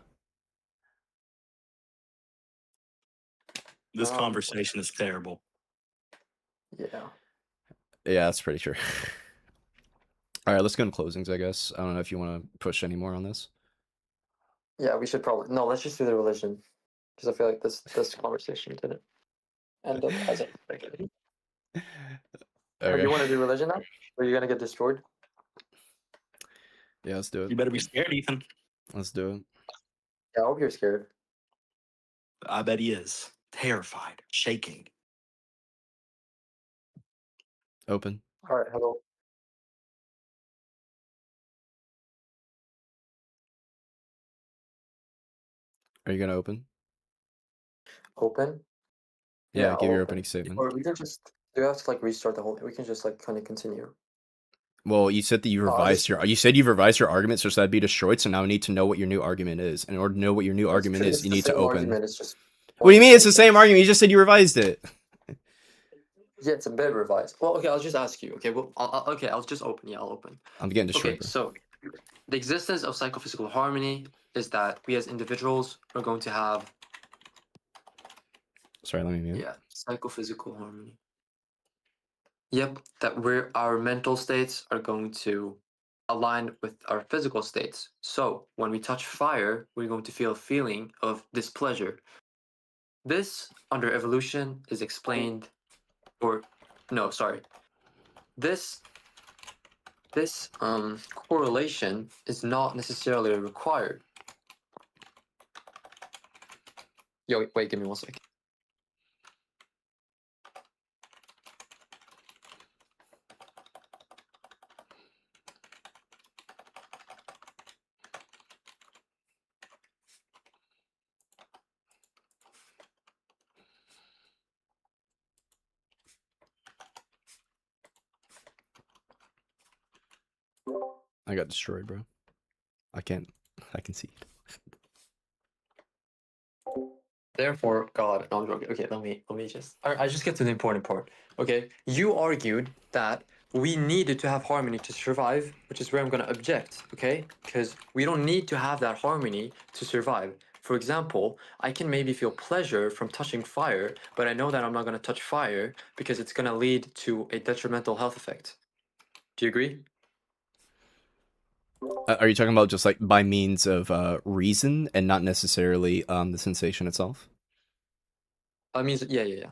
Speaker 4: This conversation is terrible.
Speaker 1: Yeah.
Speaker 2: Yeah, that's pretty true. All right, let's go into closings, I guess. I don't know if you want to push any more on this.
Speaker 1: Yeah, we should probably no. Let's just do the religion, because I feel like this conversation didn't end up as expected.
Speaker 2: Okay.
Speaker 1: You want to do religion now? Or are you gonna get destroyed?
Speaker 2: Yeah, let's do
Speaker 4: You
Speaker 2: it.
Speaker 4: better be scared, Ethan.
Speaker 2: Let's do it.
Speaker 1: Yeah, I hope you're scared.
Speaker 4: I bet he is. Terrified, shaking.
Speaker 2: Open.
Speaker 1: All right, hello.
Speaker 2: Are you gonna open?
Speaker 1: Open.
Speaker 2: Yeah,
Speaker 1: I'll
Speaker 2: give your
Speaker 1: open.
Speaker 2: opening statement.
Speaker 1: Or we can just. Do we have to like restart the whole? We can just like kind of continue.
Speaker 2: Well, you said that you
Speaker 1: I'll
Speaker 2: revised
Speaker 1: just-
Speaker 2: you said you've revised your argument so that'd be destroyed. So now I need to know what your new argument is. And in order to know what your new argument is,
Speaker 1: It's
Speaker 2: you
Speaker 1: the
Speaker 2: need to
Speaker 1: same
Speaker 2: open.
Speaker 1: argument. It's just.
Speaker 2: What do you mean? It's the same
Speaker 1: sentence.
Speaker 2: argument. You just said you revised it.
Speaker 1: Yeah, it's a bit revised. Well, okay, I'll just ask you. Okay, well, I'll just open. Yeah, I'll open.
Speaker 2: I'm getting destroyed,
Speaker 1: Okay,
Speaker 2: bro.
Speaker 1: so the existence of psychophysical harmony is that we as individuals are going to have
Speaker 2: Sorry, let me mute.
Speaker 1: psychophysical harmony. Yep, that our mental states are going to align with our physical states. So when we touch fire, we're going to feel a feeling of displeasure. This under evolution is explained, or no, sorry. This correlation is not necessarily required. Yo, wait, give me 1 second.
Speaker 2: I got destroyed, bro. I can see.
Speaker 1: Therefore, God, no, I'm joking. Okay, let me just. I just get to the important part. Okay, you argued that we needed to have harmony to survive, which is where I'm gonna object. Okay, because we don't need to have that harmony to survive. For example, I can maybe feel pleasure from touching fire, but I know that I'm not gonna touch fire because it's gonna lead to a detrimental health effect. Do you agree?
Speaker 2: Are you talking about just like by means of reason and not necessarily the sensation itself?
Speaker 1: That means yeah.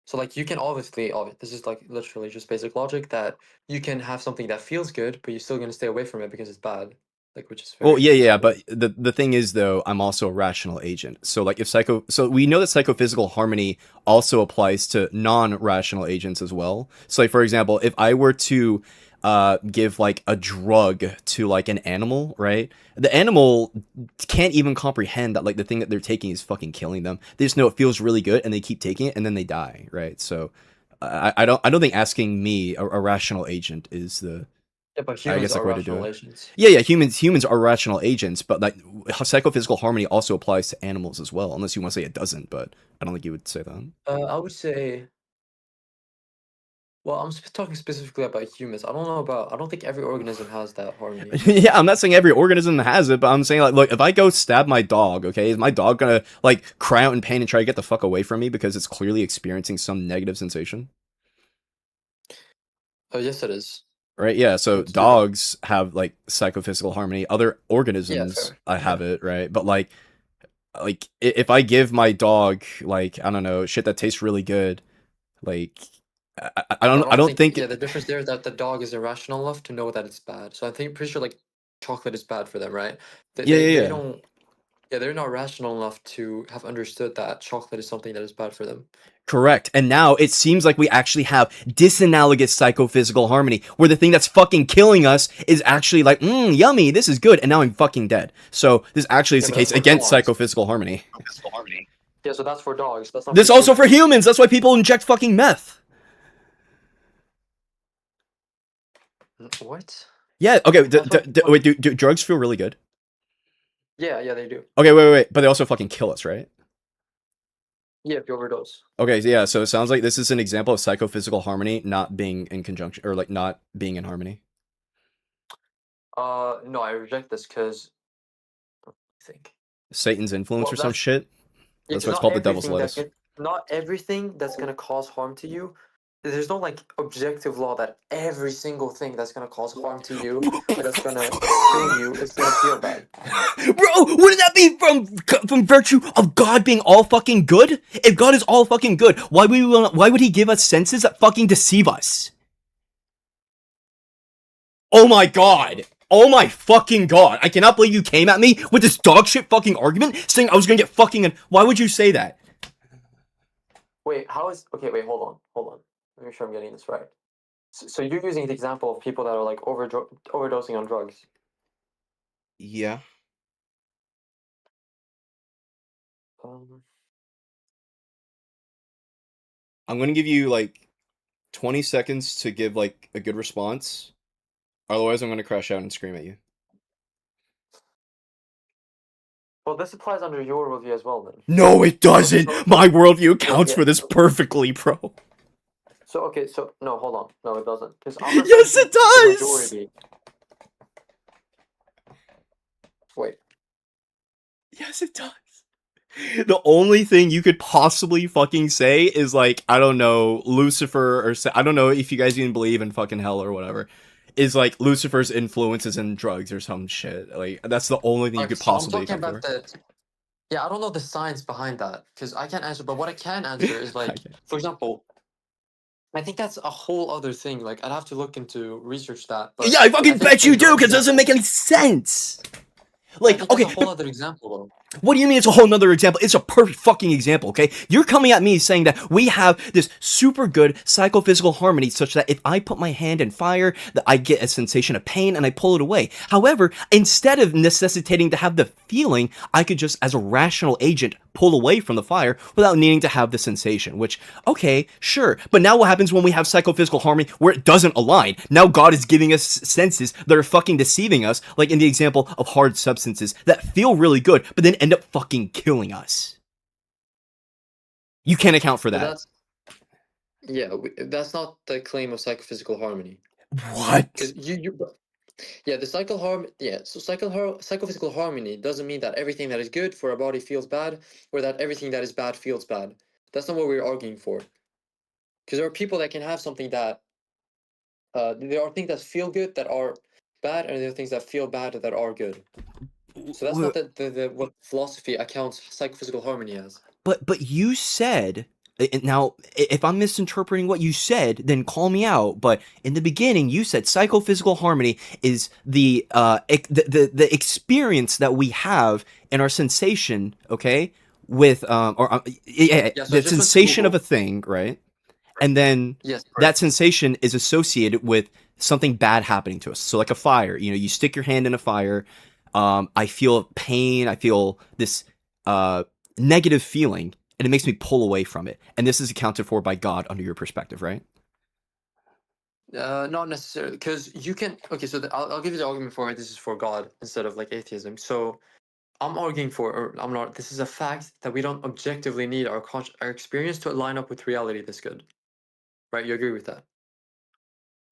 Speaker 1: So like you can obviously, this is like literally just basic logic that you can have something that feels good, but you're still gonna stay away from it because it's bad. Like which is very
Speaker 2: Well, yeah,
Speaker 1: simple.
Speaker 2: but the thing is though, I'm also a rational agent. So like so we know that psychophysical harmony also applies to non-rational agents as well. So like for example, if I were to give like a drug to like an animal, right? The animal can't even comprehend that like the thing that they're taking is fucking killing them. They just know it feels really good and they keep taking it and then they die, right? So I don't think asking me a rational agent is the
Speaker 1: Yeah, but
Speaker 2: I
Speaker 1: humans
Speaker 2: guess like
Speaker 1: are
Speaker 2: way to do
Speaker 1: rational
Speaker 2: it.
Speaker 1: agents.
Speaker 2: Yeah, humans are rational agents, but like psychophysical harmony also applies to animals as well. Unless you want to say it doesn't, but I don't think you would say that.
Speaker 1: I would say. Well, I'm talking specifically about humans. I don't think every organism has that harmony.
Speaker 2: Yeah, I'm not saying every organism has it, but I'm saying like, look, if I go stab my dog, okay, is my dog gonna like cry out in pain and try to get the fuck away from me because it's clearly experiencing some negative sensation?
Speaker 1: Oh, yes, it is.
Speaker 2: Right? Yeah. So
Speaker 1: Humans do that.
Speaker 2: dogs have like psychophysical harmony. Other organisms,
Speaker 1: fair.
Speaker 2: I have it, right? But like if I give my dog like I don't know shit that tastes really good, like I don't think
Speaker 1: Yeah, the difference there is that the dog is irrational enough to know that it's bad. So I think pretty sure like chocolate is bad for them, right?
Speaker 2: yeah.
Speaker 1: They don't. Yeah, they're not rational enough to have understood that chocolate is something that is bad for them.
Speaker 2: Correct. And now it seems like we actually have disanalogous psychophysical harmony, where the thing that's fucking killing us is actually like, yummy, this is good, and now I'm fucking dead. So this actually is
Speaker 1: Yeah,
Speaker 2: the
Speaker 1: but
Speaker 2: case
Speaker 1: that's for
Speaker 2: against
Speaker 1: dogs.
Speaker 2: psychophysical harmony.
Speaker 1: Yeah, so that's for dogs. That's not
Speaker 2: This
Speaker 1: for
Speaker 2: also for
Speaker 1: humans.
Speaker 2: humans. That's why people inject fucking meth.
Speaker 1: What?
Speaker 2: Yeah. Okay.
Speaker 1: That's what.
Speaker 2: Wait. Do drugs feel really good?
Speaker 1: Yeah, they do.
Speaker 2: Okay. Wait. But they also fucking kill us, right?
Speaker 1: Yeah, if you overdose.
Speaker 2: Okay. Yeah. So it sounds like this is an example of psychophysical harmony not being in conjunction, or like not being in harmony.
Speaker 1: No, I reject this because I think.
Speaker 2: Satan's influence
Speaker 1: Well,
Speaker 2: or some
Speaker 1: that's
Speaker 2: shit.
Speaker 1: yeah,
Speaker 2: That's
Speaker 1: 'cause
Speaker 2: why it's called the devil's lettuce.
Speaker 1: not everything that's gonna cause harm to you. There's no like objective law that every single thing that's gonna cause harm to you or that's gonna kill you is gonna feel bad.
Speaker 2: Bro, wouldn't that be from virtue of God being all fucking good? If God is all fucking good, why would he give us senses that fucking deceive us? Oh my god. Oh my fucking god. I cannot believe you came at me with this dog shit fucking argument saying I was gonna get fucking. Why would you say that?
Speaker 1: Wait, how is okay? Wait, hold on. Let me make sure I'm getting this right. So you're using the example of people that are like overdosing on drugs.
Speaker 2: Yeah.
Speaker 1: Um,
Speaker 2: I'm gonna give you like 20 seconds to give like a good response. Otherwise, I'm gonna crash out and scream at you.
Speaker 1: well, this applies under your worldview as well, then.
Speaker 2: No, it doesn't.
Speaker 1: So-
Speaker 2: My worldview counts
Speaker 1: yeah.
Speaker 2: for this perfectly, bro.
Speaker 1: So okay, so no, hold on, no, it doesn't, because I'm referring
Speaker 2: Yes,
Speaker 1: to
Speaker 2: it
Speaker 1: the
Speaker 2: does.
Speaker 1: majority. Wait,
Speaker 2: Yes, it does. The only thing you could possibly fucking say is like, I don't know, Lucifer, or I don't know if you guys even believe in fucking hell or whatever, is like Lucifer's influences in drugs or some shit. Like, that's the only thing you
Speaker 1: like,
Speaker 2: could
Speaker 1: so I'm
Speaker 2: possibly
Speaker 1: talking
Speaker 2: account
Speaker 1: about
Speaker 2: for.
Speaker 1: yeah, I don't know the science behind that because I can't answer. But what I can answer is like,
Speaker 2: Okay.
Speaker 1: for example, I think that's a whole other thing. Like, I'd have to look into research that. But
Speaker 2: Yeah, I fucking
Speaker 1: think
Speaker 2: bet
Speaker 1: in
Speaker 2: you do,
Speaker 1: your
Speaker 2: because it doesn't
Speaker 1: example,
Speaker 2: make any sense.
Speaker 1: I
Speaker 2: Like,
Speaker 1: think that's
Speaker 2: okay,
Speaker 1: a whole other example though.
Speaker 2: what do you mean it's a whole nother example? It's a perfect fucking example, okay? You're coming at me saying that we have this super good psychophysical harmony such that if I put my hand in fire, that I get a sensation of pain and I pull it away. However, instead of necessitating to have the feeling, I could just, as a rational agent, pull away from the fire without needing to have the sensation, which, okay, sure. But now what happens when we have psychophysical harmony where it doesn't align? Now God is giving us senses that are fucking deceiving us, like in the example of hard substances that feel really good, but then end up fucking killing us. You can't account for
Speaker 1: But
Speaker 2: that.
Speaker 1: that's not the claim of psychophysical harmony.
Speaker 2: What?
Speaker 1: Because yeah, the psychophysical harmony doesn't mean that everything that is good for our body feels bad, or that everything that is bad feels bad. That's not what we're arguing for. Because there are people that can have something that there are things that feel good that are bad, and there are things that feel bad that are good. So that's not the what philosophy accounts psychophysical harmony as.
Speaker 2: But you said, now if I'm misinterpreting what you said, then call me out. But in the beginning, you said psychophysical harmony is the the experience that we have in our sensation, okay, with
Speaker 1: Yeah, so
Speaker 2: the
Speaker 1: just went to
Speaker 2: sensation of
Speaker 1: Google.
Speaker 2: a thing, right? And then
Speaker 1: Yes,
Speaker 2: that
Speaker 1: correct.
Speaker 2: sensation is associated with something bad happening to us. So like a fire, you know, you stick your hand in a fire. I feel pain. I feel this negative feeling, and it makes me pull away from it. And this is accounted for by God under your perspective, right?
Speaker 1: Not necessarily, because you can. Okay, so I'll give you the argument for why this is for God instead of like atheism. So I'm arguing for, or I'm not. This is a fact that we don't objectively need our experience to line up with reality this good, right? You agree with that?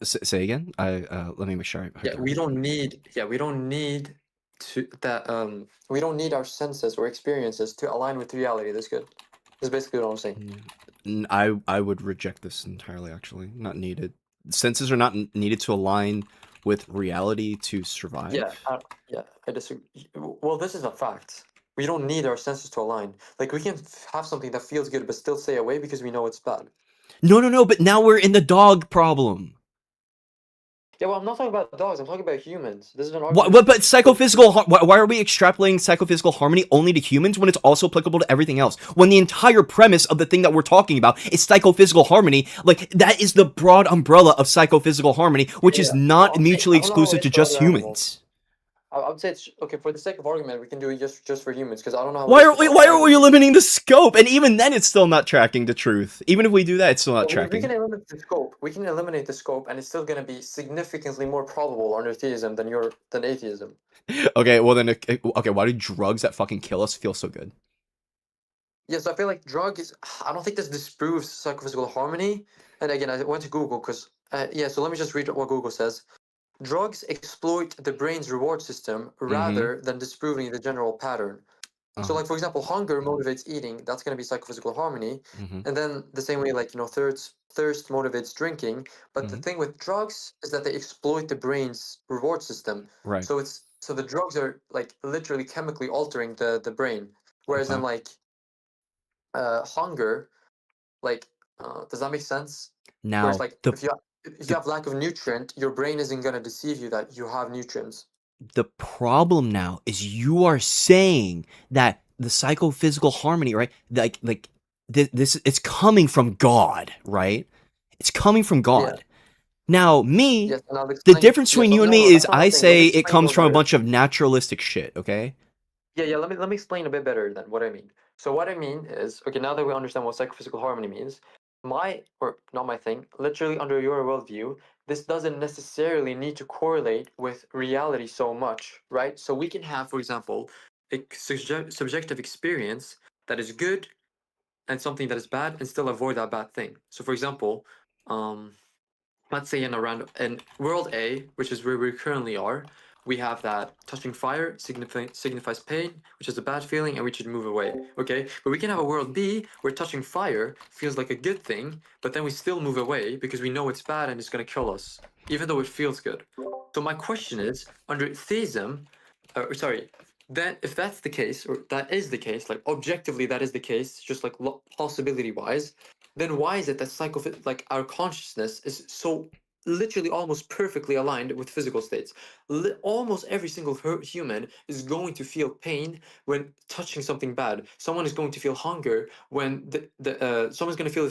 Speaker 2: Say again. Let me make sure I
Speaker 1: Yeah,
Speaker 2: got
Speaker 1: we
Speaker 2: it.
Speaker 1: don't need. Yeah, we don't need to that. We don't need our senses or experiences to align with reality this good. That's basically what I'm saying.
Speaker 2: I would reject this entirely. Actually, not needed. Senses are not needed to align with reality to
Speaker 1: Yeah,
Speaker 2: survive.
Speaker 1: yeah, I disagree. Well, this is a fact. We don't need our senses to align. Like we can have something that feels good but still stay away because we know it's bad.
Speaker 2: No. But now we're in the dog problem.
Speaker 1: Yeah, well, I'm not talking about dogs. I'm talking about humans. This is an
Speaker 2: What,
Speaker 1: argument.
Speaker 2: but psychophysical, why are we extrapolating psychophysical harmony only to humans when it's also applicable to everything else? When the entire premise of the thing that we're talking about is psychophysical harmony, like that is the broad umbrella of psychophysical harmony, which is
Speaker 1: Yeah. No,
Speaker 2: not
Speaker 1: I'm saying
Speaker 2: mutually
Speaker 1: I don't know how it
Speaker 2: exclusive
Speaker 1: relates
Speaker 2: to
Speaker 1: to
Speaker 2: just
Speaker 1: other animals.
Speaker 2: humans.
Speaker 1: I would say it's okay for the sake of argument. We can do it just for humans because I don't know how it
Speaker 2: Why
Speaker 1: relates
Speaker 2: are
Speaker 1: to
Speaker 2: we,
Speaker 1: other
Speaker 2: why are we
Speaker 1: animals.
Speaker 2: limiting the scope? And even then, it's still not tracking the truth. Even if we do that, it's still not
Speaker 1: Well, we
Speaker 2: tracking.
Speaker 1: can eliminate the scope. We can eliminate the scope, and it's still going to be significantly more probable under theism than atheism.
Speaker 2: Okay, well then, okay, why do drugs that fucking kill us feel so good?
Speaker 1: Yes, I feel like drug is. I don't think this disproves psychophysical harmony. And again, I went to Google because yeah. So let me just read what Google says. Drugs exploit the brain's reward system
Speaker 2: Mm-hmm.
Speaker 1: rather than disproving the general pattern. So,
Speaker 2: Uh-huh.
Speaker 1: like for example, hunger motivates eating. That's going to be psychophysical harmony.
Speaker 2: Mm-hmm.
Speaker 1: And then the same way, like thirst motivates drinking. But the
Speaker 2: Mm-hmm.
Speaker 1: thing with drugs is that they exploit the brain's reward system.
Speaker 2: Right.
Speaker 1: So the drugs are like literally chemically altering the brain. Whereas
Speaker 2: Okay.
Speaker 1: in like hunger, like does that make sense? Whereas
Speaker 2: Now,
Speaker 1: like
Speaker 2: the
Speaker 1: if you
Speaker 2: the
Speaker 1: have lack of nutrient, your brain isn't going to deceive you that you have nutrients.
Speaker 2: the problem now is you are saying that the psychophysical harmony, right? Like this it's coming from God, right? It's coming from
Speaker 1: Yeah.
Speaker 2: God. Now, me,
Speaker 1: Yes, and I'll
Speaker 2: the
Speaker 1: explain.
Speaker 2: difference
Speaker 1: Yeah.
Speaker 2: between
Speaker 1: So
Speaker 2: you and
Speaker 1: no,
Speaker 2: me
Speaker 1: no,
Speaker 2: is
Speaker 1: that's not what
Speaker 2: I
Speaker 1: I'm saying. Let me
Speaker 2: say it
Speaker 1: explain a
Speaker 2: comes
Speaker 1: little
Speaker 2: from a
Speaker 1: better.
Speaker 2: bunch of naturalistic shit, okay?
Speaker 1: Yeah. Let me explain a bit better then what I mean. So what I mean is, okay, now that we understand what psychophysical harmony means, my or not my thing, literally under your worldview, this doesn't necessarily need to correlate with reality so much, right? So we can have, for example, a subjective experience that is good and something that is bad, and still avoid that bad thing. So, for example, um, let's say in world A, which is where we currently are, we have that touching fire signifies pain, which is a bad feeling, and we should move away. Okay, but we can have a world B where touching fire feels like a good thing, but then we still move away because we know it's bad and it's going to kill us, even though it feels good. So my question is, under theism, sorry, then if that's the case, or that is the case, like objectively that is the case, just like possibility wise, then why is it that like our consciousness is so literally almost perfectly aligned with physical states? Almost every single human is going to feel pain when touching something bad. Someone is going to feel hunger when someone's going to feel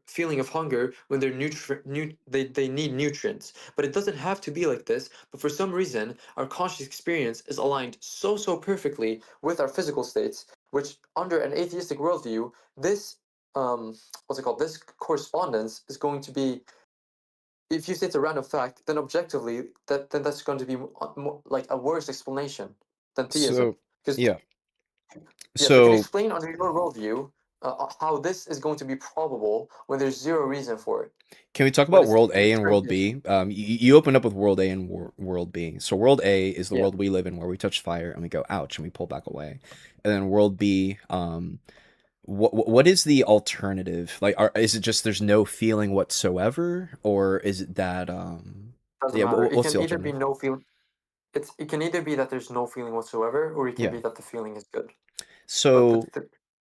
Speaker 1: feeling of hunger when they need nutrients. But it doesn't have to be like this. But for some reason, our conscious experience is aligned so perfectly with our physical states, which under an atheistic worldview, this what's it called? This correspondence is going to be, if you say it's a random fact, then objectively, that's going to be like a worse explanation than theism.
Speaker 2: So,
Speaker 1: Because
Speaker 2: yeah.
Speaker 1: yeah, so you can
Speaker 2: So,
Speaker 1: explain under your worldview how this is going to be probable when there's zero reason for it.
Speaker 2: can we talk
Speaker 1: When
Speaker 2: about
Speaker 1: it's
Speaker 2: World A and
Speaker 1: pure
Speaker 2: World
Speaker 1: theism.
Speaker 2: B? You opened up with World A and World B. So World A is the
Speaker 1: Yeah.
Speaker 2: world we live in, where we touch fire and we go ouch and we pull back away, and then World B, what is the alternative? Like, is it just there's no feeling whatsoever, or is it that
Speaker 1: Doesn't
Speaker 2: yeah?
Speaker 1: matter. It
Speaker 2: What's
Speaker 1: can
Speaker 2: the
Speaker 1: either be
Speaker 2: alternative?
Speaker 1: no feel. It can either be that there's no feeling whatsoever, or it can
Speaker 2: Yeah.
Speaker 1: be that the feeling is good. But
Speaker 2: So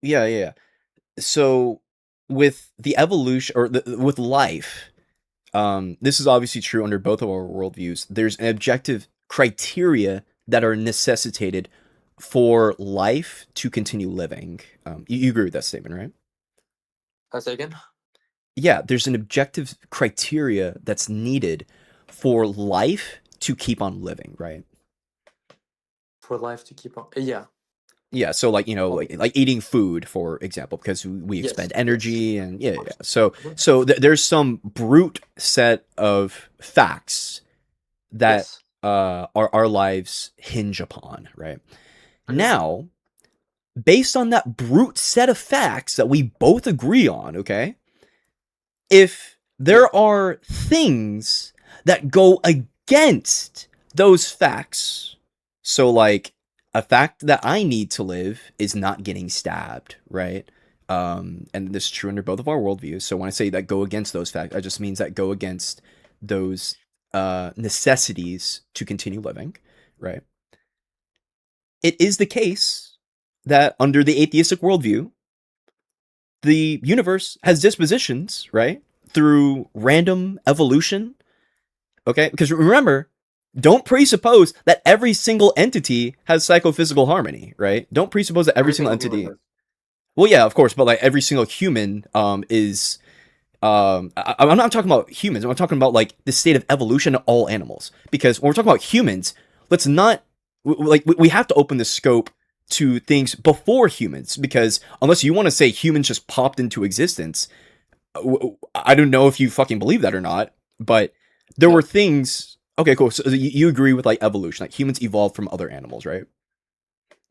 Speaker 2: yeah. So with the evolution or with life, this is obviously true under both of our worldviews. There's an objective criteria that are necessitated for life to continue living. You agree with that statement, right?
Speaker 1: I say again,
Speaker 2: Yeah, there's an objective criteria that's needed for life to keep on living, right?
Speaker 1: for life to keep on. Yeah.
Speaker 2: Yeah, so like
Speaker 1: Oh,
Speaker 2: like eating food, for example, because we
Speaker 1: yes.
Speaker 2: expend
Speaker 1: Yes.
Speaker 2: energy and yeah.
Speaker 1: Of course.
Speaker 2: So
Speaker 1: Mhm.
Speaker 2: there's some brute set of facts that
Speaker 1: Yes.
Speaker 2: our lives hinge upon, right?
Speaker 1: Mhm.
Speaker 2: Now, based on that brute set of facts that we both agree on, okay? If
Speaker 1: Yeah.
Speaker 2: there are things that go against those facts, so like a fact that I need to live is not getting stabbed, right? And this is true under both of our worldviews. So when I say that go against those facts, that just means that go against those necessities to continue living, right? It is the case that under the atheistic worldview, the universe has dispositions, right? Through random evolution Okay, because remember, don't presuppose that every single entity has psychophysical harmony, right? Don't presuppose that every single entity. Well, yeah, of course, but like every single human is I'm not talking about humans. I'm talking about like the state of evolution of all animals. Because when we're talking about humans, let's not we have to open the scope to things before humans. Because unless you want to say humans just popped into existence, I don't know if you fucking believe that or not. But there
Speaker 1: No.
Speaker 2: were things. Okay, cool. So you agree with like evolution, like humans evolved from other animals, right?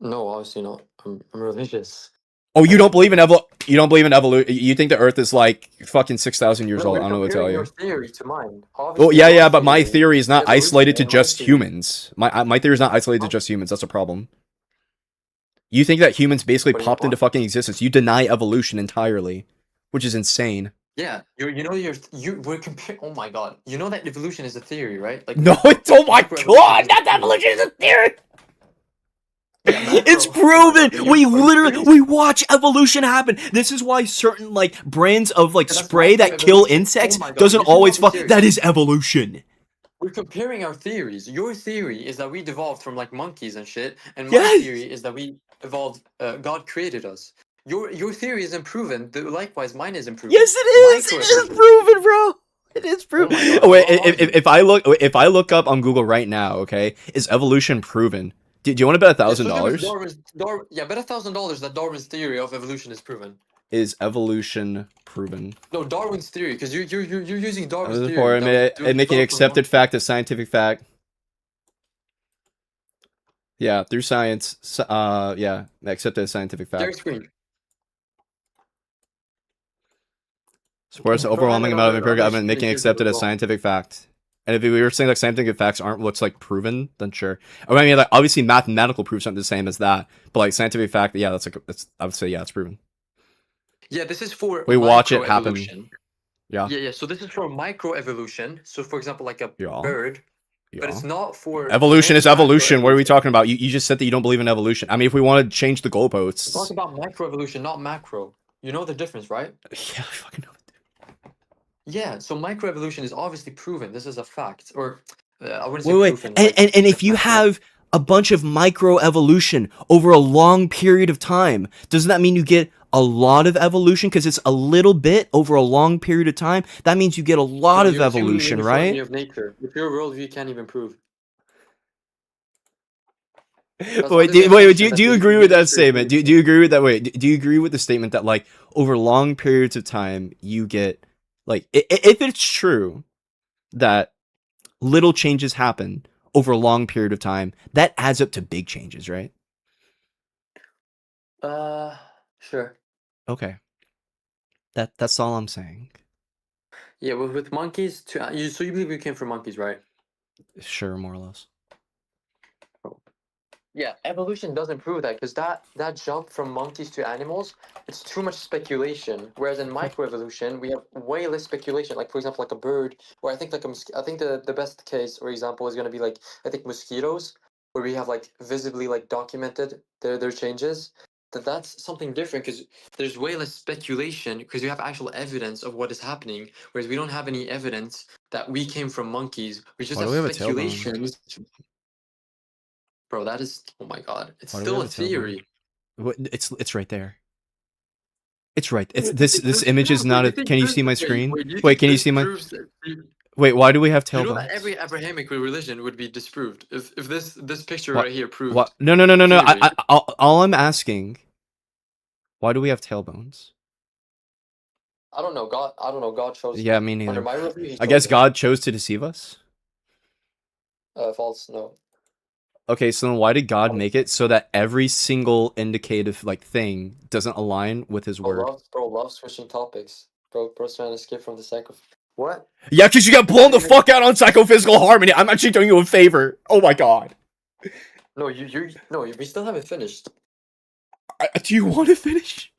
Speaker 1: No, obviously not. I'm religious.
Speaker 2: Oh, you don't believe in You don't believe in evolution. You think the Earth is like fucking 6,000 years
Speaker 1: No,
Speaker 2: old.
Speaker 1: we're
Speaker 2: I don't know what to tell
Speaker 1: comparing your
Speaker 2: you.
Speaker 1: theory to mine.
Speaker 2: Well,
Speaker 1: Obviously,
Speaker 2: yeah,
Speaker 1: your
Speaker 2: yeah, but my
Speaker 1: theory
Speaker 2: theory is
Speaker 1: is
Speaker 2: not isolated
Speaker 1: evolution,
Speaker 2: to
Speaker 1: and my
Speaker 2: just
Speaker 1: theory.
Speaker 2: humans. My theory is not isolated to
Speaker 1: Huh?
Speaker 2: just humans. That's a problem. You think that humans basically
Speaker 1: What do you
Speaker 2: popped into
Speaker 1: want?
Speaker 2: fucking existence. You deny evolution entirely, which is insane.
Speaker 1: Yeah, you know we're comparing. Oh my god, you know that evolution is a theory, right? Like
Speaker 2: No, it's oh my
Speaker 1: microevolution
Speaker 2: god,
Speaker 1: is a
Speaker 2: not
Speaker 1: theory.
Speaker 2: evolution is a theory.
Speaker 1: Yeah,
Speaker 2: It's
Speaker 1: macro. Oh my
Speaker 2: proven.
Speaker 1: god, are
Speaker 2: We
Speaker 1: you
Speaker 2: literally
Speaker 1: serious?
Speaker 2: we watch evolution happen. This is why certain like brands of like
Speaker 1: Yeah, that's
Speaker 2: spray that kill
Speaker 1: microevolution. Oh
Speaker 2: insects
Speaker 1: my god,
Speaker 2: doesn't
Speaker 1: you should
Speaker 2: always
Speaker 1: not be
Speaker 2: fuck. That
Speaker 1: serious.
Speaker 2: is evolution.
Speaker 1: We're comparing our theories. Your theory is that we devolved from like monkeys and shit, and my
Speaker 2: Yes.
Speaker 1: theory is that we evolved. God created us. Your theory isn't proven. Likewise, mine isn't proven.
Speaker 2: Yes, it is. It is
Speaker 1: Microevolution.
Speaker 2: proven, bro. It is
Speaker 1: Oh
Speaker 2: proven.
Speaker 1: my god,
Speaker 2: Oh,
Speaker 1: I will
Speaker 2: wait,
Speaker 1: not argue.
Speaker 2: if I look up on Google right now, okay, is evolution proven? Do you want to bet
Speaker 1: Yeah,
Speaker 2: $1,000?
Speaker 1: so yeah, bet $1,000 that Darwin's theory of evolution is proven.
Speaker 2: Is evolution proven?
Speaker 1: No, Darwin's theory, because you're using
Speaker 2: I
Speaker 1: Darwin's
Speaker 2: was
Speaker 1: theory
Speaker 2: before
Speaker 1: that we
Speaker 2: making
Speaker 1: developed from
Speaker 2: accepted
Speaker 1: monkeys.
Speaker 2: fact a scientific fact. Yeah, through science. Yeah, accepted as scientific
Speaker 1: Share
Speaker 2: fact.
Speaker 1: screen.
Speaker 2: Supports the
Speaker 1: Bro, I have
Speaker 2: overwhelming amount of
Speaker 1: another
Speaker 2: empirical evidence
Speaker 1: screen in
Speaker 2: making
Speaker 1: case it
Speaker 2: accepted
Speaker 1: goes
Speaker 2: as
Speaker 1: wrong.
Speaker 2: scientific fact. And if we were saying like scientific facts aren't what's like proven, then sure. I mean, like obviously mathematical proofs aren't the same as that, but like scientific fact, yeah, that's I would say yeah, it's proven.
Speaker 1: Yeah, this is for
Speaker 2: We watch it happen.
Speaker 1: microevolution.
Speaker 2: Yeah,
Speaker 1: Yeah, so this is for microevolution. So, for example, like a
Speaker 2: yeah,
Speaker 1: bird, but
Speaker 2: yeah.
Speaker 1: it's not for
Speaker 2: Evolution is evolution. What are we
Speaker 1: macroevolution.
Speaker 2: talking about? You just said that you don't believe in evolution. I mean, if we want to change the
Speaker 1: Talk
Speaker 2: goalposts,
Speaker 1: about microevolution, not macro. You know the difference, right?
Speaker 2: yeah, I fucking know.
Speaker 1: Yeah, so microevolution is obviously proven. This is a fact, or I wouldn't say
Speaker 2: Wait.
Speaker 1: proven. Like
Speaker 2: And if
Speaker 1: it's
Speaker 2: you
Speaker 1: mathematical.
Speaker 2: have a bunch of microevolution over a long period of time, doesn't that mean you get a lot of evolution? Because it's a little bit over a long period of time. That means you get a lot
Speaker 1: No,
Speaker 2: of
Speaker 1: you're assuming the
Speaker 2: evolution,
Speaker 1: uniformity
Speaker 2: right?
Speaker 1: of nature, which your worldview can't even prove. That's
Speaker 2: Wait,
Speaker 1: under the assumption that
Speaker 2: do you agree
Speaker 1: the
Speaker 2: with that
Speaker 1: nature is
Speaker 2: statement?
Speaker 1: uniform.
Speaker 2: Do you agree with that? Wait, do you agree with the statement that like over long periods of time you get like if it's true that little changes happen over a long period of time, that adds up to big changes, right?
Speaker 1: Sure.
Speaker 2: Okay. That's all I'm saying.
Speaker 1: Yeah, with monkeys, so you believe we came from monkeys, right?
Speaker 2: Sure, more or less.
Speaker 1: Yeah, evolution doesn't prove that because that jump from monkeys to animals, it's too much speculation. Whereas in microevolution, we have way less speculation. Like for example, like a bird, or I think like I think the best case or example is gonna be like I think mosquitoes, where we have like visibly like documented their changes. That's something different because there's way less speculation because you have actual evidence of what is happening. Whereas we don't have any evidence that we came from monkeys. We just
Speaker 2: Why do
Speaker 1: have
Speaker 2: we have a tailbone?
Speaker 1: speculations. Bro, that is, oh my god. It's
Speaker 2: Why do we
Speaker 1: still
Speaker 2: have
Speaker 1: a
Speaker 2: a tailbone?
Speaker 1: theory.
Speaker 2: It's right there. It's right. It's
Speaker 1: Wait,
Speaker 2: this image is not
Speaker 1: do
Speaker 2: a.
Speaker 1: you think
Speaker 2: Can you
Speaker 1: this,
Speaker 2: see my
Speaker 1: wait,
Speaker 2: screen?
Speaker 1: wait, do you
Speaker 2: Wait,
Speaker 1: think
Speaker 2: can you
Speaker 1: this
Speaker 2: see my?
Speaker 1: proves that
Speaker 2: Wait, why do we have
Speaker 1: you know that
Speaker 2: tailbones?
Speaker 1: every Abrahamic religion would be disproved if this picture
Speaker 2: What?
Speaker 1: right here
Speaker 2: What?
Speaker 1: proved
Speaker 2: No, no, no, no, no.
Speaker 1: theory.
Speaker 2: All I'm asking. Why do we have tailbones?
Speaker 1: I don't know. I don't know. God chose
Speaker 2: Yeah, me
Speaker 1: under
Speaker 2: neither.
Speaker 1: my review. He
Speaker 2: I
Speaker 1: chose
Speaker 2: guess
Speaker 1: it.
Speaker 2: God chose to deceive us.
Speaker 1: False. No.
Speaker 2: Okay, so then why did God
Speaker 1: Um,
Speaker 2: make it so that every single indicative like thing doesn't align with His word?
Speaker 1: bro, love switching topics. Bro's trying to escape from the cycle. What?
Speaker 2: Yeah, because you got blown the fuck out on psychophysical harmony. I'm actually doing you a favor. Oh my god.
Speaker 1: No, we still haven't finished.
Speaker 2: Do you want to finish?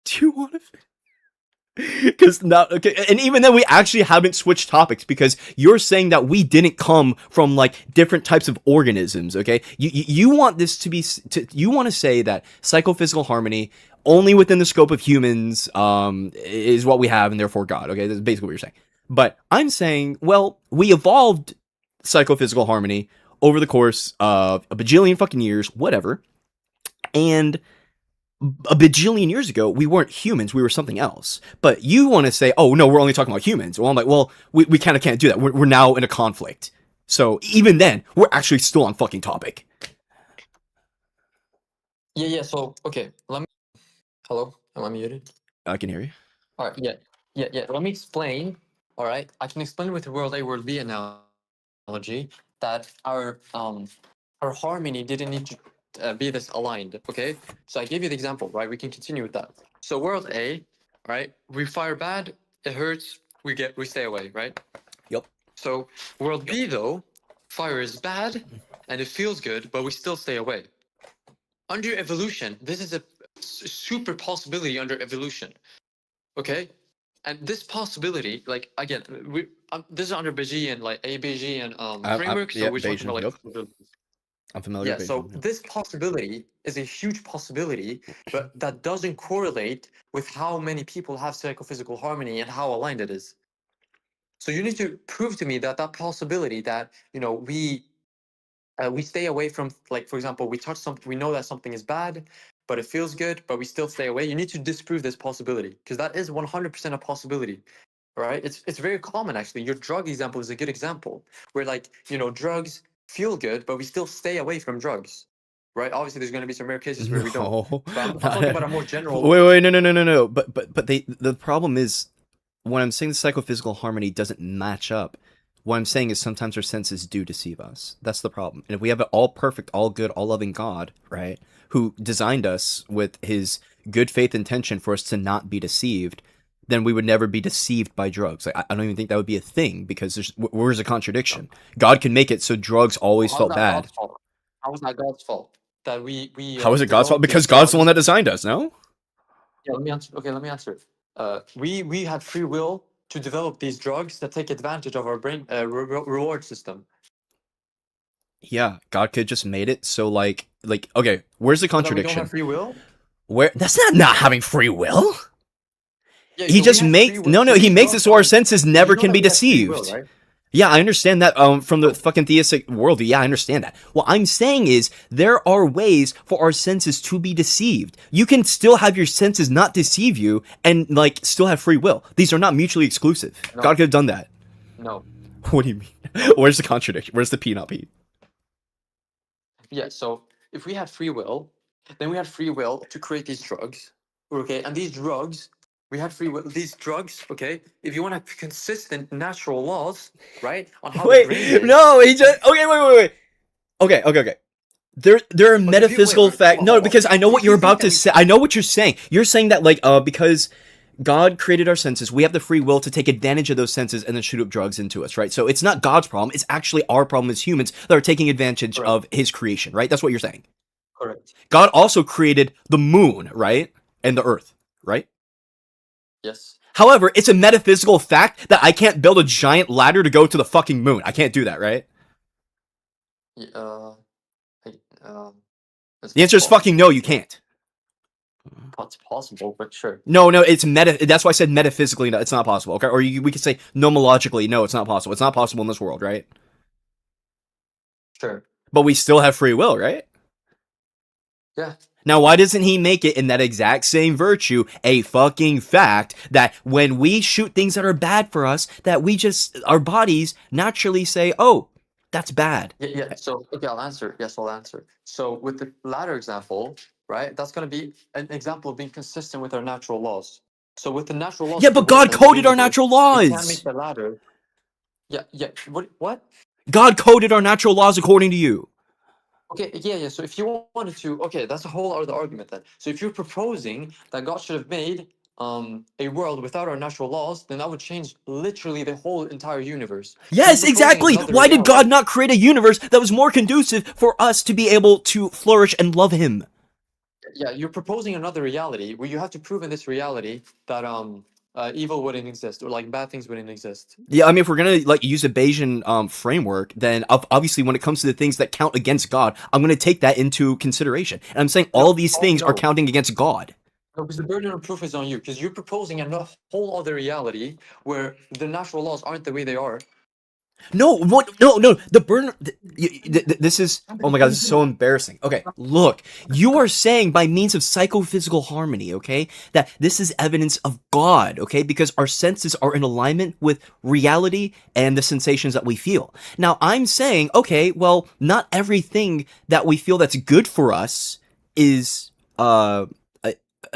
Speaker 2: Do you want to finish? Because now, okay, and even then, we actually haven't switched topics because you're saying that we didn't come from like different types of organisms. Okay, you want this to be you want to say that psychophysical harmony only within the scope of humans is what we have, and therefore God. Okay, that's basically what you're saying. But I'm saying, well, we evolved psychophysical harmony over the course of a bajillion fucking years, whatever, and a bajillion years ago, we weren't humans, we were something else. But you want to say, oh, no, we're only talking about humans. Well, I'm like, well, we kind of can't do that. We're now in a conflict. So even then, we're actually still on fucking topic.
Speaker 1: Yeah. So okay, let me. Hello, am I muted?
Speaker 2: I can hear you.
Speaker 1: All right. Yeah. Let me explain. All right, I can explain with the world A, world B analogy that our harmony didn't need to be this aligned. Okay, so I gave you the example, right? We can continue with that. So world A, right? We fire bad, it hurts, we stay away, right?
Speaker 2: Yep.
Speaker 1: So world B though, fire is bad and it feels good, but we still stay away. Under evolution, this is a super possibility under evolution. Okay, and this possibility, like again, this is under Bayesian, like a Bayesian framework. So
Speaker 2: yeah,
Speaker 1: we're talking
Speaker 2: Bayesian,
Speaker 1: about like
Speaker 2: yep.
Speaker 1: possibilities.
Speaker 2: I'm familiar
Speaker 1: Yeah.
Speaker 2: with
Speaker 1: So
Speaker 2: Bayesian. Yep.
Speaker 1: this possibility is a huge possibility, but that doesn't correlate with how many people have psychophysical harmony and how aligned it is. So you need to prove to me that that possibility that we stay away from, like, for example, we touch something, we know that something is bad, but it feels good, but we still stay away. You need to disprove this possibility because that is 100% a possibility, right? It's very common actually. Your drug example is a good example where, like, drugs feel good, but we still stay away from drugs, right? Obviously, there's going to be some rare cases where we don't.
Speaker 2: No,
Speaker 1: But I'm talking about a more general.
Speaker 2: Wait, no. But the problem is when I'm saying the psychophysical harmony doesn't match up. What I'm saying is sometimes our senses do deceive us. That's the problem. And if we have an all perfect, all good, all loving God, right, who designed us with his good faith intention for us to not be deceived, then we would never be deceived by drugs. Like, I don't even think that would be a thing because where's the contradiction? God can make it so drugs always felt bad.
Speaker 1: God's fault? How is that God's fault? That we
Speaker 2: How is it God's fault?
Speaker 1: developed these
Speaker 2: Because God's the one
Speaker 1: drugs.
Speaker 2: that designed us, no?
Speaker 1: Yeah, let me answer. Okay, let me answer. We had free will to develop these drugs that take advantage of our brain reward system.
Speaker 2: Yeah, God could just made it so like okay, where's the
Speaker 1: So that we
Speaker 2: contradiction?
Speaker 1: don't have free will.
Speaker 2: Where that's not having free will.
Speaker 1: Yeah,
Speaker 2: He
Speaker 1: so
Speaker 2: just
Speaker 1: we have
Speaker 2: makes
Speaker 1: free will.
Speaker 2: no,
Speaker 1: So
Speaker 2: he
Speaker 1: these
Speaker 2: makes it
Speaker 1: drugs
Speaker 2: so our
Speaker 1: are-
Speaker 2: senses
Speaker 1: you
Speaker 2: never
Speaker 1: know
Speaker 2: can
Speaker 1: that
Speaker 2: be
Speaker 1: we have free will,
Speaker 2: deceived.
Speaker 1: right?
Speaker 2: Yeah, I understand that from the fucking theistic world. Yeah, I understand that. What I'm saying is there are ways for our senses to be deceived. You can still have your senses not deceive you and like still have free will. These are not mutually exclusive.
Speaker 1: No.
Speaker 2: God could have done that.
Speaker 1: No.
Speaker 2: What do you mean? Where's the contradiction? Where's the P not P?
Speaker 1: Yeah, so if we had free will, then we had free will to create these drugs. Okay, and these drugs, we had free will. These drugs, okay, if you want to have consistent natural laws, right, on how the brain
Speaker 2: Wait,
Speaker 1: is.
Speaker 2: no, he just okay. Wait. Okay. There are
Speaker 1: But if you-
Speaker 2: metaphysical
Speaker 1: wait,
Speaker 2: facts. No,
Speaker 1: hold on.
Speaker 2: because I know what
Speaker 1: You
Speaker 2: you're
Speaker 1: think
Speaker 2: about
Speaker 1: that
Speaker 2: to
Speaker 1: we-
Speaker 2: say. I know what you're saying. You're saying that like because God created our senses, we have the free will to take advantage of those senses and then shoot up drugs into us, right? So it's not God's problem. It's actually our problem as humans that are taking advantage
Speaker 1: Correct.
Speaker 2: of his creation, right? That's what you're saying.
Speaker 1: Correct.
Speaker 2: God also created the moon, right? And the earth, right?
Speaker 1: Yes.
Speaker 2: However, it's a metaphysical fact that I can't build a giant ladder to go to the fucking moon. I can't do that, right?
Speaker 1: Yeah, it's
Speaker 2: The answer is
Speaker 1: possible.
Speaker 2: fucking no, you can't.
Speaker 1: It's possible, but sure.
Speaker 2: No, it's that's why I said metaphysically, no, it's not possible. Okay, or we could say nomologically, no, it's not possible. It's not possible in this world, right?
Speaker 1: Sure.
Speaker 2: But we still have free will, right?
Speaker 1: Yeah.
Speaker 2: Now, why doesn't he make it in that exact same virtue a fucking fact that when we shoot things that are bad for us, that we just our bodies naturally say, "Oh, that's bad."
Speaker 1: Yeah. So, okay, I'll answer. Yes, I'll answer. So, with the latter example, right, that's going to be an example of being consistent with our natural laws. So, with the natural laws.
Speaker 2: Yeah,
Speaker 1: of the
Speaker 2: but God
Speaker 1: world and the
Speaker 2: coded our
Speaker 1: universe,
Speaker 2: natural
Speaker 1: we can't
Speaker 2: laws.
Speaker 1: make the ladder. Yeah. What?
Speaker 2: God coded our natural laws according to you.
Speaker 1: Okay, yeah. So if you wanted to, okay, that's a whole other argument then. So if you're proposing that God should have made a world without our natural laws, then that would change literally the whole entire universe. So you're
Speaker 2: Yes,
Speaker 1: proposing
Speaker 2: exactly.
Speaker 1: another
Speaker 2: Why did
Speaker 1: reality.
Speaker 2: God not create a universe that was more conducive for us to be able to flourish and love him?
Speaker 1: Yeah, you're proposing another reality where you have to prove in this reality that evil wouldn't exist, or like bad things wouldn't exist.
Speaker 2: Yeah, I mean, if we're gonna like use a Bayesian framework, then obviously when it comes to the things that count against God, I'm gonna take that into consideration. And I'm saying all
Speaker 1: No,
Speaker 2: these
Speaker 1: oh,
Speaker 2: things are
Speaker 1: no,
Speaker 2: counting against God.
Speaker 1: no, because the burden of proof is on you, because you're proposing a whole other reality where the natural laws aren't the way they are.
Speaker 2: No, what? No, no. The burden. This is. Oh my god, this is so embarrassing. Okay, look. You are saying by means of psychophysical harmony, okay, that this is evidence of God, okay, because our senses are in alignment with reality and the sensations that we feel. Now, I'm saying, okay, well, not everything that we feel that's good for us is.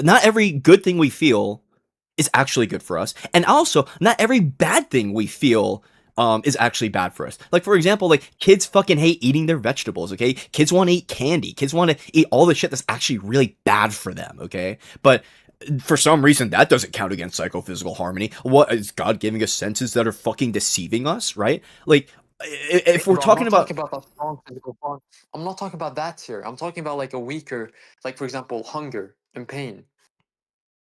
Speaker 2: Not every good thing we feel is actually good for us, and also not every bad thing we feel is actually bad for us. Like, for example, like kids fucking hate eating their vegetables, okay? Kids want to eat candy. Kids want to eat all the shit that's actually really bad for them, okay? But for some reason, that doesn't count against psychophysical harmony. What is God giving us senses that are fucking deceiving us, right? Like, if we're
Speaker 1: Bro, I'm
Speaker 2: talking
Speaker 1: not
Speaker 2: about.
Speaker 1: talking about that strong physical bond. I'm not talking about that here. I'm talking about like a weaker, like for example, hunger and pain.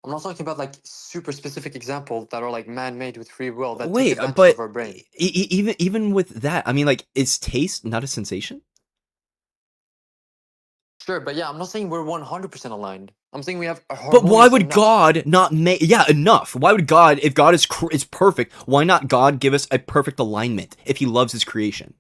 Speaker 1: I'm not talking about like super specific examples that are like man-made with free will that take
Speaker 2: Wait,
Speaker 1: advantage
Speaker 2: but
Speaker 1: of our brain.
Speaker 2: even with that, I mean, like, is taste not a sensation?
Speaker 1: Sure, but yeah, I'm not saying we're 100% aligned. I'm saying we have a
Speaker 2: But why
Speaker 1: harmonious
Speaker 2: would
Speaker 1: enough.
Speaker 2: God not make? Yeah, enough. Why would God, if God is perfect, why not God give us a perfect alignment if He loves His creation?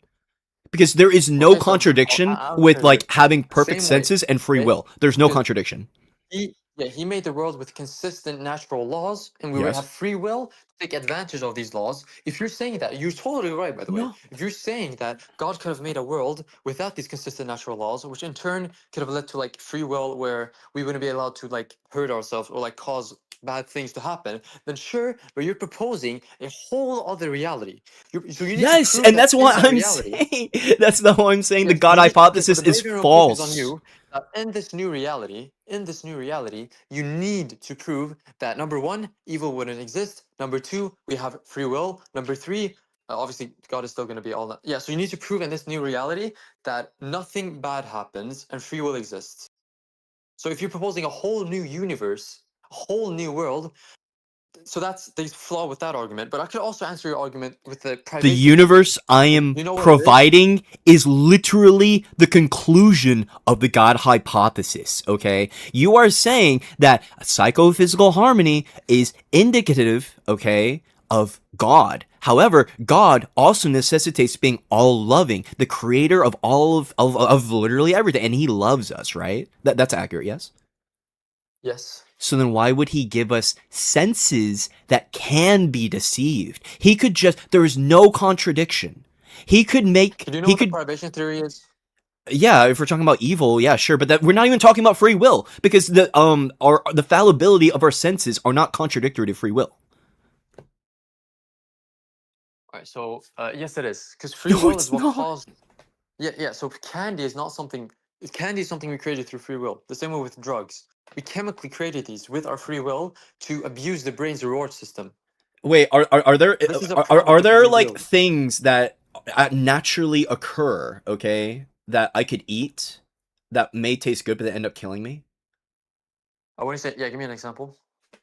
Speaker 2: Because there is no
Speaker 1: Okay, so
Speaker 2: contradiction
Speaker 1: I'll
Speaker 2: with
Speaker 1: answer
Speaker 2: like
Speaker 1: this
Speaker 2: having perfect
Speaker 1: same way.
Speaker 2: senses and free
Speaker 1: Okay?
Speaker 2: will. There's no
Speaker 1: Because
Speaker 2: contradiction.
Speaker 1: he made the world with consistent natural laws, and we would have
Speaker 2: Yes.
Speaker 1: free will to take advantage of these laws. If you're saying that, you're totally right, by the way.
Speaker 2: No.
Speaker 1: If you're saying that God could have made a world without these consistent natural laws, which in turn could have led to like free will where we wouldn't be allowed to like hurt ourselves or like cause bad things to happen, then sure, but you're proposing a whole other reality. So you need to
Speaker 2: Yes,
Speaker 1: prove
Speaker 2: and
Speaker 1: that
Speaker 2: that's
Speaker 1: in
Speaker 2: what
Speaker 1: that
Speaker 2: I'm
Speaker 1: reality.
Speaker 2: saying. That's not why I'm saying the
Speaker 1: Yes,
Speaker 2: God
Speaker 1: you need. Okay, so
Speaker 2: hypothesis
Speaker 1: the
Speaker 2: is
Speaker 1: burden of proof is on
Speaker 2: false.
Speaker 1: you. In this new reality, you need to prove that number one, evil wouldn't exist. Number two, we have free will. Number three, obviously God is still going to be all that. Yeah, so you need to prove in this new reality that nothing bad happens and free will exists. So if you're proposing a whole new universe, a whole new world, so that's the flaw with that argument. But I could also answer your argument with the
Speaker 2: The
Speaker 1: privation theory.
Speaker 2: universe I
Speaker 1: And
Speaker 2: am
Speaker 1: you know what it is?
Speaker 2: providing is literally the conclusion of the God hypothesis, okay? You are saying that psychophysical harmony is indicative, okay, of God. However, God also necessitates being all loving, the creator of all of literally everything, and he loves us, right? That's accurate, yes?
Speaker 1: Yes.
Speaker 2: So then why would he give us senses that can be deceived? He could just, there is no contradiction. He could make,
Speaker 1: Do you know
Speaker 2: he
Speaker 1: what the
Speaker 2: could,
Speaker 1: privation theory is?
Speaker 2: yeah, if we're talking about evil, yeah, sure, but that we're not even talking about free will because the fallibility of our senses are not contradictory to free will.
Speaker 1: All right, so yes, it is because free
Speaker 2: No,
Speaker 1: will
Speaker 2: it's
Speaker 1: is what
Speaker 2: not.
Speaker 1: caused. Yeah, yeah. So candy is not something. Candy is something we created through free will. The same way with drugs, we chemically created these with our free will to abuse the brain's reward system.
Speaker 2: Wait, are there
Speaker 1: This is a product
Speaker 2: are
Speaker 1: of
Speaker 2: there
Speaker 1: free
Speaker 2: like
Speaker 1: will.
Speaker 2: things that naturally occur, okay, that I could eat that may taste good but they end up killing me?
Speaker 1: I want to say, yeah. Give me an example.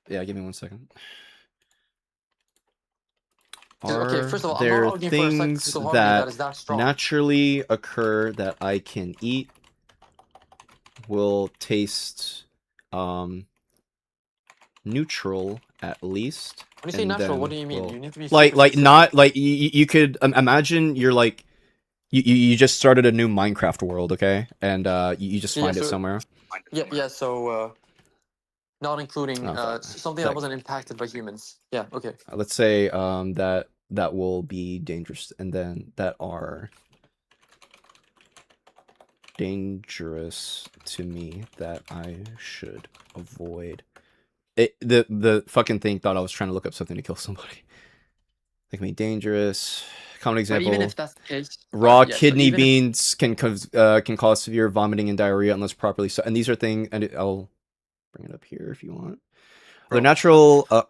Speaker 2: Yeah, give me 1 second.
Speaker 1: Because okay,
Speaker 2: Are
Speaker 1: first of all, I'm not
Speaker 2: there
Speaker 1: arguing for a
Speaker 2: things
Speaker 1: psychophysical harmony that
Speaker 2: that
Speaker 1: is that strong.
Speaker 2: naturally occur that I can eat, will taste um neutral at least,
Speaker 1: When you say
Speaker 2: and
Speaker 1: natural, what
Speaker 2: then
Speaker 1: do you mean?
Speaker 2: will
Speaker 1: You need to be
Speaker 2: like
Speaker 1: super
Speaker 2: like not
Speaker 1: specific.
Speaker 2: like you could imagine you're like you just started a new Minecraft world, okay? And you just
Speaker 1: Yeah, yeah.
Speaker 2: find it
Speaker 1: So
Speaker 2: somewhere.
Speaker 1: yeah, yeah. So not including
Speaker 2: Oh fuck.
Speaker 1: something that
Speaker 2: Like
Speaker 1: wasn't impacted by humans. Yeah. Okay.
Speaker 2: let's say that will be dangerous and then that are dangerous to me that I should avoid. The fucking thing thought I was trying to look up something to kill somebody. That can be dangerous. Common
Speaker 1: But even
Speaker 2: example:
Speaker 1: if that's the case,
Speaker 2: raw
Speaker 1: yeah. So
Speaker 2: kidney
Speaker 1: even if
Speaker 2: beans can cause severe vomiting and diarrhea unless properly. So, and these are things, and I'll bring it up here if you want.
Speaker 1: bro, that's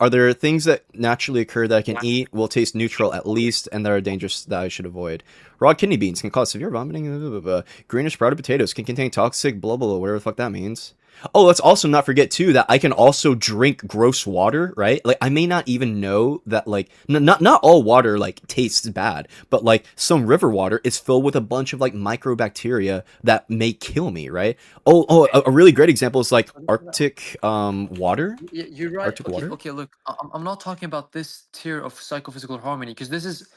Speaker 2: Are there things that naturally occur that I can eat, will taste neutral at least, and that are dangerous that I should avoid? Raw kidney beans can cause severe vomiting. Blah, blah, blah, blah. Greenish sprouted potatoes can contain toxic blah blah blah, whatever the fuck that means. Oh, let's also not forget too that I can also drink gross water, right? Like I may not even know that like not all water like tastes bad, but like some river water is filled with a bunch of like microbacteria that may kill me, right? A really great example is like Arctic water.
Speaker 1: You're right.
Speaker 2: Arctic
Speaker 1: Okay,
Speaker 2: water.
Speaker 1: okay. Look, I'm not talking about this tier of psychophysical harmony because this is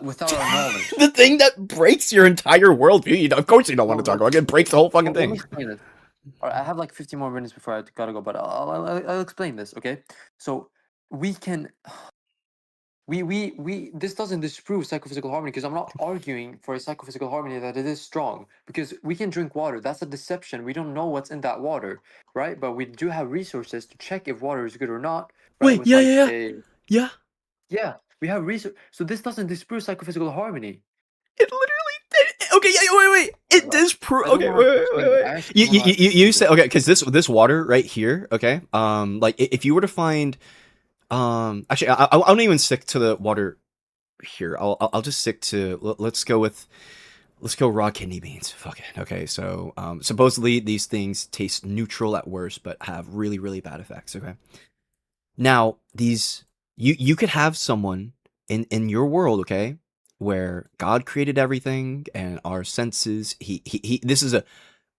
Speaker 1: without our knowledge.
Speaker 2: The thing that breaks your entire worldview. Of course you don't want
Speaker 1: No,
Speaker 2: to talk
Speaker 1: no.
Speaker 2: about it. It breaks the whole fucking
Speaker 1: Let me
Speaker 2: thing.
Speaker 1: explain it. All right, I have like 15 more minutes before I gotta go, but I'll explain this. Okay, so we can we this doesn't disprove psychophysical harmony because I'm not arguing for a psychophysical harmony that it is strong because we can drink water. That's a deception. We don't know what's in that water, right? But we do have resources to check if water is good or not, right?
Speaker 2: Wait,
Speaker 1: With
Speaker 2: yeah,
Speaker 1: like
Speaker 2: yeah,
Speaker 1: a
Speaker 2: yeah.
Speaker 1: yeah, we have research. So this doesn't disprove psychophysical harmony.
Speaker 2: It literally did. Okay, yeah, wait.
Speaker 1: Oh my
Speaker 2: It
Speaker 1: God.
Speaker 2: disprove.
Speaker 1: I don't
Speaker 2: Okay,
Speaker 1: know how to
Speaker 2: wait.
Speaker 1: explain it. I actually
Speaker 2: You
Speaker 1: don't know
Speaker 2: you
Speaker 1: how to
Speaker 2: you,
Speaker 1: explain
Speaker 2: you
Speaker 1: this.
Speaker 2: say okay because this water right here. Okay, like if you were to find actually I won't even stick to the water here. I'll just stick to let's go raw kidney beans. Fuck it. Okay, so supposedly these things taste neutral at worst, but have really bad effects. Okay. Now, these you could have someone in your world, okay, where God created everything and our senses. He this is a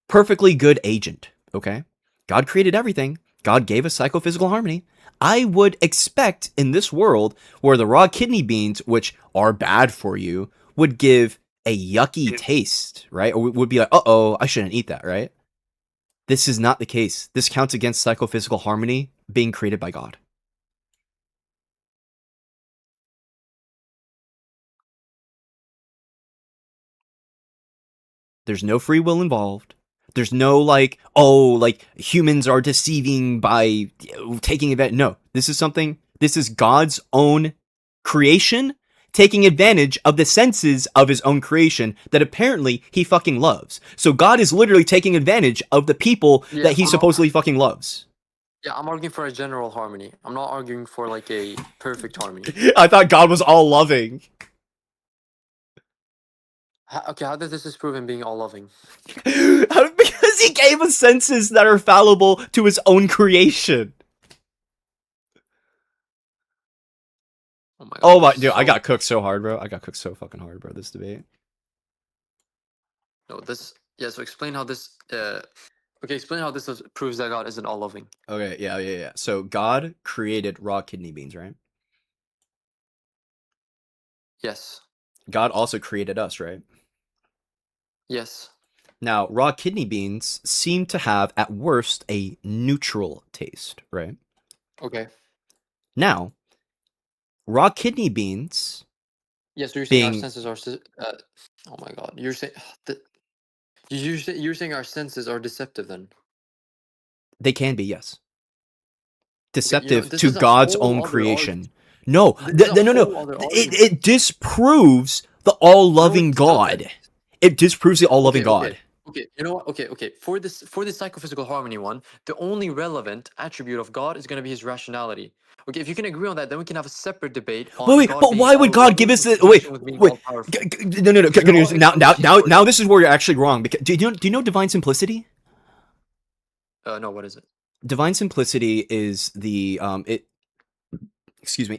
Speaker 2: perfectly good agent, okay? God created everything. God gave us psychophysical harmony. I would expect in this world where the raw kidney beans, which are bad for you, would give a yucky taste, right? Or would be like, "Uh-oh, I shouldn't eat that," right? This is not the case. This counts against psychophysical harmony being created by God. There's no free will involved. There's no like, oh, like humans are deceiving by taking advantage. No, this is God's own creation taking advantage of the senses of his own creation that apparently he fucking loves. So God is literally taking advantage of the people
Speaker 1: Yeah,
Speaker 2: that he supposedly fucking loves.
Speaker 1: yeah, I'm arguing for a general harmony. I'm not arguing for like a perfect harmony.
Speaker 2: I thought God was all loving.
Speaker 1: Okay, how does this disprove him being all loving?
Speaker 2: Because he gave us senses that are fallible to his own creation.
Speaker 1: Oh my God.
Speaker 2: Oh my,
Speaker 1: this is
Speaker 2: dude, I
Speaker 1: so-
Speaker 2: got cooked so hard, bro. I got cooked so fucking hard, bro, this debate.
Speaker 1: No, this. Yeah. So explain how this. Okay, explain how proves that God isn't all loving.
Speaker 2: Okay, yeah. So God created raw kidney beans, right?
Speaker 1: Yes.
Speaker 2: God also created us, right?
Speaker 1: Yes.
Speaker 2: Now, raw kidney beans seem to have, at worst, a neutral taste, right?
Speaker 1: Okay.
Speaker 2: Now, raw kidney beans
Speaker 1: Yes. So you're saying our
Speaker 2: being
Speaker 1: senses are. Oh my God. You're saying. You're saying our senses are deceptive then.
Speaker 2: they can be, yes,
Speaker 1: Okay,
Speaker 2: deceptive
Speaker 1: this
Speaker 2: to
Speaker 1: is a
Speaker 2: God's
Speaker 1: whole
Speaker 2: own
Speaker 1: other
Speaker 2: creation. No,
Speaker 1: This is a
Speaker 2: no.
Speaker 1: whole other
Speaker 2: It,
Speaker 1: argument.
Speaker 2: it disproves the all-loving
Speaker 1: it
Speaker 2: God.
Speaker 1: doesn't.
Speaker 2: It disproves the all-loving
Speaker 1: Okay,
Speaker 2: God.
Speaker 1: okay. You know what? Okay. For this psychophysical harmony one, the only relevant attribute of God is going to be his rationality. Okay, if you can agree on that, then we can have a separate debate on
Speaker 2: Wait,
Speaker 1: God
Speaker 2: but
Speaker 1: being
Speaker 2: why would
Speaker 1: all
Speaker 2: God give
Speaker 1: loving
Speaker 2: us
Speaker 1: in
Speaker 2: the
Speaker 1: conjunction with being all powerful.
Speaker 2: No.
Speaker 1: You're all
Speaker 2: Now this is where you're actually wrong. Because do you know divine simplicity?
Speaker 1: No, what is it?
Speaker 2: Divine simplicity is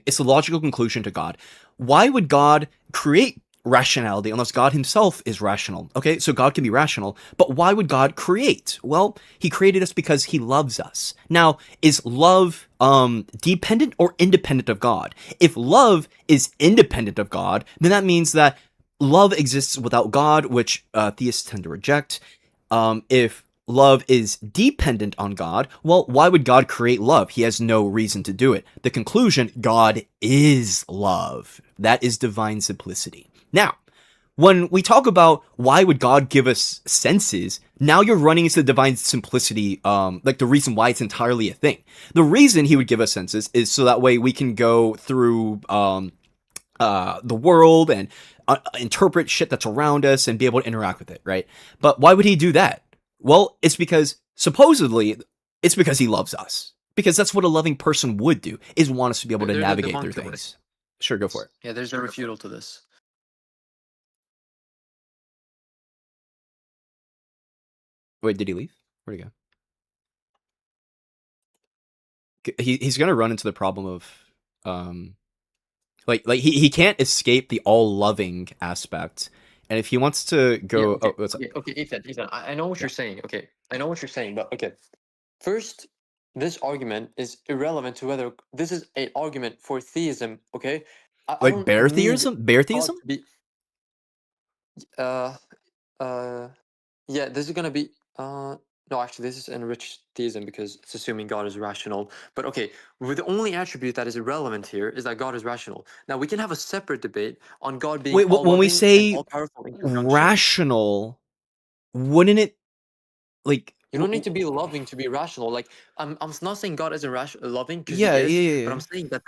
Speaker 2: it's the logical conclusion to God. Why would God create rationality unless God himself is rational? Okay, so God can be rational, but why would God create? Well, he created us because he loves us. Now, is love dependent or independent of God? If love is independent of God, then that means that love exists without God, which theists tend to reject. If love is dependent on God, well, why would God create love? He has no reason to do it. The conclusion, God is love. That is divine simplicity. Now, when we talk about why would God give us senses, now you're running into the divine simplicity, like the reason why it's entirely a thing. The reason he would give us senses is so that way we can go through the world and interpret shit that's around us and be able to interact with it, right? But why would he do that? Well, it's because supposedly it's because he loves us. Because that's what a loving person would do, is want us to be able to
Speaker 1: There's a
Speaker 2: navigate through
Speaker 1: debunk to it.
Speaker 2: things. Sure, go for it.
Speaker 1: Yeah, there's a refutal to this.
Speaker 2: Wait, did he leave? Where'd he go? he's gonna run into the problem of like he can't escape the all loving aspect, and if he wants to
Speaker 1: Yeah.
Speaker 2: go,
Speaker 1: Okay.
Speaker 2: oh, what's up?
Speaker 1: Okay. Ethan. I know what
Speaker 2: Yeah.
Speaker 1: you're saying. Okay. I know what you're saying, but okay. First, this argument is irrelevant to whether this is an argument for theism. Okay. I
Speaker 2: Like
Speaker 1: don't need
Speaker 2: bear
Speaker 1: God
Speaker 2: theism.
Speaker 1: to be. Uh. Uh. Yeah. This is gonna be. No, actually, this is enriched theism because it's assuming God is rational. But okay, with the only attribute that is irrelevant here is that God is rational. Now we can have a separate debate on God being
Speaker 2: Wait,
Speaker 1: all
Speaker 2: when we
Speaker 1: loving and
Speaker 2: say
Speaker 1: all powerful in conjunction.
Speaker 2: rational, wouldn't it like?
Speaker 1: You don't need to be loving to be rational. Like I'm not saying God isn't loving because
Speaker 2: Yeah,
Speaker 1: he
Speaker 2: yeah,
Speaker 1: is,
Speaker 2: yeah,
Speaker 1: but
Speaker 2: yeah.
Speaker 1: I'm saying that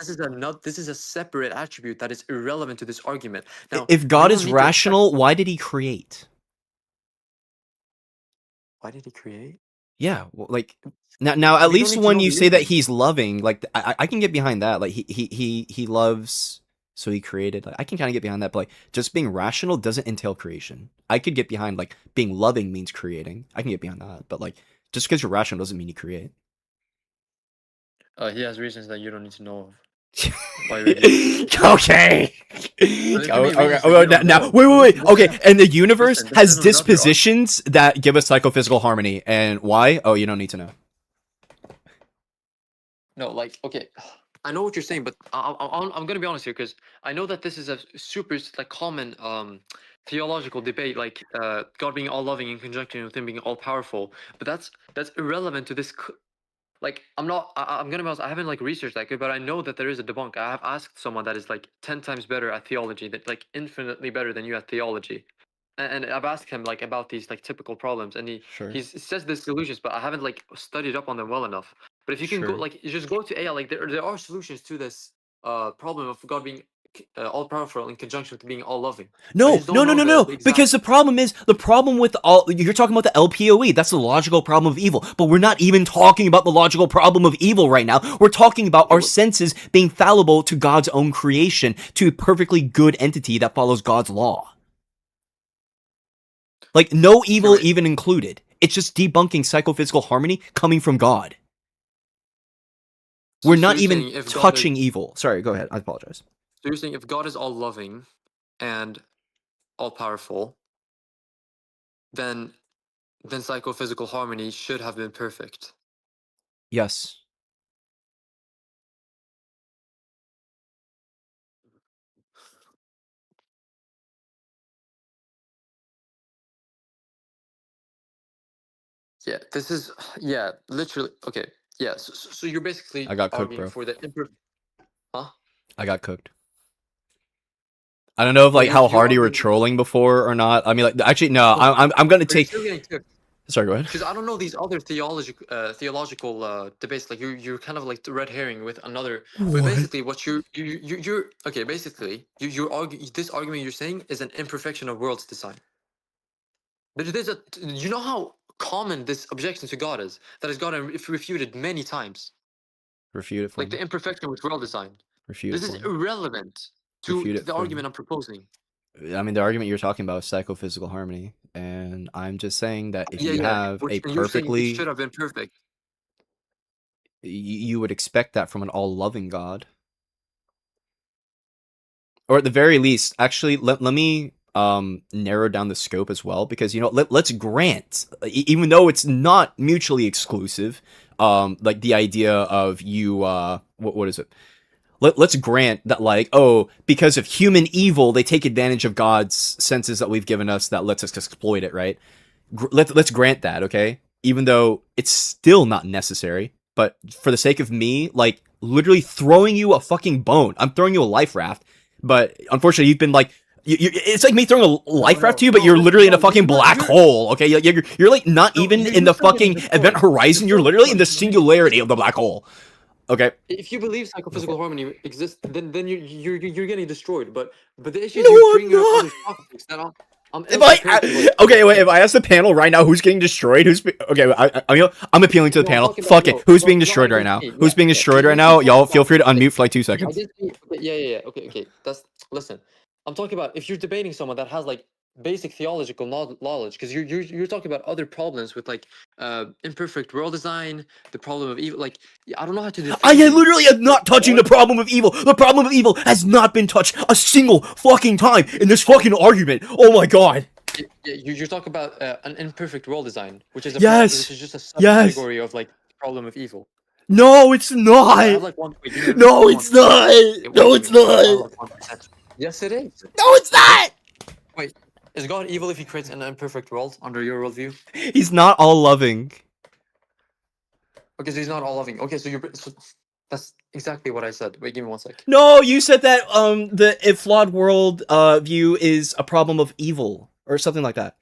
Speaker 1: this is a separate attribute that is irrelevant to this argument. Now
Speaker 2: If
Speaker 1: we
Speaker 2: God
Speaker 1: don't
Speaker 2: is
Speaker 1: need to accept.
Speaker 2: rational, why did he create?
Speaker 1: Why did he create?
Speaker 2: Yeah, well, like now at
Speaker 1: We don't
Speaker 2: least
Speaker 1: need to
Speaker 2: when
Speaker 1: know
Speaker 2: you
Speaker 1: the
Speaker 2: say that
Speaker 1: reason.
Speaker 2: he's loving, like I can get behind that. Like he loves, so he created. Like, I can kind of get behind that, but like just being rational doesn't entail creation. I could get behind like being loving means creating. I can get behind that, but like just because you're rational doesn't mean you create.
Speaker 1: He has reasons that you don't need to know of. Why really?
Speaker 2: Okay.
Speaker 1: There could
Speaker 2: Oh,
Speaker 1: be
Speaker 2: okay.
Speaker 1: reasons that
Speaker 2: Oh,
Speaker 1: you don't
Speaker 2: now,
Speaker 1: know.
Speaker 2: wait, wait, wait.
Speaker 1: This is
Speaker 2: Okay, and the universe
Speaker 1: listen. This
Speaker 2: has
Speaker 1: is another argument.
Speaker 2: dispositions that give us psychophysical harmony, and why? Oh, you don't need to know.
Speaker 1: No, like okay, I know what you're saying, but I'm gonna be honest here because I know that this is a super like common theological debate, like God being all loving in conjunction with Him being all powerful. But that's irrelevant to this. Like I'm not. I'm gonna be honest. I haven't like researched that good, but I know that there is a debunk. I have asked someone that is like 10 times better at theology, that like infinitely better than you at theology. And I've asked him like about these like typical problems, and
Speaker 2: Sure,
Speaker 1: he says there's solutions, but I haven't like studied up on them well enough. But if you can go
Speaker 2: sure.
Speaker 1: like you just go to AI, like there are solutions to this problem of God being all powerful in conjunction with being all loving. I
Speaker 2: No,
Speaker 1: just
Speaker 2: no,
Speaker 1: don't
Speaker 2: no,
Speaker 1: know
Speaker 2: no,
Speaker 1: the
Speaker 2: no.
Speaker 1: exact.
Speaker 2: Because the problem with all you're talking about the LPOE. That's the logical problem of evil. But we're not even talking about the logical problem of evil right now. We're talking about
Speaker 1: Yeah,
Speaker 2: our senses being fallible to God's own creation, to a perfectly good entity that follows God's law. Like no
Speaker 1: okay,
Speaker 2: evil
Speaker 1: wait.
Speaker 2: even included. It's just debunking psychophysical harmony coming from God. We're
Speaker 1: So
Speaker 2: not
Speaker 1: you're
Speaker 2: even
Speaker 1: saying if God is
Speaker 2: touching evil. Sorry, go ahead. I apologize.
Speaker 1: so you're saying if God is all loving and all powerful, then psychophysical harmony should have been perfect.
Speaker 2: Yes.
Speaker 1: Yeah, this is yeah, literally okay. Yeah, so you're
Speaker 2: I
Speaker 1: basically
Speaker 2: got cooked,
Speaker 1: arguing
Speaker 2: bro.
Speaker 1: for the imperfect. Huh?
Speaker 2: I got cooked. I don't know if
Speaker 1: No,
Speaker 2: like how
Speaker 1: you're
Speaker 2: hard you were
Speaker 1: arguing.
Speaker 2: trolling before or not. I mean, like actually, no.
Speaker 1: No,
Speaker 2: I'm gonna
Speaker 1: but you're
Speaker 2: take.
Speaker 1: still getting cooked
Speaker 2: Sorry, go ahead.
Speaker 1: because I don't know these other theological debates. Like you're kind of like the red herring with another. But
Speaker 2: What?
Speaker 1: basically, what you're okay. Basically, you're arguing this argument you're saying is an imperfection of world's design. There's a you know how common this objection to God is. That is God refuted many times.
Speaker 2: Refute it for
Speaker 1: Like
Speaker 2: me.
Speaker 1: the imperfection with world design.
Speaker 2: Refute it
Speaker 1: This is
Speaker 2: for me.
Speaker 1: irrelevant
Speaker 2: Refute
Speaker 1: to
Speaker 2: it
Speaker 1: the
Speaker 2: for me.
Speaker 1: argument I'm proposing.
Speaker 2: I mean, the argument you're talking about is psychophysical harmony, and I'm just saying that if
Speaker 1: Yeah,
Speaker 2: you
Speaker 1: yeah.
Speaker 2: have
Speaker 1: Which
Speaker 2: a
Speaker 1: and you're saying it
Speaker 2: perfectly,
Speaker 1: should have been perfect.
Speaker 2: you would expect that from an all-loving God, or at the very least, actually, let me narrow down the scope as well, because let's grant, even though it's not mutually exclusive, like the idea of you, what is it? Let's grant that, like, oh, because of human evil, they take advantage of God's senses that we've given us that lets us exploit it, right? Let's grant that, okay? Even though it's still not necessary, but for the sake of me, like, literally throwing you a fucking bone. I'm throwing you a life raft, but unfortunately, you've been like, it's like me throwing a
Speaker 1: No,
Speaker 2: life raft
Speaker 1: no,
Speaker 2: to you, but
Speaker 1: no.
Speaker 2: you're
Speaker 1: Listen,
Speaker 2: literally in a
Speaker 1: no.
Speaker 2: fucking black hole, okay? You're like not
Speaker 1: No,
Speaker 2: even in
Speaker 1: you're
Speaker 2: the
Speaker 1: still getting
Speaker 2: fucking event
Speaker 1: destroyed.
Speaker 2: horizon. You're literally in
Speaker 1: No,
Speaker 2: the
Speaker 1: you believe
Speaker 2: singularity of the black hole, okay?
Speaker 1: if you believe
Speaker 2: Go for
Speaker 1: psychophysical
Speaker 2: it.
Speaker 1: harmony exists, then you're getting destroyed. But the issue is you're
Speaker 2: No, I'm
Speaker 1: bringing up
Speaker 2: not.
Speaker 1: other topics that I'm
Speaker 2: If
Speaker 1: ill prepared to like
Speaker 2: okay, wait.
Speaker 1: entertain.
Speaker 2: If I ask the panel right now who's getting destroyed, okay, I'm appealing to the
Speaker 1: No, I'm
Speaker 2: panel.
Speaker 1: talking about
Speaker 2: Fuck it.
Speaker 1: no,
Speaker 2: Who's
Speaker 1: no,
Speaker 2: being
Speaker 1: not
Speaker 2: destroyed right
Speaker 1: against
Speaker 2: now?
Speaker 1: me.
Speaker 2: Who's
Speaker 1: Yeah,
Speaker 2: being
Speaker 1: yeah.
Speaker 2: destroyed right
Speaker 1: You keep
Speaker 2: now?
Speaker 1: talking
Speaker 2: Y'all feel
Speaker 1: about
Speaker 2: free to
Speaker 1: okay,
Speaker 2: unmute for like 2 seconds.
Speaker 1: okay, yeah. Okay. That's listen. I'm talking about if you're debating someone that has like basic theological knowledge, because you're talking about other problems with like imperfect world design, the problem of evil. Like I don't know how to defend
Speaker 2: I
Speaker 1: these.
Speaker 2: literally am not touching the problem of evil. The problem of evil has not been touched a single fucking time in this fucking argument. Oh my god.
Speaker 1: You're talking about an imperfect world design, which is
Speaker 2: Yes.
Speaker 1: which is just a
Speaker 2: Yes.
Speaker 1: subcategory of like problem of evil.
Speaker 2: No, it's
Speaker 1: I
Speaker 2: not.
Speaker 1: have like one. Wait, give me
Speaker 2: No,
Speaker 1: one.
Speaker 2: it's not. No, it's
Speaker 1: Wait. I have
Speaker 2: not.
Speaker 1: like 1%. Yes, it is.
Speaker 2: No, it's not.
Speaker 1: Wait, is God evil if he creates an imperfect world under your worldview?
Speaker 2: He's not all loving.
Speaker 1: Okay, so he's not all loving. Okay, so that's exactly what I said. Wait, give me 1 sec.
Speaker 2: No, you said that the flawed world view is a problem of evil or something like that.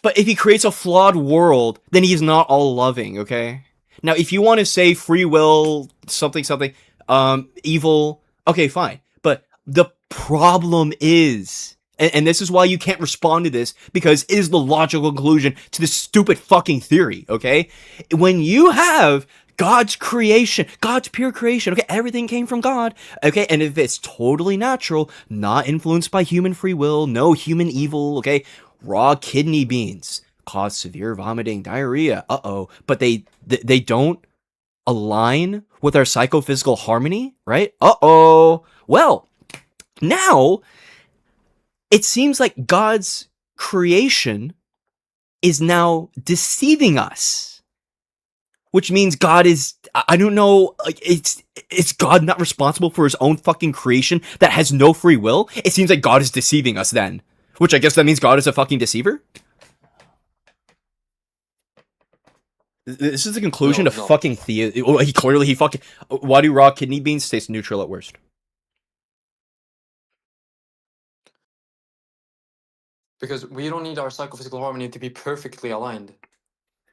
Speaker 2: But if he creates a flawed world, then he's not all loving, okay? Now, if you want to say free will, something, evil, okay, fine. But the problem is, and this is why you can't respond to this, because it is the logical conclusion to this stupid fucking theory, okay? When you have God's creation, God's pure creation, okay, everything came from God, okay, and if it's totally natural, not influenced by human free will, no human evil, okay, raw kidney beans cause severe vomiting, diarrhea, but they don't align with our psychophysical harmony, right? Well, now it seems like God's creation is now deceiving us, which means God is, I don't know, like it's God not responsible for his own fucking creation that has no free will? It seems like God is deceiving us then, which I guess that means God is a fucking deceiver? This is the conclusion
Speaker 1: No,
Speaker 2: of
Speaker 1: no.
Speaker 2: fucking theism. He fucking. Why do raw kidney beans taste neutral at worst?
Speaker 1: Because we don't need our psychophysical harmony to be perfectly aligned.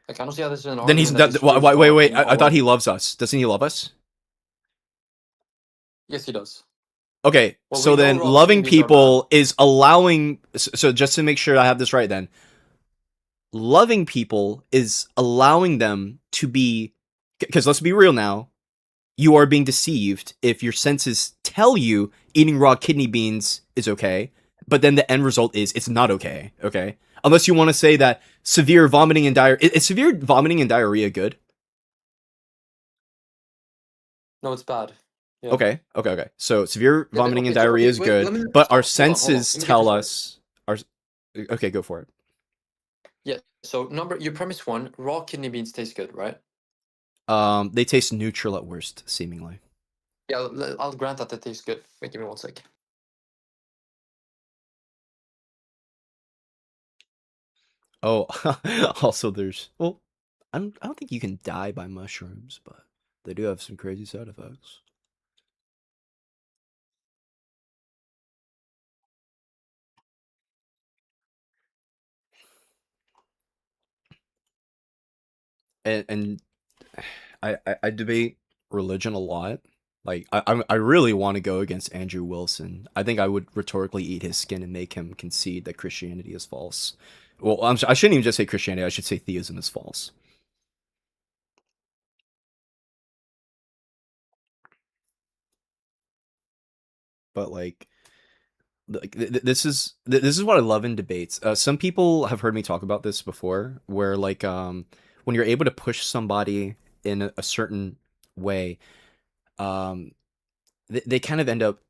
Speaker 1: Like I don't see how this is an
Speaker 2: Then he's
Speaker 1: argument that destroys
Speaker 2: wait.
Speaker 1: God being
Speaker 2: I
Speaker 1: all
Speaker 2: thought he
Speaker 1: loving.
Speaker 2: loves us. Doesn't he love us?
Speaker 1: Yes, he does.
Speaker 2: Okay,
Speaker 1: Well,
Speaker 2: so
Speaker 1: we know
Speaker 2: then
Speaker 1: raw kidney
Speaker 2: loving
Speaker 1: beans are bad.
Speaker 2: people is allowing. So just to make sure I have this right, then loving people is allowing them to be. Because let's be real now. You are being deceived if your senses tell you eating raw kidney beans is okay, but then the end result is it's not okay, okay? Unless you want to say that severe vomiting and diarrhea... Is severe vomiting and diarrhea good?
Speaker 1: No, it's bad. Yeah.
Speaker 2: Okay. So severe
Speaker 1: Yeah,
Speaker 2: vomiting and
Speaker 1: okay,
Speaker 2: diarrhea is
Speaker 1: wait,
Speaker 2: good,
Speaker 1: let me
Speaker 2: but our
Speaker 1: hold on.
Speaker 2: senses
Speaker 1: Let me get
Speaker 2: tell
Speaker 1: this right.
Speaker 2: us... Okay, go for it.
Speaker 1: Yeah, so your premise 1, raw kidney beans taste good, right?
Speaker 2: They taste neutral at worst, seemingly.
Speaker 1: Yeah, I'll grant that they taste good. Wait, give me 1 sec.
Speaker 2: Oh, also there's... Well, I don't think you can die by mushrooms, but they do have some crazy side effects. And I debate religion a lot. Like I really want to go against Andrew Wilson. I think I would rhetorically eat his skin and make him concede that Christianity is false. Well, I shouldn't even just say Christianity. I should say theism is false. But like, this is what I love in debates. Some people have heard me talk about this before, where like when you're able to push somebody in a certain way, they kind of end up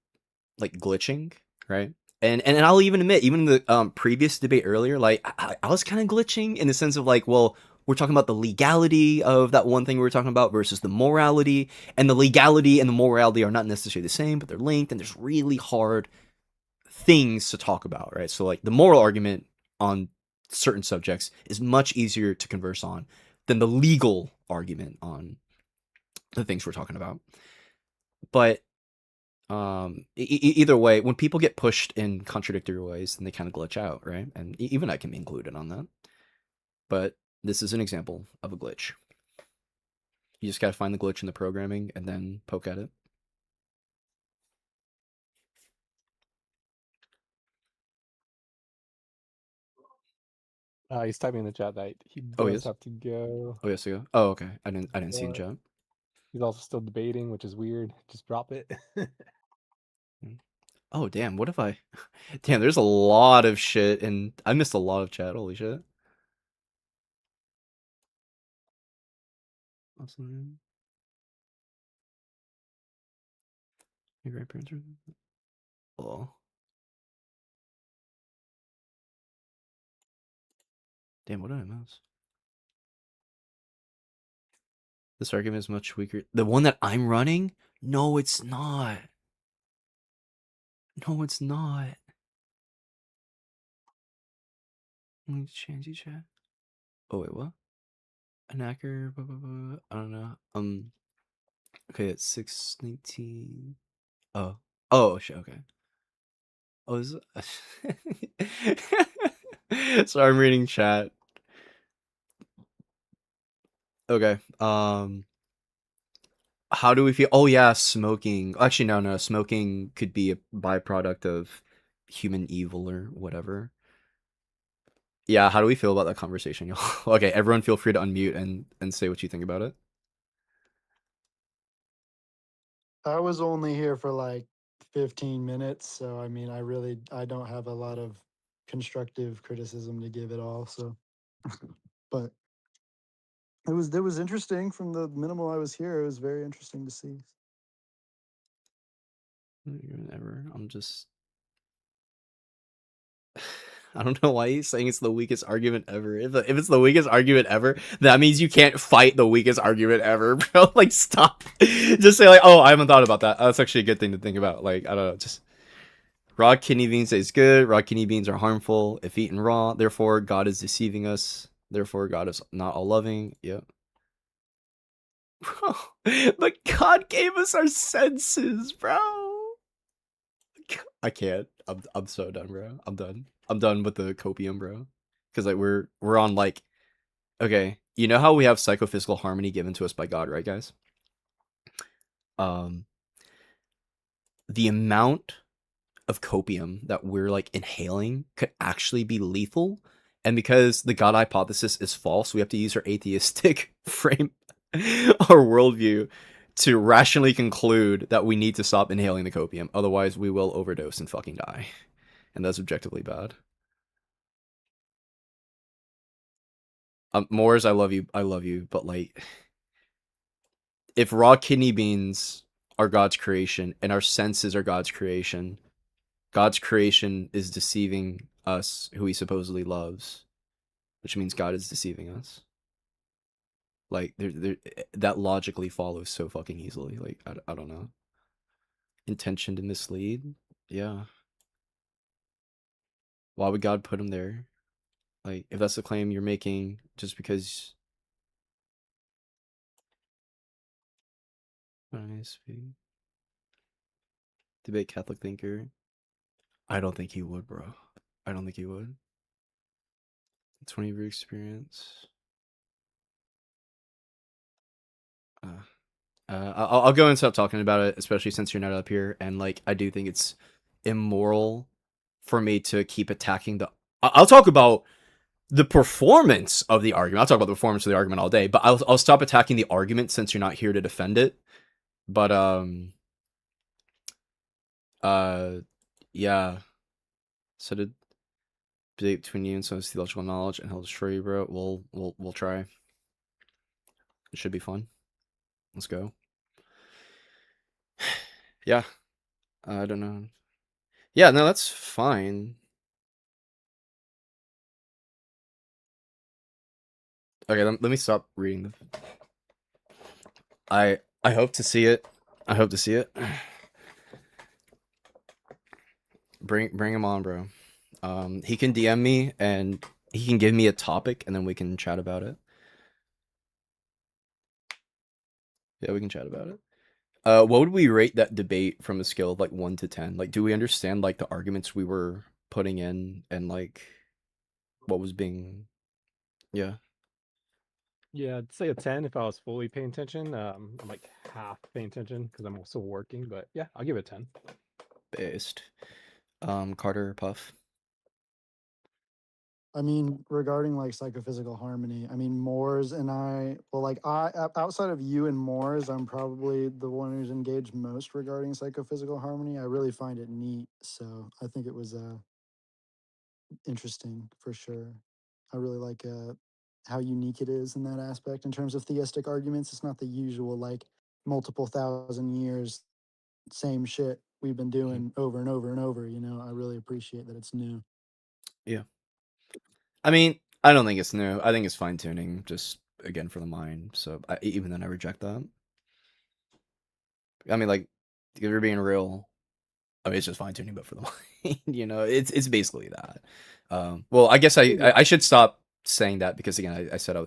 Speaker 2: like glitching, right? And I'll even admit, even in the previous debate earlier, like I was kind of glitching in the sense of like, well, we're talking about the legality of that one thing we were talking about versus the morality, and the legality and the morality are not necessarily the same, but they're linked, and there's really hard things to talk about, right? So like the moral argument on certain subjects is much easier to converse on than the legal argument on the things we're talking about. But either way, when people get pushed in contradictory ways, then they kind of glitch out, right? And even I can be included on that. But this is an example of a glitch. You just got to find the glitch in the programming and then poke at it.
Speaker 3: He's typing in the chat that he
Speaker 2: Oh,
Speaker 3: does
Speaker 2: yes.
Speaker 3: have to go.
Speaker 2: Oh, yes, I go. Oh, okay. I didn't see in chat.
Speaker 3: He's also still debating, which is weird. Just drop it.
Speaker 2: Oh damn, what if I damn, there's a lot of shit and I missed a lot of chat, holy shit. Awesome. Your grandparents are oh. Damn, what did I miss? This argument is much weaker. The one that I'm running? No, it's not. No, it's not. Let me change the chat. Oh wait, what? An hacker, blah, blah, blah. I don't know. Okay, it's 6:19. Oh. Oh shit, okay. Oh, is it? So I'm reading chat. Okay. How do we feel? Oh yeah, smoking. Actually, no. Smoking could be a byproduct of human evil or whatever. Yeah, how do we feel about that conversation, y'all? Okay, everyone feel free to unmute and say what you think about it.
Speaker 5: I was only here for like 15 minutes, so I mean, I don't have a lot of constructive criticism to give at all. So, but it was interesting from the minimal I was here. It was very interesting to see.
Speaker 2: Ever. I'm just I don't know why he's saying it's the weakest argument ever. If it's the weakest argument ever, that means you can't fight the weakest argument ever, bro. Like, stop. Just say, like, oh, I haven't thought about that. That's actually a good thing to think about. Like, I don't know. Just raw kidney beans is good. Raw kidney beans are harmful if eaten raw. Therefore, God is deceiving us. Therefore, God is not all loving. Yep. Bro, but God gave us our senses, bro. I can't. I'm so done, bro. I'm done. I'm done with the copium, bro. Because like we're on like, okay, you know how we have psychophysical harmony given to us by God, right, guys? The amount of copium that we're like inhaling could actually be lethal, and because the God hypothesis is false, we have to use our atheistic frame, our worldview, to rationally conclude that we need to stop inhaling the copium. Otherwise, we will overdose and fucking die, and that's objectively bad. Moors, I love you, but like, if raw kidney beans are God's creation and our senses are God's creation is deceiving us, who he supposedly loves, which means God is deceiving us. Like, that logically follows so fucking easily. Like, I don't know. Intention to mislead? Yeah. Why would God put him there? Like, if that's the claim you're making, just because... Debate Catholic thinker? I don't think he would, bro. I don't think he would. 20 year experience. I'll go and stop talking about it, especially since you're not up here. And like, I do think it's immoral for me to keep attacking the. I'll talk about the performance of the argument. I'll talk about the performance of the argument all day, but I'll stop attacking the argument since you're not here to defend it. But yeah. So to debate between you and some theological knowledge, and he'll destroy you, bro. We'll try. It should be fun. Let's go. Yeah. I don't know. Yeah, no, that's fine. Okay, let me stop reading the. I hope to see it. I hope to see it. Bring him on, bro. He can DM me and he can give me a topic and then we can chat about it. Yeah, we can chat about it. What would we rate that debate from a scale of like 1 to 10? Like, do we understand like the arguments we were putting in and like what was being? Yeah.
Speaker 3: Yeah, I'd say a 10 if I was fully paying attention. I'm like half paying attention because I'm also working, but yeah, I'll give it a 10.
Speaker 2: Based. Carter Puff.
Speaker 5: I mean, regarding like psychophysical harmony, I mean, Moores and I, well, like outside of you and Moores, I'm probably the one who's engaged most regarding psychophysical harmony. I really find it neat. So I think it was interesting for sure. I really like how unique it is in that aspect in terms of theistic arguments. It's not the usual like multiple thousand years, same shit we've been doing over and over and over. You know, I really appreciate that it's new.
Speaker 2: Yeah. I mean, I don't think it's new. I think it's fine tuning, just again for the mind. So even then, I reject that. I mean, like, if you're being real, I mean, it's just fine tuning, but for the mind. You know, it's basically that. Well, I guess I should stop saying that because again, I said I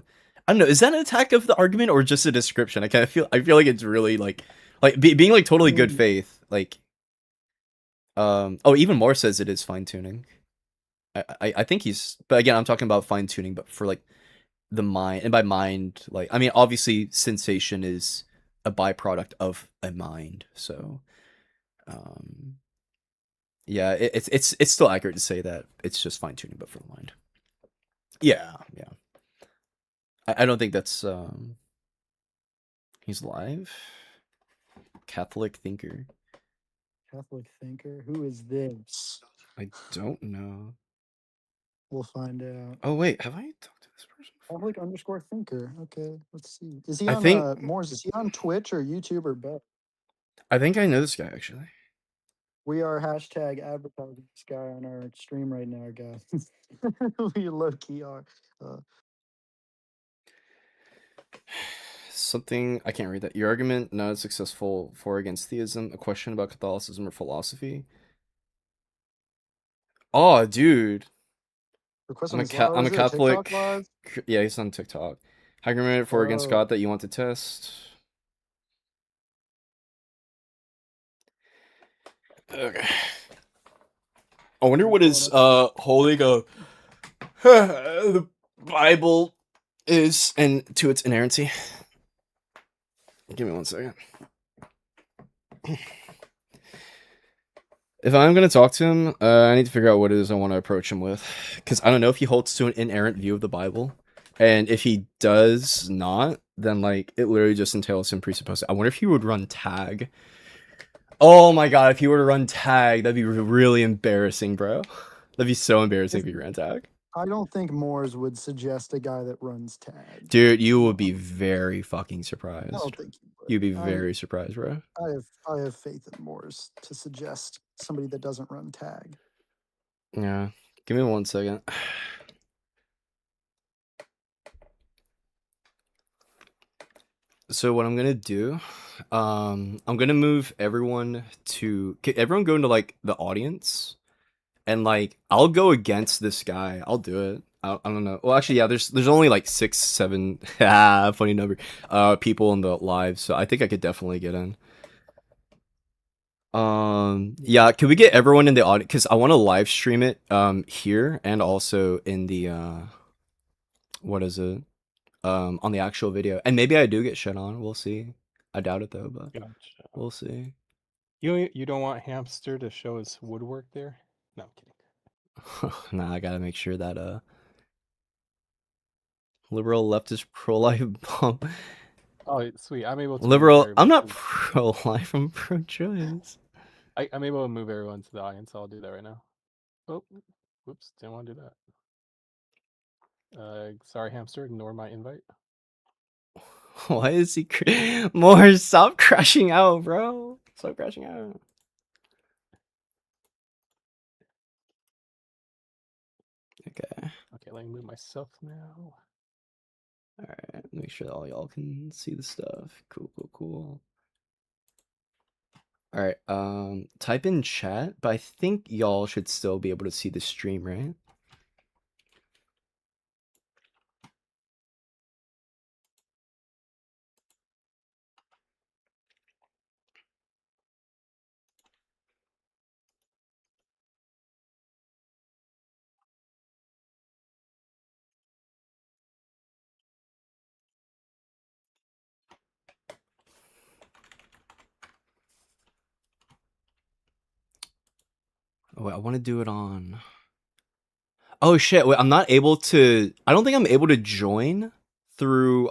Speaker 2: don't know. Is that an attack of the argument or just a description? I feel like it's really like being like totally good faith. Like, oh, even more says it is fine tuning. I think he's, but again, I'm talking about fine tuning, but for like the mind, and by mind, like I mean, obviously, sensation is a byproduct of a mind. So, yeah, it's still accurate to say that it's just fine tuning, but for the mind. Yeah, yeah. I don't think that's he's live. Catholic thinker.
Speaker 5: Catholic thinker. Who is this?
Speaker 2: I don't know.
Speaker 5: We'll find out.
Speaker 2: Oh wait, have I talked to this person before?
Speaker 5: Catholic underscore thinker. Okay, let's see. Is he
Speaker 2: I
Speaker 5: on
Speaker 2: think
Speaker 5: Moore's? Is he on Twitch or YouTube or both?
Speaker 2: I think I know this guy actually.
Speaker 5: We are hashtag advertising this guy on our stream right now, guys. We low key are.
Speaker 2: Something I can't read that. Your argument not successful for against theism. A question about Catholicism or philosophy. Oh, dude.
Speaker 5: Request
Speaker 2: I'm
Speaker 5: on his live.
Speaker 2: I'm a
Speaker 5: Is it a TikTok
Speaker 2: Catholic.
Speaker 5: live?
Speaker 2: Yeah, he's on TikTok. Argument for against God that you want to test. Okay. I wonder what his holding the Bible is and to its inerrancy. Give me 1 second. If I'm gonna talk to him, I need to figure out what it is I want to approach him with, because I don't know if he holds to an inerrant view of the Bible, and if he does not, then like it literally just entails him presupposing. I wonder if he would run tag. Oh my god, if he were to run tag, that'd be really embarrassing, bro. That'd be so embarrassing if he ran tag.
Speaker 5: I don't think Moores would suggest a guy that runs tag.
Speaker 2: Dude, you would be very fucking surprised.
Speaker 5: I don't think he would.
Speaker 2: You'd be very surprised, bro.
Speaker 5: I have faith in Moores to suggest somebody that doesn't run tag.
Speaker 2: Yeah. Give me 1 second. So what I'm gonna do, I'm gonna move everyone to everyone go into like the audience, and like I'll go against this guy. I'll do it. I don't know. Well, actually, yeah. There's only like 6, 7, funny number, people in the live, so I think I could definitely get in. Yeah. Can we get everyone in the audience? Because I want to live stream it here and also in the what is it? On the actual video, and maybe I do get shit on. We'll see. I doubt it though, but
Speaker 3: Gotcha.
Speaker 2: we'll see.
Speaker 3: You don't want Hamster to show his woodwork there? No, I'm kidding.
Speaker 2: Nah, I gotta make sure that liberal leftist pro-life bomb.
Speaker 3: Oh, sweet. I'm able to move
Speaker 2: Liberal. I'm
Speaker 3: everybody
Speaker 2: not
Speaker 3: to-
Speaker 2: pro-life. I'm pro-choice.
Speaker 3: I'm able to move everyone to the audience. I'll do that right now. Oh, whoops! Didn't want to do that. Sorry, Hamster. Ignore my invite.
Speaker 2: Why is he more? Stop crashing out, bro. Stop crashing out. Okay.
Speaker 3: Okay, let me move myself now.
Speaker 2: All right. Make sure that all y'all can see the stuff. Cool, cool, cool. All right. Type in chat, but I think y'all should still be able to see the stream, right? Oh, wait, I want to do it on. Oh shit! Wait, I'm not able to. I don't think I'm able to join through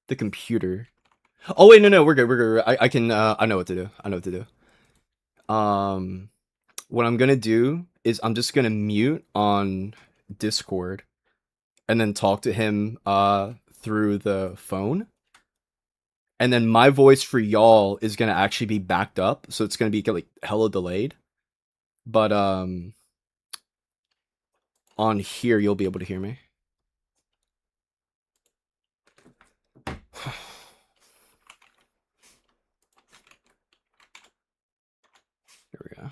Speaker 2: the computer. Oh wait, no, we're good. We're good. I can. I know what to do. I know what to do. What I'm gonna do is I'm just gonna mute on Discord and then talk to him through the phone. And then my voice for y'all is gonna actually be backed up, so it's gonna be like hella delayed. But on here you'll be able to hear me. Here we go.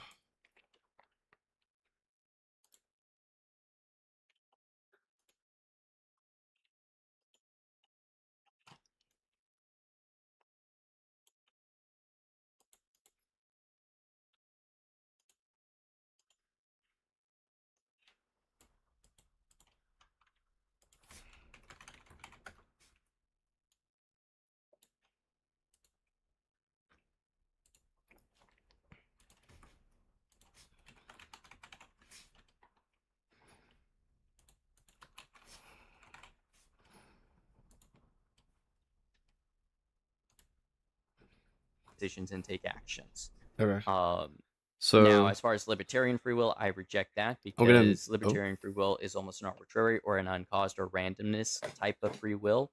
Speaker 6: Decisions and take actions.
Speaker 2: Okay.
Speaker 6: Now,
Speaker 2: So
Speaker 6: as far as libertarian free will, I reject that
Speaker 2: I'm gonna.
Speaker 6: because libertarian free will is almost an arbitrary or an uncaused or randomness type of free will.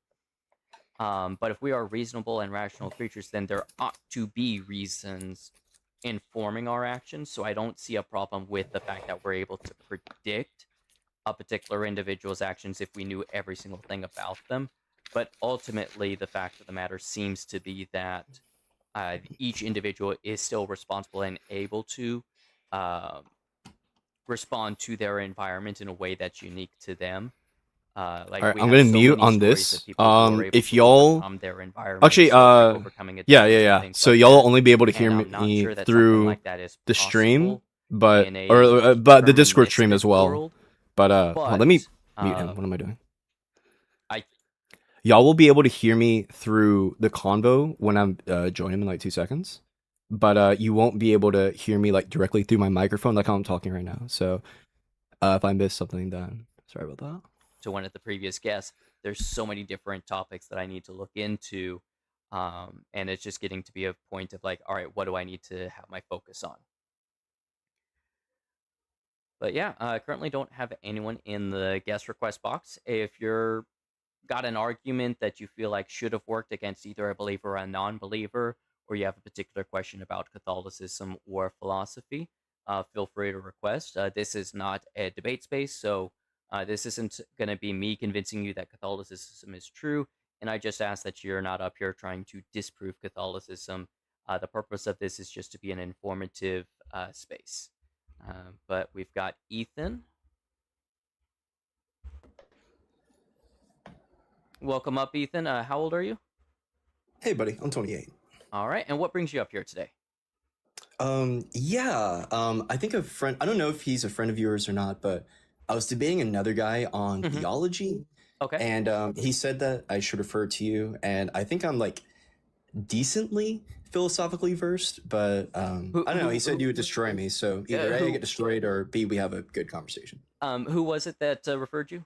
Speaker 6: But if we are reasonable and rational creatures, then there ought to be reasons informing our actions. So I don't see a problem with the fact that we're able to predict a particular individual's actions if we knew every single thing about them. But ultimately, the fact of the matter seems to be that each individual is still responsible and able to respond to their environment in a way that's unique to them. Like
Speaker 2: All right,
Speaker 6: we
Speaker 2: I'm
Speaker 6: have
Speaker 2: gonna
Speaker 6: so
Speaker 2: mute
Speaker 6: many
Speaker 2: on
Speaker 6: stories
Speaker 2: this.
Speaker 6: of people who are able
Speaker 2: If
Speaker 6: to
Speaker 2: y'all
Speaker 6: overcome their
Speaker 2: actually,
Speaker 6: environments, by overcoming addictions and things
Speaker 2: so
Speaker 6: like
Speaker 2: y'all
Speaker 6: that.
Speaker 2: only be able to hear
Speaker 6: And I'm not
Speaker 2: me
Speaker 6: sure that something
Speaker 2: through
Speaker 6: like that is
Speaker 2: the stream,
Speaker 6: possible
Speaker 2: but
Speaker 6: in
Speaker 2: or
Speaker 6: a
Speaker 2: but the Discord stream
Speaker 6: deterministic
Speaker 2: as well.
Speaker 6: world.
Speaker 2: But hold on, let me
Speaker 6: But
Speaker 2: mute him. What am I doing?
Speaker 6: I
Speaker 2: Y'all will be able to hear me through the convo when I'm joining in like 2 seconds. But you won't be able to hear me like directly through my microphone like how I'm talking right now. So if I miss something, then sorry about that.
Speaker 6: to one of the previous guests, there's so many different topics that I need to look into. And it's just getting to be a point of like, all right, what do I need to have my focus on? But yeah, I currently don't have anyone in the guest request box. If you're got an argument that you feel like should have worked against either a believer or a non-believer, or you have a particular question about Catholicism or philosophy, feel free to request. This is not a debate space, so this isn't going to be me convincing you that Catholicism is true, and I just ask that you're not up here trying to disprove Catholicism. The purpose of this is just to be an informative space. But we've got Ethan. Welcome up, Ethan. How old are you?
Speaker 2: Hey, buddy, I'm 28.
Speaker 6: All right, and what brings you up here today?
Speaker 2: I think a friend, I don't know if he's a friend of yours or not, but I was debating another guy on
Speaker 6: Mhm.
Speaker 2: theology,
Speaker 6: Okay.
Speaker 2: and he said that I should refer to you, and I think I'm like decently philosophically versed, but I don't know. He said you would destroy me, so either A, I get destroyed, or B, we have a good conversation.
Speaker 6: Who was it that referred you?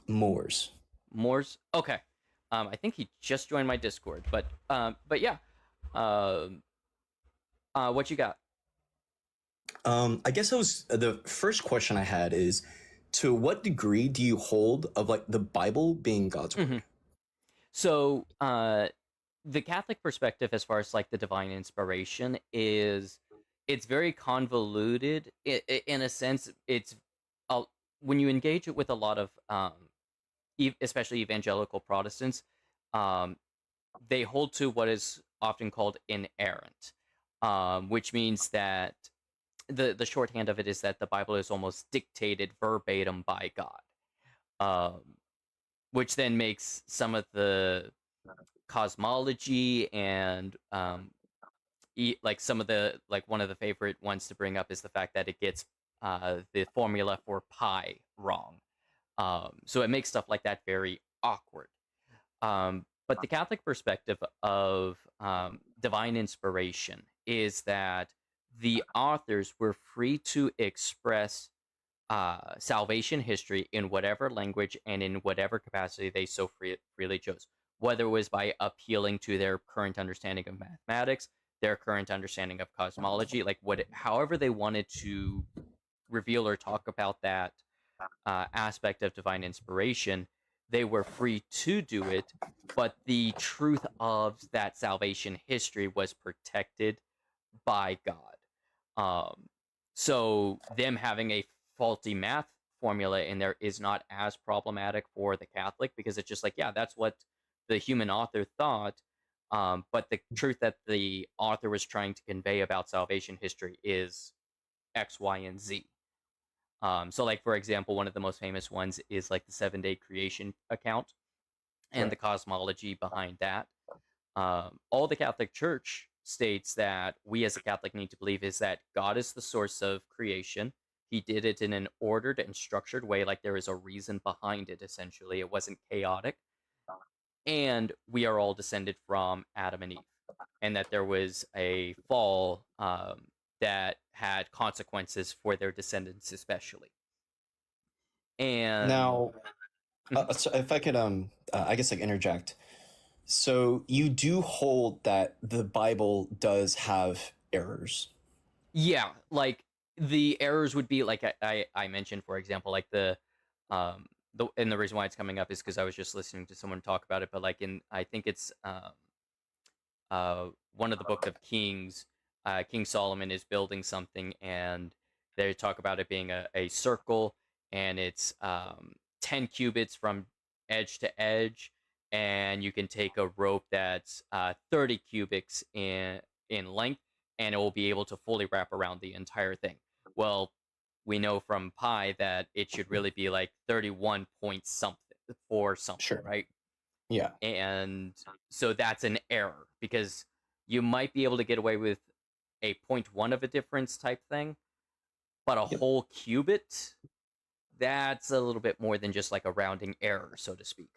Speaker 2: Moors.
Speaker 6: Moors. Okay. I think he just joined my Discord, but yeah. What you got?
Speaker 2: I guess that was the first question I had is, to what degree do you hold of like the Bible being God's word?
Speaker 6: So, the Catholic perspective, as far as like the divine inspiration, is it's very convoluted. In a sense, it's when you engage it with a lot of, especially evangelical Protestants, they hold to what is often called inerrant, which means that the shorthand of it is that the Bible is almost dictated verbatim by God, um, which then makes some of the cosmology and like some of the like one of the favorite ones to bring up is the fact that it gets the formula for pi wrong. So it makes stuff like that very awkward. But the Catholic perspective of divine inspiration is that the authors were free to express salvation history in whatever language and in whatever capacity they so freely chose, whether it was by appealing to their current understanding of mathematics, their current understanding of cosmology, like however they wanted to reveal or talk about that aspect of divine inspiration, they were free to do it, but the truth of that salvation history was protected by God. So them having a faulty math formula in there is not as problematic for the Catholic, because it's just like, yeah, that's what the human author thought. But the truth that the author was trying to convey about salvation history is X, Y, and Z. So like, for example, one of the most famous ones is like the 7-day creation account and the cosmology behind that. All the Catholic Church states that we as a Catholic need to believe is that God is the source of creation. He did it in an ordered and structured way, like there is a reason behind it, essentially. It wasn't chaotic. And we are all descended from Adam and Eve. And that there was a fall that had consequences for their descendants, especially. And
Speaker 2: Now, so if I could, I guess, like, interject. So you do hold that the Bible does have errors.
Speaker 6: yeah, like the errors would be like I mentioned, for example, like and the reason why it's coming up is because I was just listening to someone talk about it, but like I think it's one of the Book of Kings, King Solomon is building something, and they talk about it being a circle, and it's 10 cubits from edge to edge, and you can take a rope that's 30 cubits in length, and it will be able to fully wrap around the entire thing. Well, we know from pi that it should really be like 31 point something for something,
Speaker 2: Sure.
Speaker 6: right?
Speaker 2: Yeah.
Speaker 6: And so that's an error, because you might be able to get away with a 0.1 of a difference type thing, but a whole cubit, that's a little bit more than just like a rounding error, so to speak.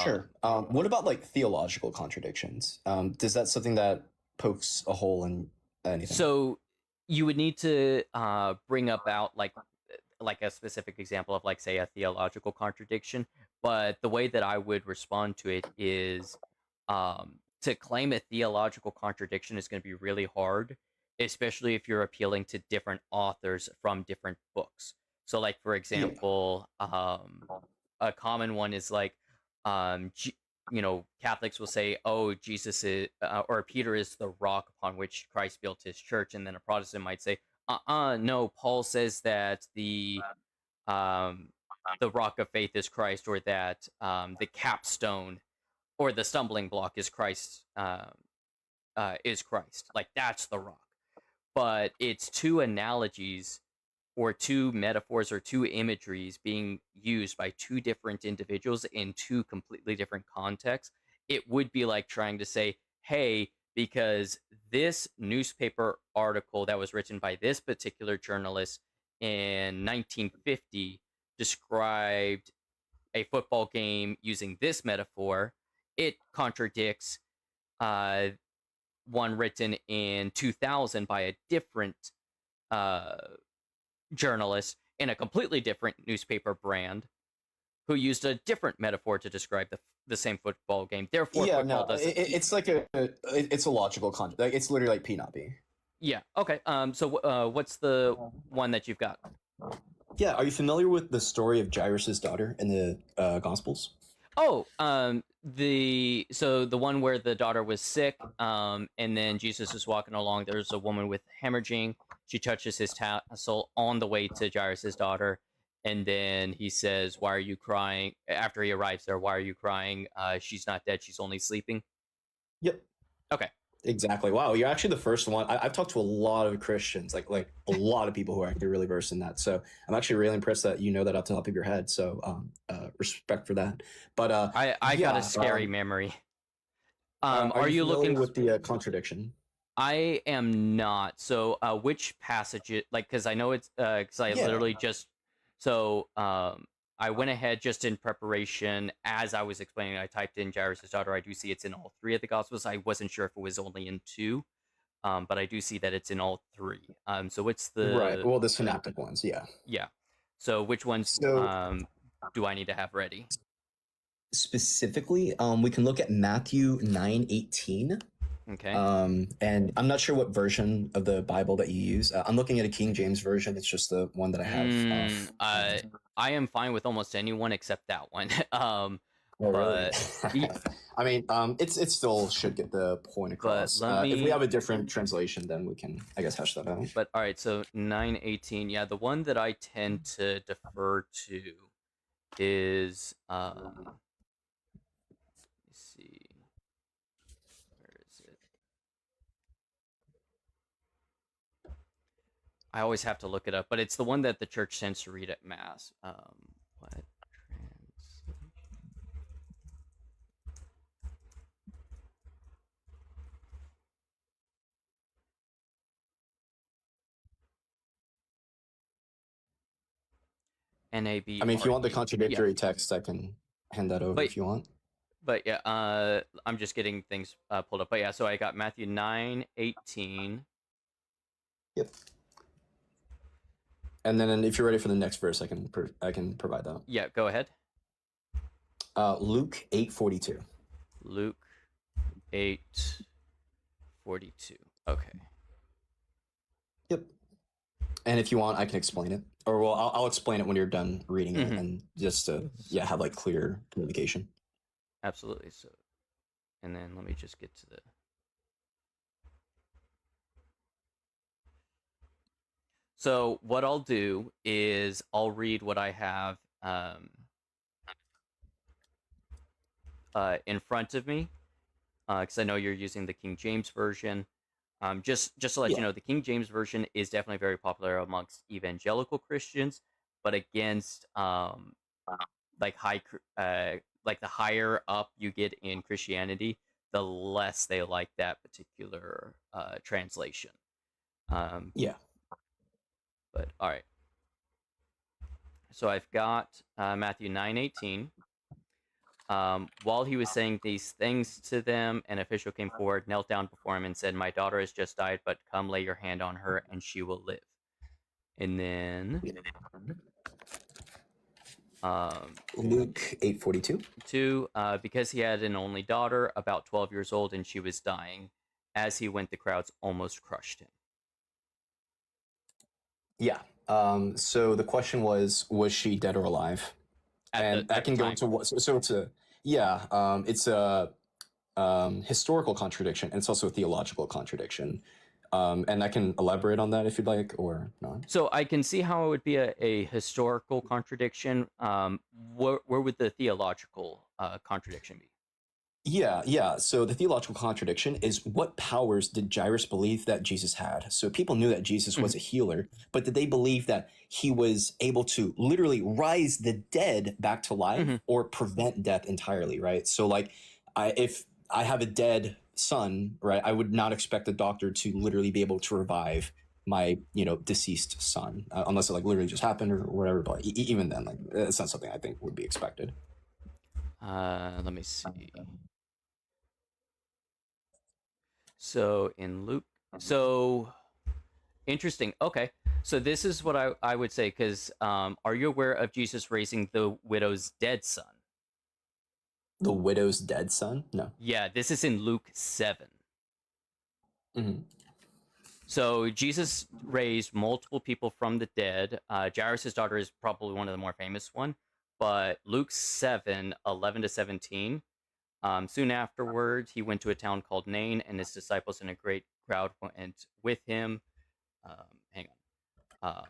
Speaker 2: Sure. What about like theological contradictions? Does that something that pokes a hole in anything?
Speaker 6: So you would need to bring about like a specific example of like, say, a theological contradiction, but the way that I would respond to it is to claim a theological contradiction is going to be really hard, especially if you're appealing to different authors from different books. So like, for example, a common one is like, Catholics will say, oh, Jesus is, or Peter is the rock upon which Christ built his church. And then a Protestant might say, no, Paul says that the rock of faith is Christ, or that the capstone or the stumbling block is Christ, Like, that's the rock. But it's two analogies or two metaphors or two imageries being used by two different individuals in two completely different contexts. It would be like trying to say, hey, because this newspaper article that was written by this particular journalist in 1950 described a football game using this metaphor, it contradicts one written in 2000 by a different journalist in a completely different newspaper brand who used a different metaphor to describe the same football game. Therefore, football doesn't.
Speaker 2: It's like it's a logical concept. Like, it's literally like P not B.
Speaker 6: Yeah. Okay. So what's the one that you've got?
Speaker 2: Yeah. Are you familiar with the story of Jairus' daughter in the Gospels?
Speaker 6: Oh, the one where the daughter was sick, and then Jesus is walking along. There's a woman with hemorrhaging. She touches his tassel on the way to Jairus' daughter, and then he says, "Why are you crying?" After he arrives there, "Why are you crying? She's not dead. She's only sleeping."
Speaker 2: Yep.
Speaker 6: Okay.
Speaker 2: Exactly. Wow, you're actually the first one. I've talked to a lot of Christians, like a lot of people who are actually really versed in that. So I'm actually really impressed that you know that off the top of your head. So respect for that. But
Speaker 6: I got a scary memory. Are you looking
Speaker 2: with the contradiction?
Speaker 6: I am not. So which passage? Because I know it's because I literally just I went ahead just in preparation as I was explaining. I typed in Jairus' daughter. I do see it's in all three of the Gospels. I wasn't sure if it was only in two, but I do see that it's in all three. So it's the
Speaker 2: right. Well, the synoptic ones, yeah.
Speaker 6: Yeah. So which ones
Speaker 2: So
Speaker 6: do I need to have ready?
Speaker 2: specifically, we can look at Matthew 9:18.
Speaker 6: Okay.
Speaker 2: And I'm not sure what version of the Bible that you use. I'm looking at a King James version. It's just the one that I have.
Speaker 6: I am fine with almost anyone except that one.
Speaker 2: Oh, really?
Speaker 6: But
Speaker 2: I mean, it still should get the point across.
Speaker 6: let
Speaker 2: If we
Speaker 6: me-
Speaker 2: have a different translation, then we can, I guess, hash that out.
Speaker 6: but all right, so 9:18. Yeah, the one that I tend to defer to is let me see. Where is it? I always have to look it up, but it's the one that the church tends to read at mass. What translation? NAB.
Speaker 2: I mean, if you want the contradictory text, I can hand that over
Speaker 6: But-
Speaker 2: if you want.
Speaker 6: But yeah, I'm just getting things pulled up. But yeah, so I got Matthew 9:18.
Speaker 2: Yep. And then if you're ready for the next verse, I can provide that.
Speaker 6: Yeah, go ahead.
Speaker 2: Luke 8:42.
Speaker 6: Luke 8:42. Okay.
Speaker 2: Yep. And if you want, I can explain it, or well, I'll explain it when you're done reading it,
Speaker 6: Mhm.
Speaker 2: and just to have like clear communication.
Speaker 6: Absolutely. So, and then let me just get to the. So what I'll do is I'll read what I have in front of me, because I know you're using the King James version. Just to let you know, the King James version is definitely very popular amongst evangelical Christians, but against like like the higher up you get in Christianity, the less they like that particular translation.
Speaker 2: Yeah.
Speaker 6: But all right. So I've got Matthew 9:18. While he was saying these things to them, an official came forward, knelt down before him, and said, "My daughter has just died, but come lay your hand on her, and she will live." And then
Speaker 2: Luke 8:42.
Speaker 6: 2, because he had an only daughter, about 12 years old, and she was dying. As he went, the crowds almost crushed him.
Speaker 2: Yeah. So the question was she dead or alive? And I can go into what. So it's a it's a historical contradiction, and it's also a theological contradiction. And I can elaborate on that if you'd like, or not.
Speaker 6: So I can see how it would be a historical contradiction. Where would the theological contradiction be?
Speaker 2: Yeah. So the theological contradiction is, what powers did Jairus believe that Jesus had? So people knew that Jesus was a healer, but did they believe that he was able to literally rise the dead back to life or prevent death entirely, right? So like, if I have a dead son, right, I would not expect the doctor to literally be able to revive my deceased son, unless it like literally just happened or whatever. But even then, like, it's not something I think would be expected.
Speaker 6: Let me see. So in Luke, so interesting. Okay, so this is what I would say, because are you aware of Jesus raising the widow's dead son?
Speaker 2: The widow's dead son? No.
Speaker 6: Yeah, this is in Luke 7. So Jesus raised multiple people from the dead. Jairus' daughter is probably one of the more famous one, but Luke 7:11-17. Soon afterwards, he went to a town called Nain, and his disciples and a great crowd went with him. Hang on.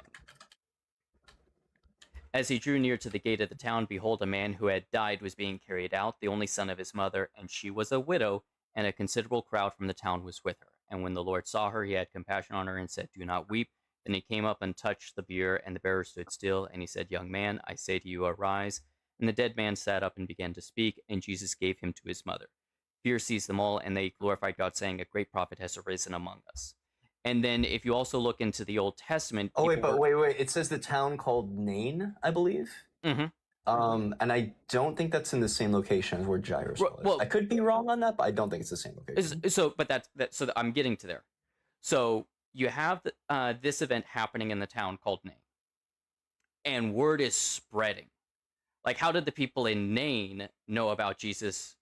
Speaker 6: As he drew near to the gate of the town, behold, a man who had died was being carried out, the only son of his mother, and she was a widow, and a considerable crowd from the town was with her. And when the Lord saw her, he had compassion on her and said, "Do not weep." Then he came up and touched the bier, and the bearer stood still, and he said, "Young man, I say to you, arise." And the dead man sat up and began to speak, and Jesus gave him to his mother. Fear seized them all, and they glorified God, saying, "A great prophet has arisen among us." And then if you also look into the Old Testament...
Speaker 2: Oh, wait. It says the town called Nain, I believe? And I don't think that's in the same location as where Jairus was.
Speaker 6: Well,
Speaker 2: I could be wrong on that, but I don't think it's the same location.
Speaker 6: So I'm getting to there. So you have this event happening in the town called Nain. and word is spreading. Like, how did the people in Nain know about Jesus?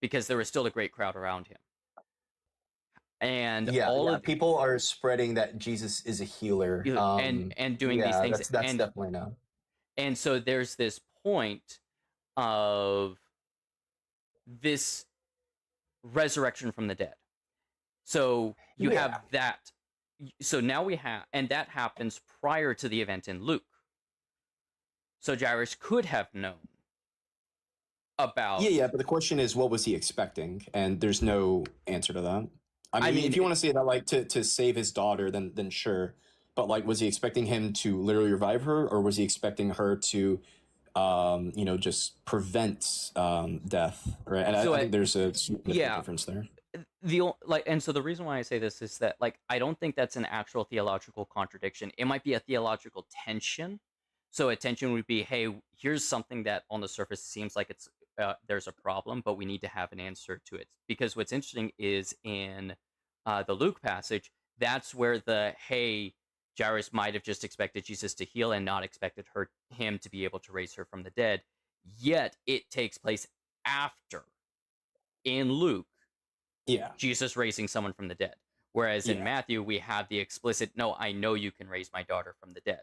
Speaker 6: Because there was still a great crowd around him. And all
Speaker 2: Yeah.
Speaker 6: of
Speaker 2: People are spreading that Jesus is a healer.
Speaker 6: and doing these
Speaker 2: Yeah,
Speaker 6: things,
Speaker 2: that's definitely no.
Speaker 6: and so there's this point of this resurrection from the dead. So you
Speaker 2: Yeah.
Speaker 6: have that. So now we have, and that happens prior to the event in Luke. So Jairus could have known about.
Speaker 2: Yeah, but the question is, what was he expecting? And there's no answer to that. I mean, if you want to say that, like, to save his daughter, then sure. But like, was he expecting him to literally revive her, or was he expecting her to, just prevent death, right? And
Speaker 6: So
Speaker 2: I think there's a significant difference there.
Speaker 6: And so the reason why I say this is that, like, I don't think that's an actual theological contradiction. It might be a theological tension. So a tension would be, hey, here's something that on the surface seems like it's there's a problem, but we need to have an answer to it. Because what's interesting is in the Luke passage, that's where hey, Jairus might have just expected Jesus to heal and not expected him to be able to raise her from the dead. Yet it takes place after, in Luke, Jesus raising someone from the dead. Whereas in Matthew, we have the explicit, no, I know you can raise my daughter from the dead.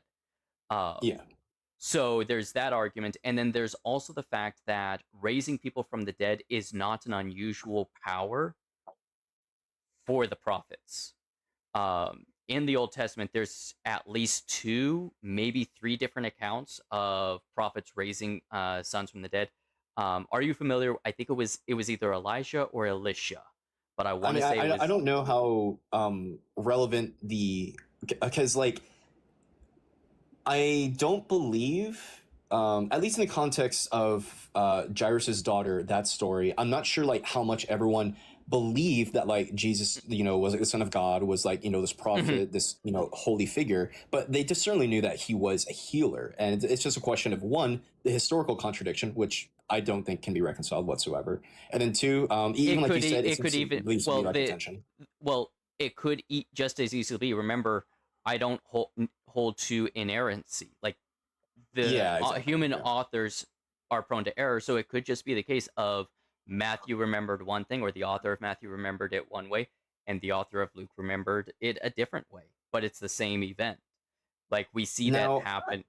Speaker 6: So there's that argument. And then there's also the fact that raising people from the dead is not an unusual power for the prophets. In the Old Testament, there's at least 2, maybe 3 different accounts of prophets raising sons from the dead. Are you familiar? I think it was either Elijah or Elisha, but I want to say
Speaker 2: I don't know how relevant because, like, I don't believe, at least in the context of Jairus's daughter, that story, I'm not sure like how much everyone believed that like Jesus, was like the son of God, was like, this prophet, this, holy figure, but they just certainly knew that he was a healer. And it's just a question of, one, the historical contradiction, which I don't think can be reconciled whatsoever. And then 2, even like you said, it could even,
Speaker 6: well, it could just as easily be, remember, I don't hold to inerrancy. Like, the human authors are prone to error, so it could just be the case of Matthew remembered one thing, or the author of Matthew remembered it one way, and the author of Luke remembered it a different way, but it's the same event. Like, we see that happen.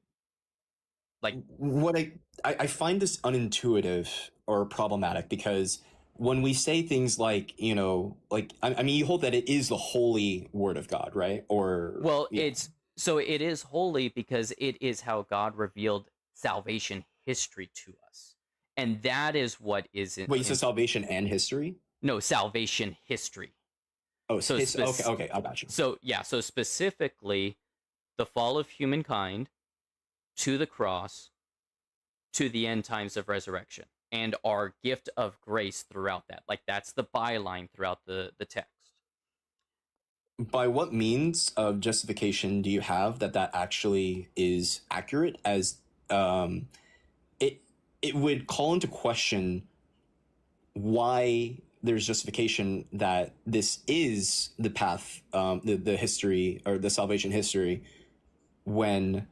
Speaker 6: Like,
Speaker 2: what I find this unintuitive or problematic, because when we say things like, I mean, you hold that it is the holy word of God, right? Or
Speaker 6: it is holy because it is how God revealed salvation history to us. And that is what is in.
Speaker 2: Wait, you said salvation and history?
Speaker 6: No, salvation history.
Speaker 2: Oh, so okay, I got you.
Speaker 6: So specifically, the fall of humankind, to the cross, to the end times of resurrection, and our gift of grace throughout that. Like, that's the byline throughout the text.
Speaker 2: By what means of justification do you have that actually is accurate? As it would call into question why there's justification that this is the path, the history, or the salvation history, when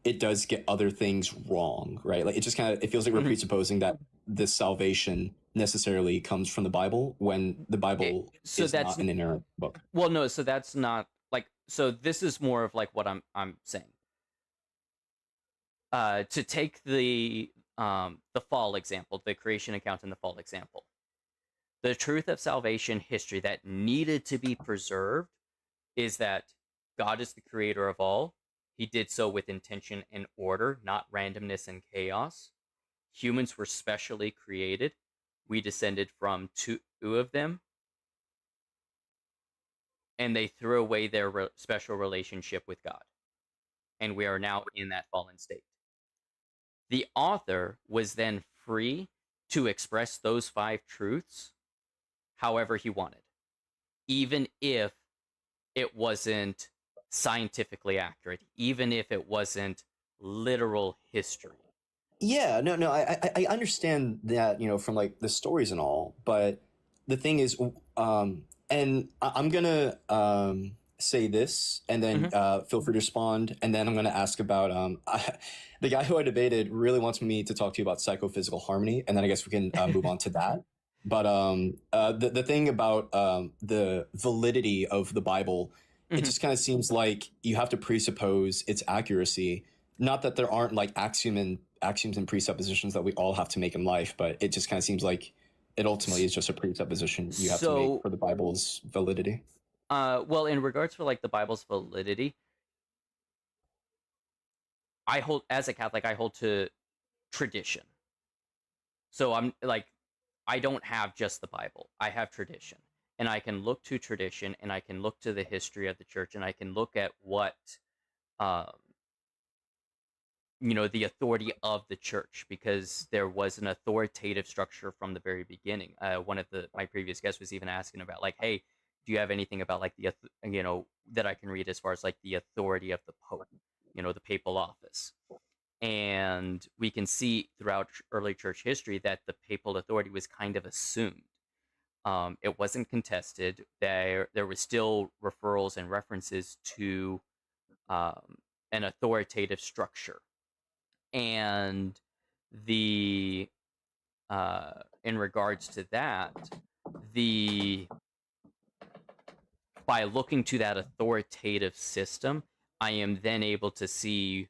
Speaker 2: it does get other things wrong, right? Like, it just kind of, it feels like we're presupposing that this salvation necessarily comes from the Bible, when the Bible is not an inerrant book.
Speaker 6: Well, no, so that's not like, so this is more of like what I'm saying. To take the fall example, the creation account and the fall example, the truth of salvation history that needed to be preserved is that God is the creator of all. He did so with intention and order, not randomness and chaos. Humans were specially created. We descended from 2 of them, and they threw away their special relationship with God. And we are now in that fallen state. The author was then free to express those 5 truths however he wanted, even if it wasn't scientifically accurate, even if it wasn't literal history.
Speaker 2: Yeah, no, I understand that, from like the stories and all, but the thing is, and I'm gonna say this, and then
Speaker 6: Mm-hmm.
Speaker 2: feel free to respond, and then I'm going to ask about the guy who I debated really wants me to talk to you about psychophysical harmony, and then I guess we can move on to that. But the thing about the validity of the Bible, it
Speaker 6: Mm-hmm.
Speaker 2: just kind of seems like you have to presuppose its accuracy. Not that there aren't like axioms and presuppositions that we all have to make in life, but it just kind of seems like it ultimately is just a presupposition you have to make
Speaker 6: So,
Speaker 2: for the Bible's validity.
Speaker 6: well, in regards for like the Bible's validity, I hold as a Catholic, I hold to tradition. So I'm like, I don't have just the Bible. I have tradition. And I can look to tradition and I can look to the history of the church and I can look at what um, the authority of the church, because there was an authoritative structure from the very beginning. One of my previous guests was even asking about like, hey, do you have anything about like that I can read as far as like the authority of the Pope, the papal office? And we can see throughout early church history that the papal authority was kind of assumed. It wasn't contested. There was still referrals and references to an authoritative structure, and the in regards to that, the by looking to that authoritative system, I am then able to see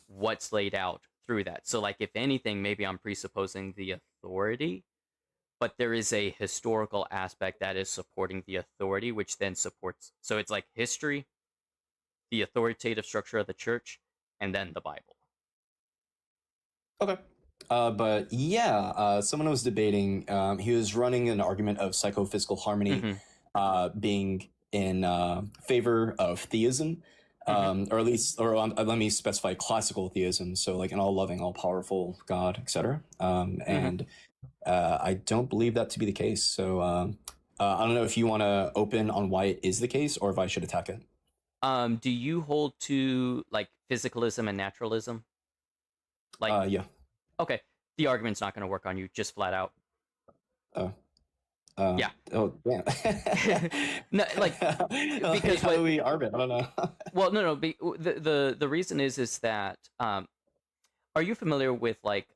Speaker 6: what's laid out through that. So, like, if anything, maybe I'm presupposing the authority, but there is a historical aspect that is supporting the authority, which then supports. So it's like history, the authoritative structure of the church, and then the Bible.
Speaker 2: Okay. But yeah, someone was debating, he was running an argument of psychophysical harmony being in favor of theism, or at least, or let me specify classical theism, so like an all-loving, all-powerful God, etc. And I don't believe that to be the case. So I don't know if you want to open on why it is the case, or if I should attack it.
Speaker 6: Do you hold to like physicalism and naturalism? Like,
Speaker 2: Yeah.
Speaker 6: okay, the argument's not going to work on you, just flat out. Yeah.
Speaker 2: Oh, yeah.
Speaker 6: No, like because
Speaker 2: how do we arbit? I don't know.
Speaker 6: well, no. The reason is that are you familiar with like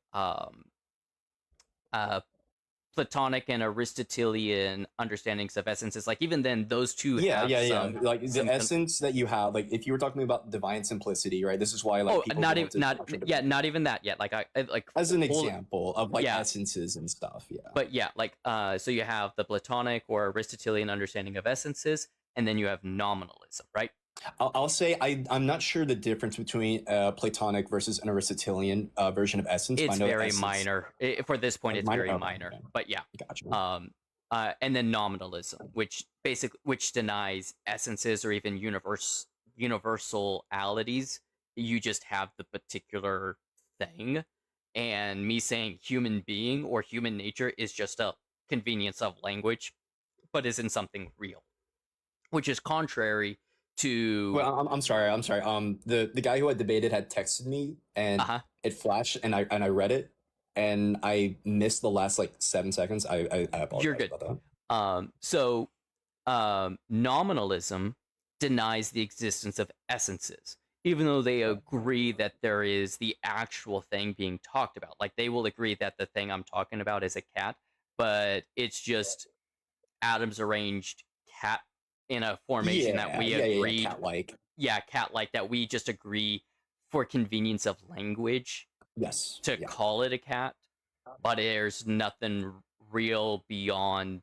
Speaker 6: Platonic and Aristotelian understandings of essences? Like even then, those two have
Speaker 2: Yeah. Like the
Speaker 6: some
Speaker 2: essence that you have, like if you were talking about divine simplicity, right? This is why like people
Speaker 6: not
Speaker 2: go
Speaker 6: even
Speaker 2: into doctrine divine.
Speaker 6: not even that yet. Like I like
Speaker 2: As an
Speaker 6: whole,
Speaker 2: example of like
Speaker 6: yeah.
Speaker 2: essences and stuff. Yeah.
Speaker 6: But yeah, like so you have the Platonic or Aristotelian understanding of essences, and then you have nominalism, right?
Speaker 2: I'll say I'm not sure the difference between Platonic versus an Aristotelian version of essence.
Speaker 6: It's
Speaker 2: I know
Speaker 6: very
Speaker 2: essence,
Speaker 6: minor. For this point, it's very minor.
Speaker 2: Okay.
Speaker 6: But yeah.
Speaker 2: Gotcha.
Speaker 6: And then nominalism, which denies essences or even universalities. You just have the particular thing, and me saying human being or human nature is just a convenience of language, but isn't something real, which is contrary to.
Speaker 2: Well, I'm sorry. The guy who I debated had texted me, and it flashed, and I read it, and I missed the last like 7 seconds. I apologize
Speaker 6: You're good.
Speaker 2: about that.
Speaker 6: So nominalism denies the existence of essences, even though they agree that there is the actual thing being talked about. Like they will agree that the thing I'm talking about is a cat, but it's just atoms arranged cat in a formation that we agreed.
Speaker 2: Yeah, cat-like.
Speaker 6: Yeah, cat-like, that we just agree for convenience of language.
Speaker 2: Yes.
Speaker 6: To call it a cat, but there's nothing real beyond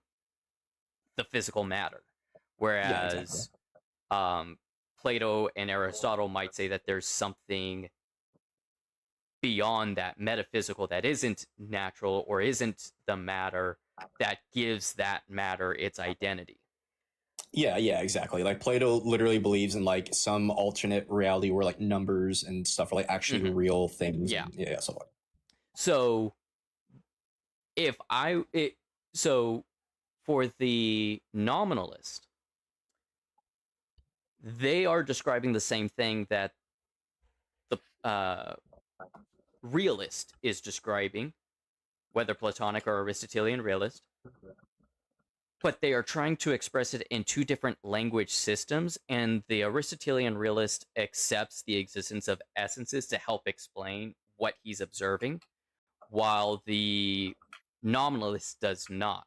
Speaker 6: the physical matter. Whereas Plato and Aristotle might say that there's something beyond that, metaphysical, that isn't natural or isn't the matter, that gives that matter its identity.
Speaker 2: Yeah, exactly. Like Plato literally believes in like some alternate reality where like numbers and stuff are like actually real things.
Speaker 6: Yeah.
Speaker 2: So
Speaker 6: so for the nominalist, they are describing the same thing that the realist is describing, whether Platonic or Aristotelian realist. but they are trying to express it in two different language systems, and the Aristotelian realist accepts the existence of essences to help explain what he's observing, while the nominalist does not.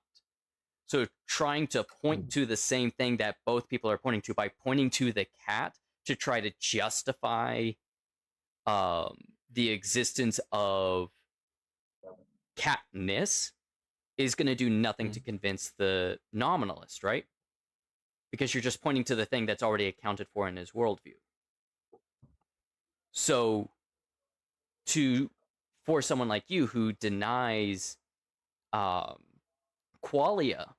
Speaker 6: So trying to point to the same thing that both people are pointing to by pointing to the cat to try to justify the existence of catness is going to do nothing to convince the nominalist, right? Because you're just pointing to the thing that's already accounted for in his worldview. So for someone like you who denies qualia,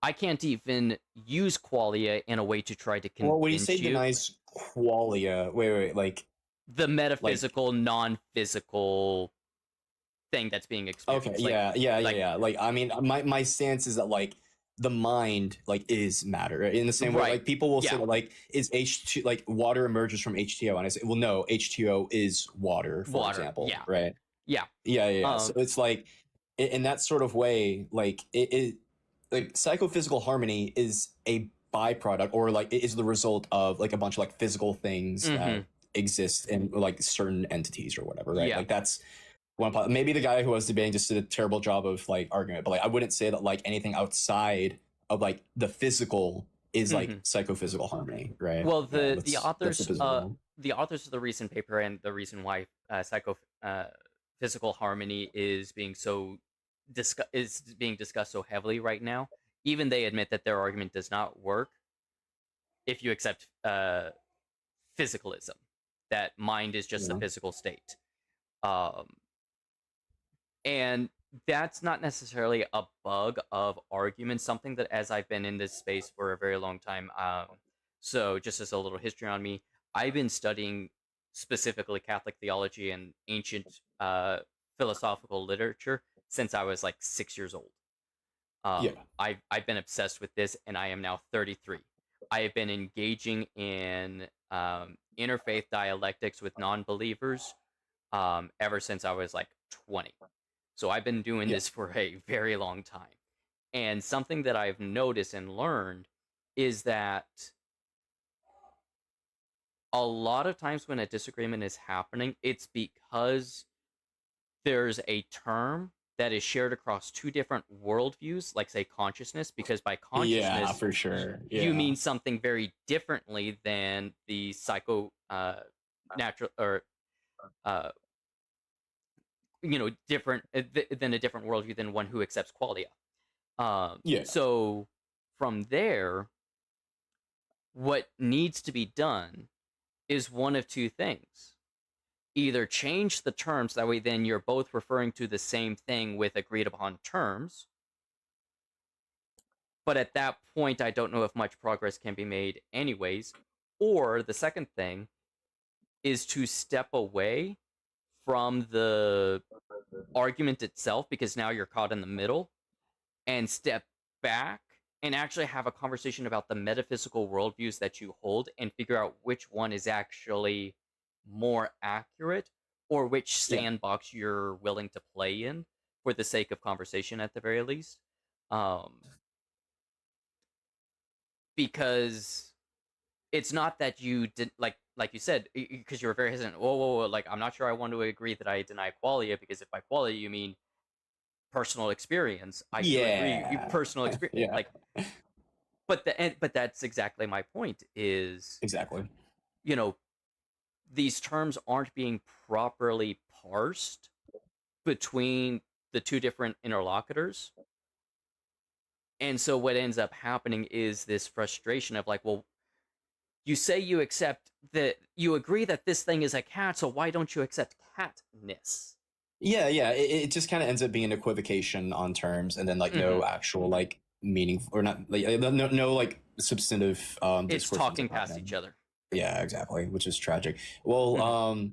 Speaker 6: I can't even use qualia in a way to try to convince
Speaker 2: Well, when you say denies qualia, wait, like
Speaker 6: the metaphysical, non-physical thing that's being experienced.
Speaker 2: Okay,
Speaker 6: like,
Speaker 2: yeah. Like, I mean, my stance is that like the mind like is matter, right? In the same way,
Speaker 6: Right.
Speaker 2: like people will say
Speaker 6: Yeah.
Speaker 2: that, like, is H2 like water emerges from H2O, and I say, well, no, H2O is water, for
Speaker 6: Water,
Speaker 2: example,
Speaker 6: yeah.
Speaker 2: right?
Speaker 6: Yeah.
Speaker 2: So it's like in that sort of way, like it like psychophysical harmony is a byproduct, or like it is the result of like a bunch of like physical things that exist in like certain entities or whatever, right?
Speaker 6: Yeah.
Speaker 2: Like that's maybe the guy who was debating just did a terrible job of like argument, but like I wouldn't say that like anything outside of like the physical is like psychophysical harmony, right?
Speaker 6: Well,
Speaker 2: Yeah,
Speaker 6: the authors of the recent paper, and the reason why physical harmony is being discussed so heavily right now, even they admit that their argument does not work if you accept physicalism, that mind is just the physical state. And that's not necessarily a bug of argument, something that, as I've been in this space for a very long time, so just as a little history on me, I've been studying specifically Catholic theology and ancient philosophical literature since I was like 6 years old. I've been obsessed with this, and I am now 33. I have been engaging in interfaith dialectics with non-believers ever since I was like 20. So I've been doing this for a very long time. And something that I've noticed and learned is that a lot of times when a disagreement is happening, it's because there's a term that is shared across two different worldviews, like say consciousness, because by consciousness,
Speaker 2: for sure,
Speaker 6: you mean something very differently than the natural or different than a different worldview than one who accepts qualia. So from there, what needs to be done is one of two things. Either change the terms, that way then you're both referring to the same thing with agreed upon terms. But at that point, I don't know if much progress can be made anyways. Or the second thing is to step away from the argument itself, because now you're caught in the middle, and step back and actually have a conversation about the metaphysical worldviews that you hold and figure out which one is actually more accurate, or which sandbox you're willing to play in for the sake of conversation at the very least. Because it's not that you did like you said, because you were very hesitant. Whoa, like I'm not sure I want to agree that I deny qualia, because if by qualia you mean personal experience, I do agree. Personal experience, like, but that's exactly my point. Is
Speaker 2: exactly,
Speaker 6: these terms aren't being properly parsed between the two different interlocutors. And so what ends up happening is this frustration of like, well, you say you accept that, you agree that this thing is a cat, so why don't you accept catness?
Speaker 2: It just kind of ends up being an equivocation on terms, and then like no actual like meaning, or not like no like substantive
Speaker 6: it's talking past each other.
Speaker 2: Yeah, exactly, which is tragic. Well,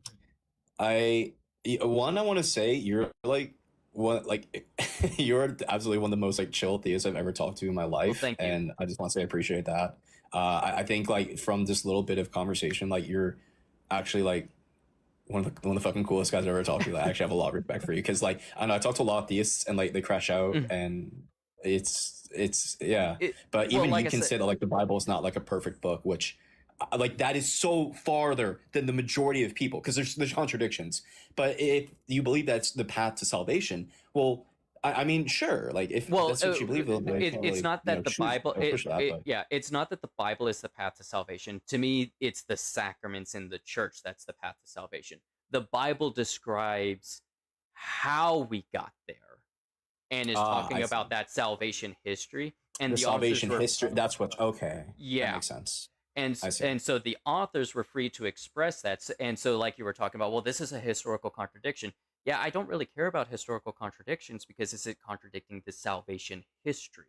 Speaker 2: I want to say you're like you're absolutely one of the most like chill theists I've ever talked to in my life.
Speaker 6: Well, thank you.
Speaker 2: And I just want to say I appreciate that. I think like from this little bit of conversation, like you're actually like one of the fucking coolest guys I've ever talked to. I actually have a lot of respect for you, because like I don't know, I talked to a lot of theists and like they crash out and it's yeah.
Speaker 6: It,
Speaker 2: But
Speaker 6: well,
Speaker 2: even
Speaker 6: like
Speaker 2: you
Speaker 6: I
Speaker 2: can
Speaker 6: said,
Speaker 2: say that like the Bible is not like a perfect book, which like that is so farther than the majority of people because there's contradictions. But if you believe that's the path to salvation, well, I mean, sure, like if
Speaker 6: well,
Speaker 2: that's what you believe, then I can't
Speaker 6: it's
Speaker 2: really
Speaker 6: not that the
Speaker 2: choose
Speaker 6: Bible.
Speaker 2: push that. But
Speaker 6: Yeah, it's not that the Bible is the path to salvation. To me, it's the sacraments in the church that's the path to salvation. The Bible describes how we got there and is
Speaker 2: I
Speaker 6: talking
Speaker 2: see.
Speaker 6: about that salvation history, and
Speaker 2: The
Speaker 6: the authors
Speaker 2: salvation
Speaker 6: were
Speaker 2: history. That's what. Okay, that
Speaker 6: yeah,
Speaker 2: makes sense.
Speaker 6: and
Speaker 2: I see.
Speaker 6: and so the authors were free to express that, and so like you were talking about, well, this is a historical contradiction. Yeah, I don't really care about historical contradictions because is it contradicting the salvation history?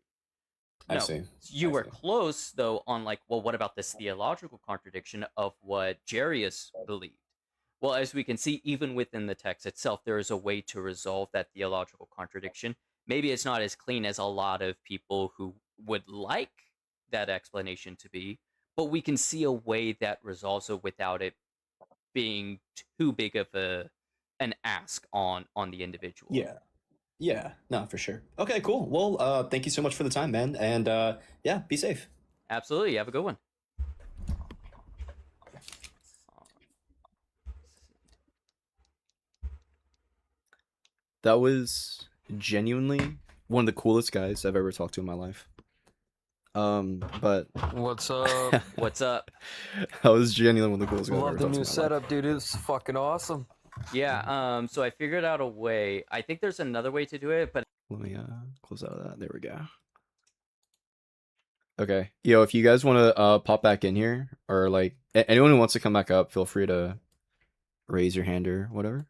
Speaker 2: I
Speaker 6: No.
Speaker 2: see.
Speaker 6: You
Speaker 2: I
Speaker 6: were
Speaker 2: see.
Speaker 6: close though on like, well, what about this theological contradiction of what Jarius believed? Well, as we can see, even within the text itself, there is a way to resolve that theological contradiction. Maybe it's not as clean as a lot of people who would like that explanation to be, but we can see a way that resolves it without it being too big of an ask on the individual.
Speaker 2: Yeah. Yeah. No, for sure. Okay. Cool. Well, thank you so much for the time, man. And yeah, be safe.
Speaker 6: Absolutely, have a good one.
Speaker 2: That was genuinely one of the coolest guys I've ever talked to in my life. But
Speaker 7: What's up?
Speaker 6: What's up?
Speaker 2: that was genuinely one of the coolest guys I've
Speaker 7: Love
Speaker 2: ever
Speaker 7: the
Speaker 2: talked to
Speaker 7: new
Speaker 2: in my life.
Speaker 7: setup, dude. It's fucking awesome.
Speaker 6: Yeah, so I figured out a way. I think there's another way to do it, but
Speaker 2: Let me close out of that. There we go. Okay. Yo, if you guys want to pop back in here, or like anyone who wants to come back up, feel free to raise your hand or whatever.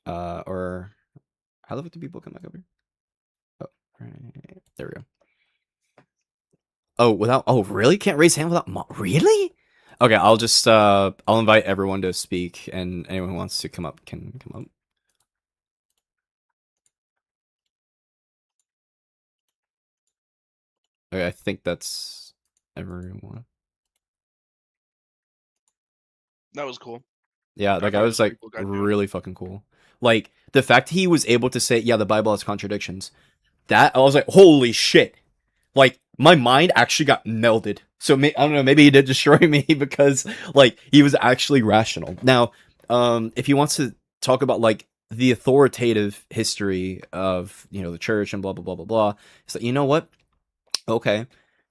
Speaker 2: Or how the fuck do people come back over? Oh, right. There we go. Oh, without. Oh, really? Can't raise hand without. Really? Okay, I'll just I'll invite everyone to speak, and anyone who wants to come up can come up. Okay, I think that's everyone.
Speaker 8: That was cool.
Speaker 2: Yeah,
Speaker 8: I
Speaker 2: that guy
Speaker 8: thought it
Speaker 2: was
Speaker 8: was a
Speaker 2: like
Speaker 8: pretty cool guy, too.
Speaker 2: really fucking cool. Like the fact he was able to say, "Yeah, the Bible has contradictions." That I was like, "Holy shit!" Like my mind actually got melded. So I don't know, maybe he did destroy me because like he was actually rational. Now, if he wants to talk about like the authoritative history of the church and blah blah blah blah blah, it's like, you know what? Okay,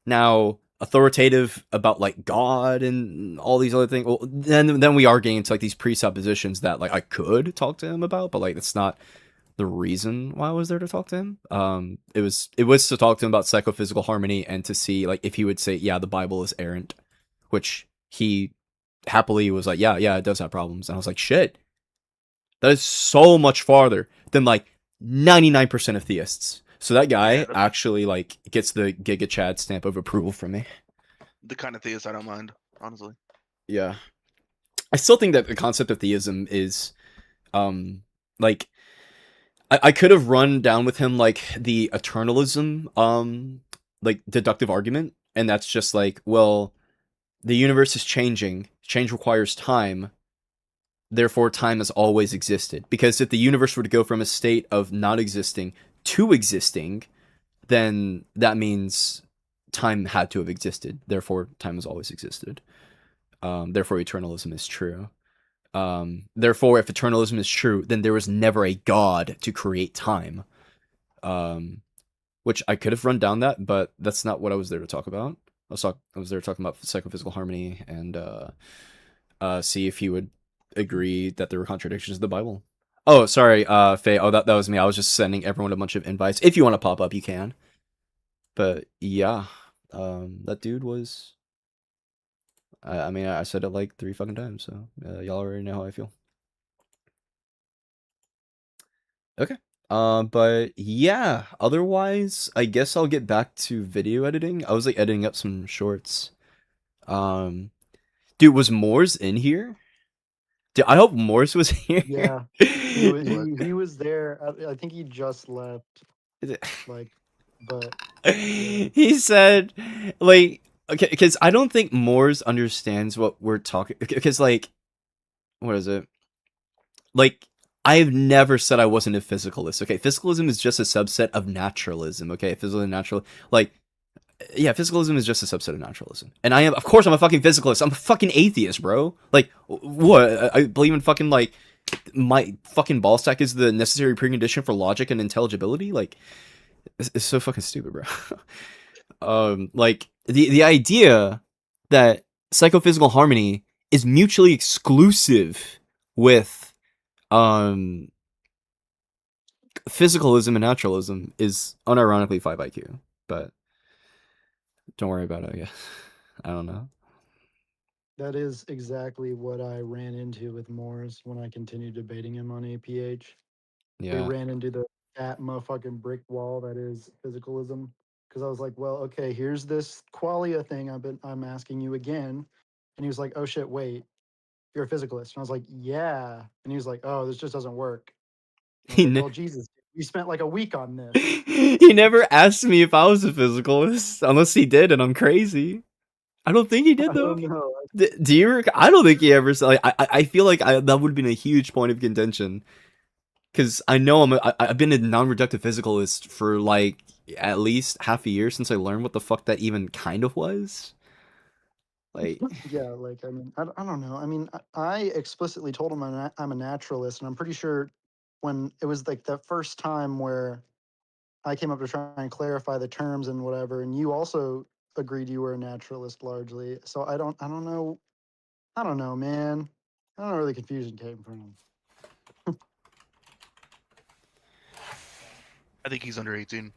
Speaker 2: now authoritative about like God and all these other things. Well, then we are getting into like these presuppositions that like I could talk to him about, but like it's not the reason why I was there to talk to him. It was to talk to him about psychophysical harmony and to see like if he would say, yeah, the Bible is errant, which he happily was like, yeah, it does have problems. And I was like, shit, that is so much farther than like 99% of theists. So that guy
Speaker 8: Yeah,
Speaker 2: actually like gets the Giga Chad stamp of approval from me.
Speaker 8: the kind of theist I don't mind, honestly.
Speaker 2: Yeah. I still think that the concept of theism is like I could have run down with him like the eternalism like deductive argument, and that's just like, well, the universe is changing. Change requires time. Therefore, time has always existed. Because if the universe were to go from a state of not existing to existing, then that means time had to have existed. Therefore, time has always existed. Therefore, eternalism is true. Therefore, if eternalism is true, then there was never a god to create time. Which I could have run down that, but that's not what I was there to talk about. I was there talking about psychophysical harmony and see if he would agree that there were contradictions in the Bible. Oh, sorry, Faye. Oh, that was me. I was just sending everyone a bunch of invites. If you want to pop up, you can. But yeah, that dude was. I mean, I said it like 3 fucking times, so y'all already know how I feel. Okay. But yeah, otherwise, I guess I'll get back to video editing. I was like editing up some shorts. Dude, was Moors in here? Dude, I hope Morse was here.
Speaker 5: Yeah, he was there. I think he just left. Like, but
Speaker 2: He said, like, okay, because I don't think Moors understands what we're talking. Because like, what is it? Like, I've never said I wasn't a physicalist. Okay, physicalism is just a subset of naturalism. Okay, physical and natural, like, yeah, physicalism is just a subset of naturalism. And I am, of course, I'm a fucking physicalist. I'm a fucking atheist, bro. Like, what? I believe in fucking, like, my fucking ball stack is the necessary precondition for logic and intelligibility. Like, it's so fucking stupid, bro. Like, the idea that psychophysical harmony is mutually exclusive with um physicalism and naturalism is unironically 5 IQ. But don't worry about it, I guess. I don't know.
Speaker 5: That is exactly what I ran into with Morris when I continued debating him on APH. We
Speaker 2: Yeah.
Speaker 5: ran into that motherfucking brick wall that is physicalism. Because I was like, well, okay, here's this qualia thing I'm asking you again. And he was like, oh shit, wait, you're a physicalist. And I was like, yeah. And he was like, oh, this just doesn't work. And I was
Speaker 2: He
Speaker 5: like,
Speaker 2: ne-
Speaker 5: well, Jesus, we spent like a week on this.
Speaker 2: he never asked me if I was a physicalist, unless he did, and I'm crazy. I don't think he
Speaker 5: I
Speaker 2: did though.
Speaker 5: don't know.
Speaker 2: Do you? I don't think he ever said. Like, I feel like that would have been a huge point of contention, because I know I've been a non-reductive physicalist for like at least half a year since I learned what the fuck that even kind of was. Like,
Speaker 5: Yeah, like, I mean, I don't know. I mean, I explicitly told him I'm a naturalist, and I'm pretty sure when it was like the first time where I came up to try and clarify the terms and whatever, and you also agreed you were a naturalist largely. So I don't know, man. I don't know where the confusion came from.
Speaker 8: I think he's under 18.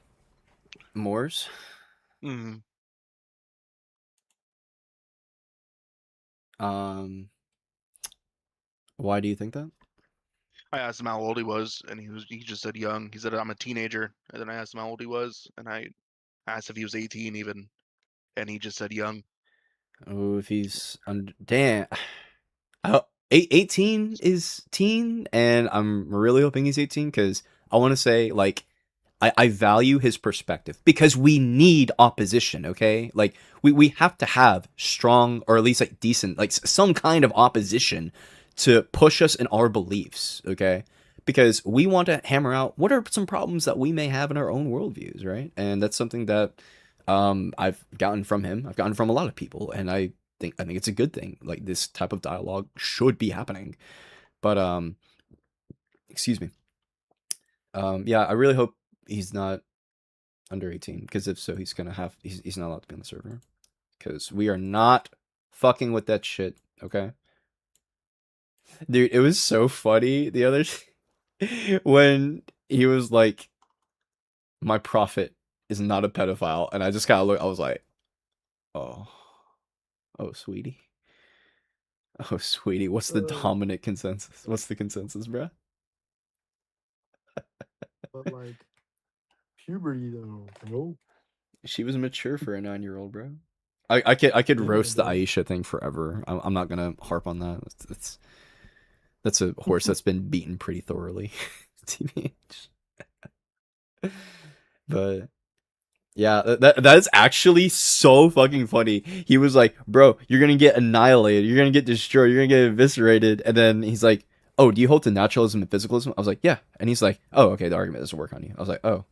Speaker 2: Moors.
Speaker 8: Mm.
Speaker 2: Why do you think that?
Speaker 8: I asked him how old he was, and he just said young. He said I'm a teenager, and then I asked him how old he was, and I asked if he was 18 even, and he just said young.
Speaker 2: Oh, if he's damn. 18 is teen, and I'm really hoping he's 18 because I want to say, like, I value his perspective because we need opposition, okay? Like, we have to have strong, or at least, like, decent, like, some kind of opposition to push us in our beliefs, okay? Because we want to hammer out what are some problems that we may have in our own worldviews, right? And that's something that I've gotten from him. I've gotten from a lot of people, and I think it's a good thing. Like, this type of dialogue should be happening. But excuse me. Yeah, I really hope he's not under 18, because if so, he's not allowed to be on the server, because we are not fucking with that shit, okay? Dude, it was so funny the other when he was like, my prophet is not a pedophile, and I just kind of looked, I was like, oh, sweetie. Oh, sweetie, what's the dominant consensus? What's the consensus, bruh?
Speaker 5: But like puberty though, bro.
Speaker 2: She was mature for a 9-year-old, bro. I could
Speaker 5: Yeah,
Speaker 2: roast the
Speaker 5: bro.
Speaker 2: Aisha thing forever. I'm not gonna harp on that. That's a horse that's been beaten pretty thoroughly. TBH. But yeah, that is actually so fucking funny. He was like, "Bro, you're gonna get annihilated. You're gonna get destroyed. You're gonna get eviscerated." And then he's like, "Oh, do you hold to naturalism and physicalism?" I was like, "Yeah." And he's like, "Oh, okay. The argument doesn't work on you." I was like, "Oh."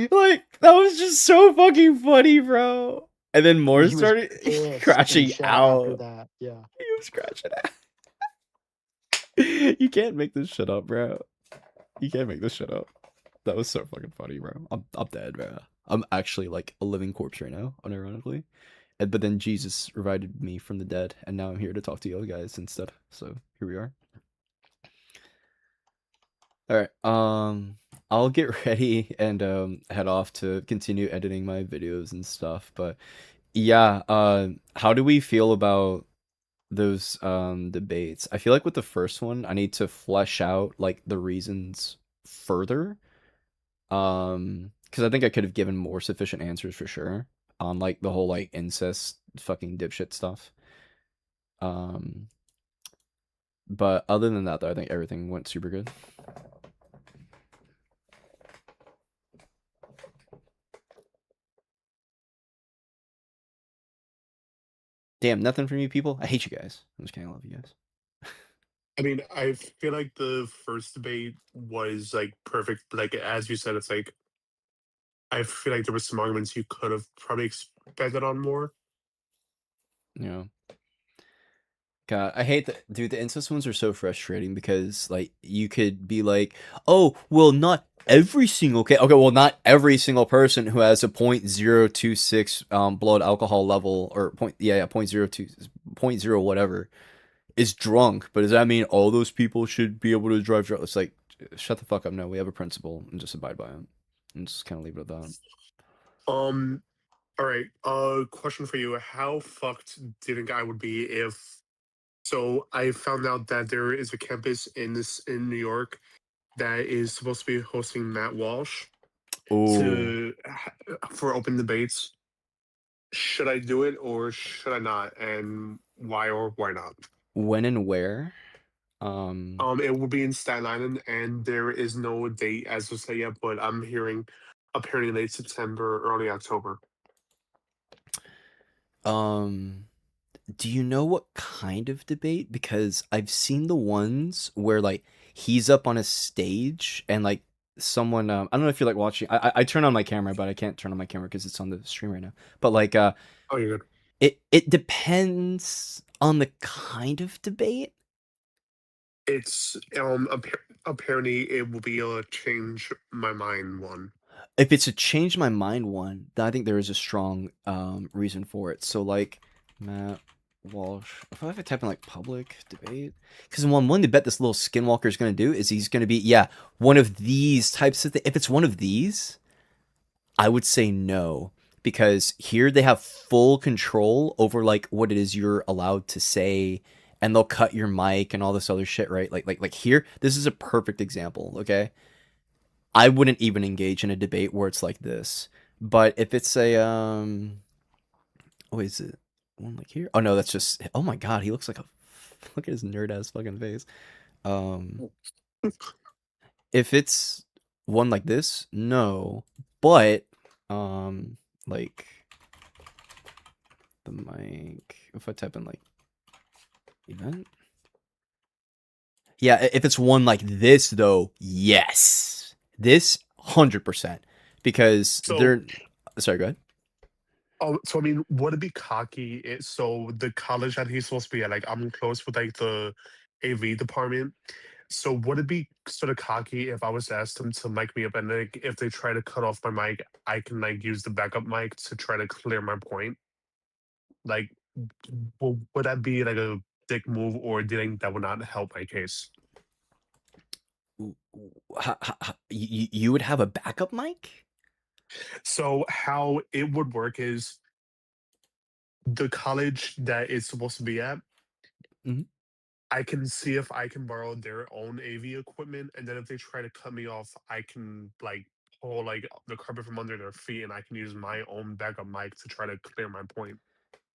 Speaker 2: Like, that was just so fucking funny, bro. And then
Speaker 5: And
Speaker 2: more
Speaker 5: he was
Speaker 2: started
Speaker 5: pissed in
Speaker 2: crashing
Speaker 5: chat after
Speaker 2: out.
Speaker 5: that. Yeah.
Speaker 2: He was crashing out. You can't make this shit up, bro. You can't make this shit up. That was so fucking funny, bro. I'm dead, bro. I'm actually like a living corpse right now, unironically. But then Jesus revived me from the dead, and now I'm here to talk to you guys instead. So here we are. All right. I'll get ready and head off to continue editing my videos and stuff. But yeah, how do we feel about those debates? I feel like with the first one, I need to flesh out like the reasons further. Because I think I could have given more sufficient answers for sure on like the whole like incest fucking dipshit stuff. Um, but other than that, though, I think everything went super good. Damn, nothing from you people. I hate you guys. I'm just kidding. I love you guys.
Speaker 9: I mean, I feel like the first debate was like perfect. Like as you said, it's like I feel like there were some arguments you could have probably expanded on more.
Speaker 2: You know. God, I hate that, dude. The incest ones are so frustrating because, like, you could be like, "Oh, well, not every single okay, well, not every single person who has a .026 blood alcohol level or .0.02 .0 whatever is drunk, but does that mean all those people should be able to drive drunk?" It's like, shut the fuck up. No, we have a principle and just abide by it, and just kind of leave it at that.
Speaker 9: Um. All right. Question for you: how fucked do you think I would be if? So I found out that there is a campus in New York that is supposed to be hosting Matt Walsh
Speaker 2: Oh,
Speaker 9: to for open debates. Should I do it or should I not? And why or why not?
Speaker 2: when and where?
Speaker 9: It will be in Staten Island, and there is no date as of yet. But I'm hearing apparently late September, early October.
Speaker 2: Um, do you know what kind of debate? Because I've seen the ones where like he's up on a stage and like someone I don't know if you're like watching. I turn on my camera, but I can't turn on my camera because it's on the stream right now. But like
Speaker 9: Oh, you're good.
Speaker 2: it depends on the kind of debate.
Speaker 9: It's apparently it will be a change my mind one.
Speaker 2: If it's a change my mind one, then I think there is a strong reason for it. So like Matt Walsh, if I type in like public debate, because one debate this little skinwalker is going to do is he's going to be one of these types of if it's one of these, I would say no, because here they have full control over like what it is you're allowed to say, and they'll cut your mic and all this other shit, right? Like here, this is a perfect example. Okay, I wouldn't even engage in a debate where it's like this. But if it's a oh, is it one like here? Oh no, that's just oh my god, he looks like a look at his nerd ass fucking face. If it's one like this, no. But like the mic, if I type in like event, yeah, if it's one like this though, yes, this 100% because
Speaker 9: So,
Speaker 2: they're sorry, go ahead.
Speaker 9: so I mean, would it be cocky? So the college that he's supposed to be at, like, I'm close with like the AV department. So would it be sort of cocky if I was to ask them to mic me up, and like if they try to cut off my mic, I can like use the backup mic to try to clear my point? Like, would that be like a dick move, or do you think that would not help my case?
Speaker 2: You would have a backup mic?
Speaker 9: So how it would work is the college that it's supposed to be at,
Speaker 2: Mhm.
Speaker 9: I can see if I can borrow their own AV equipment, and then if they try to cut me off, I can like pull like the carpet from under their feet, and I can use my own backup mic to try to clear my point.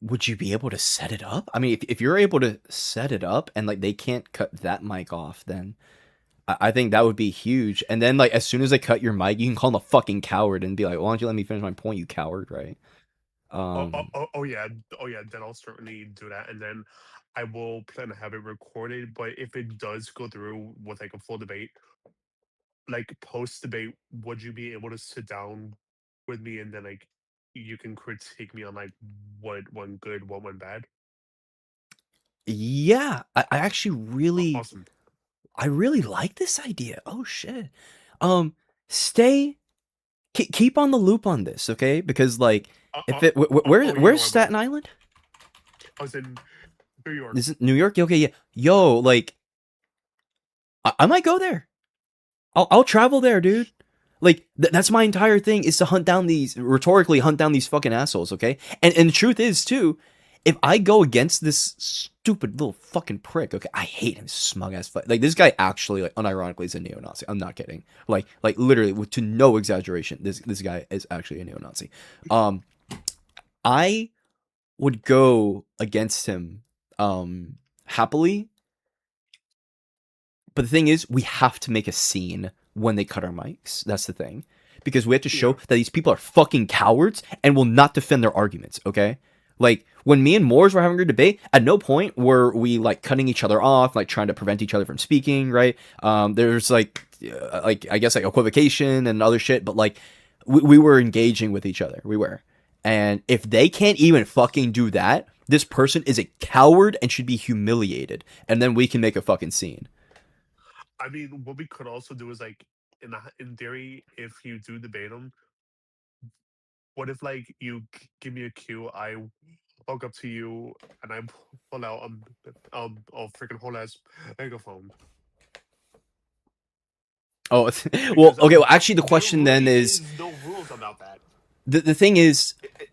Speaker 2: Would you be able to set it up? I mean, if you're able to set it up and like they can't cut that mic off, then I think that would be huge. And then like as soon as they cut your mic, you can call them a fucking coward and be like, "Why don't you let me finish my point, you coward?" Right?
Speaker 9: Oh yeah, oh yeah. Then I'll certainly do that, and then I will plan to have it recorded. But if it does go through with like a full debate, like post debate, would you be able to sit down with me, and then like you can critique me on like what went good, what went bad?
Speaker 2: Yeah, I actually
Speaker 9: Awesome.
Speaker 2: I really like this idea. Oh shit. Um, stay keep on the loop on this, okay? Because like if it
Speaker 9: Oh, you know
Speaker 2: where's
Speaker 9: I will.
Speaker 2: Staten Island?
Speaker 9: I was in New York.
Speaker 2: Is it New York? Okay, yeah. Yo, like I might go there. I'll travel there, dude. Like that's my entire thing is to hunt down these rhetorically hunt down these fucking assholes, okay? And the truth is too, if I go against this stupid little fucking prick, okay, I hate him, smug ass fuck. Like this guy actually, like, unironically, is a neo-Nazi. I'm not kidding. Like literally, with to no exaggeration, this guy is actually a neo-Nazi. I would go against him, happily. But the thing is, we have to make a scene when they cut our mics. That's the thing. Because we have to show
Speaker 9: Yeah.
Speaker 2: that these people are fucking cowards and will not defend their arguments, okay? Like when me and Moores were having a debate, at no point were we like cutting each other off, like trying to prevent each other from speaking, right? There's like I guess like equivocation and other shit, but like we were engaging with each other. We were. And if they can't even fucking do that, this person is a coward and should be humiliated. And then we can make a fucking scene.
Speaker 9: I mean, what we could also do is like, in theory, if you do debate them, what if like you give me a cue, I walk up to you and I pull out a freaking whole ass megaphone?
Speaker 2: Oh, well,
Speaker 9: Because
Speaker 2: okay. Well, actually, the
Speaker 9: there
Speaker 2: question then
Speaker 9: really
Speaker 2: is
Speaker 9: is no rules about that.
Speaker 2: the thing is,
Speaker 9: It-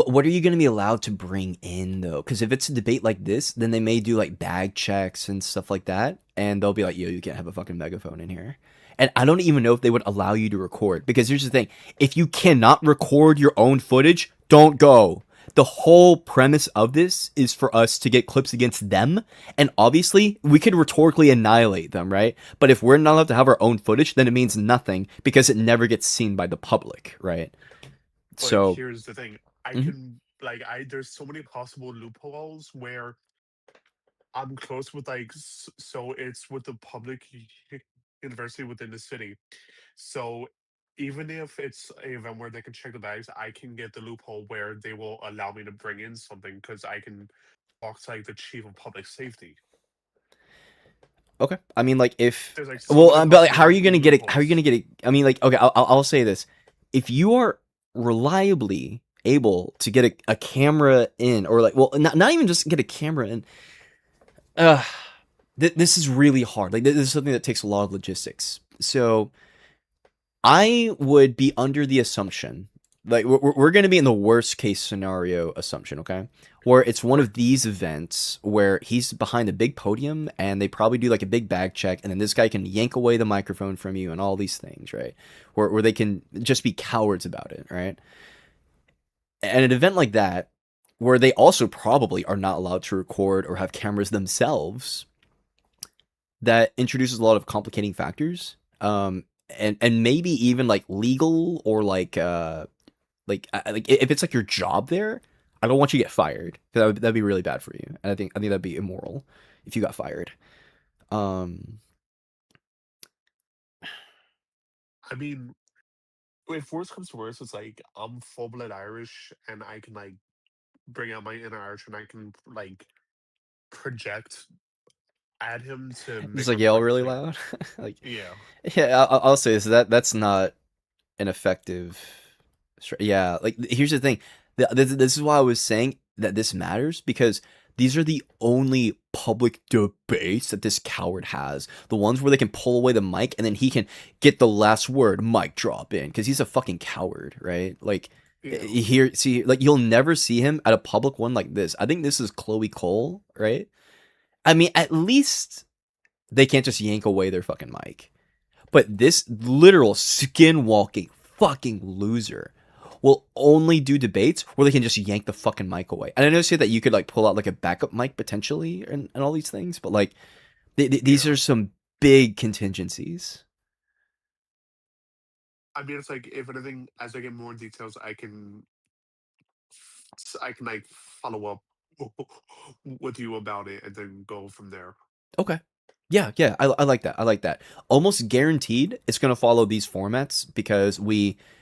Speaker 2: what are you going to be allowed to bring in though? Because if it's a debate like this, then they may do like bag checks and stuff like that, and they'll be like, "Yo, you can't have a fucking megaphone in here." And I don't even know if they would allow you to record because here's the thing: if you cannot record your own footage, don't go. The whole premise of this is for us to get clips against them, and obviously we could rhetorically annihilate them, right? But if we're not allowed to have our own footage, then it means nothing because it never gets seen by the public, right?
Speaker 9: but
Speaker 2: So.
Speaker 9: here's the thing: I
Speaker 2: Mhm.
Speaker 9: can like I there's so many possible loopholes where I'm close with like so it's with the public university within the city. So even if it's an event where they can check the bags, I can get the loophole where they will allow me to bring in something because I can talk to like the chief of public safety.
Speaker 2: Okay. I mean, like if
Speaker 9: There's like so
Speaker 2: well,
Speaker 9: many
Speaker 2: but like, how are
Speaker 9: possible
Speaker 2: you gonna get it? How are you
Speaker 9: loopholes.
Speaker 2: gonna get it? I mean, like, okay, I'll say this: if you are reliably able to get a camera in, or like, well, not even just get a camera in. Uh, this is really hard. Like, this is something that takes a lot of logistics. So I would be under the assumption, like we're going to be in the worst case scenario assumption, okay? Where it's one
Speaker 9: Right.
Speaker 2: of these events where he's behind a big podium and they probably do like a big bag check, and then this guy can yank away the microphone from you and all these things, right? Where they can just be cowards about it, right? And an event like that, where they also probably are not allowed to record or have cameras themselves, that introduces a lot of complicating factors. And maybe even like legal or like if it's like your job there, I don't want you to get fired because that'd be really bad for you, and I think that'd be immoral if you got fired. Um,
Speaker 9: I mean, if worse comes to worse, it's like I'm full blood Irish and I can like bring out my inner Irish and I can like project at him to
Speaker 2: just
Speaker 9: make
Speaker 2: like
Speaker 9: him
Speaker 2: yell
Speaker 9: like
Speaker 2: really
Speaker 9: think.
Speaker 2: loud, like
Speaker 9: Yeah.
Speaker 2: yeah, I'll say this that's not an effective. Yeah, like here's the thing. This is why I was saying that this matters because these are the only public debates that this coward has. The ones where they can pull away the mic and then he can get the last word, mic drop in, because he's a fucking coward, right? Like
Speaker 9: Yeah.
Speaker 2: here, see, like you'll never see him at a public one like this. I think this is Chloe Cole, right? I mean, at least they can't just yank away their fucking mic. But this literal skinwalking fucking loser will only do debates where they can just yank the fucking mic away. And I know you say that you could like pull out like a backup mic potentially and all these things, but like these
Speaker 9: Yeah.
Speaker 2: are some big contingencies.
Speaker 9: I mean, it's like if anything, as I get more details, I can like follow up with you about it and then go from there.
Speaker 2: Okay. Yeah, I like that. I like that. Almost guaranteed it's going to follow these formats because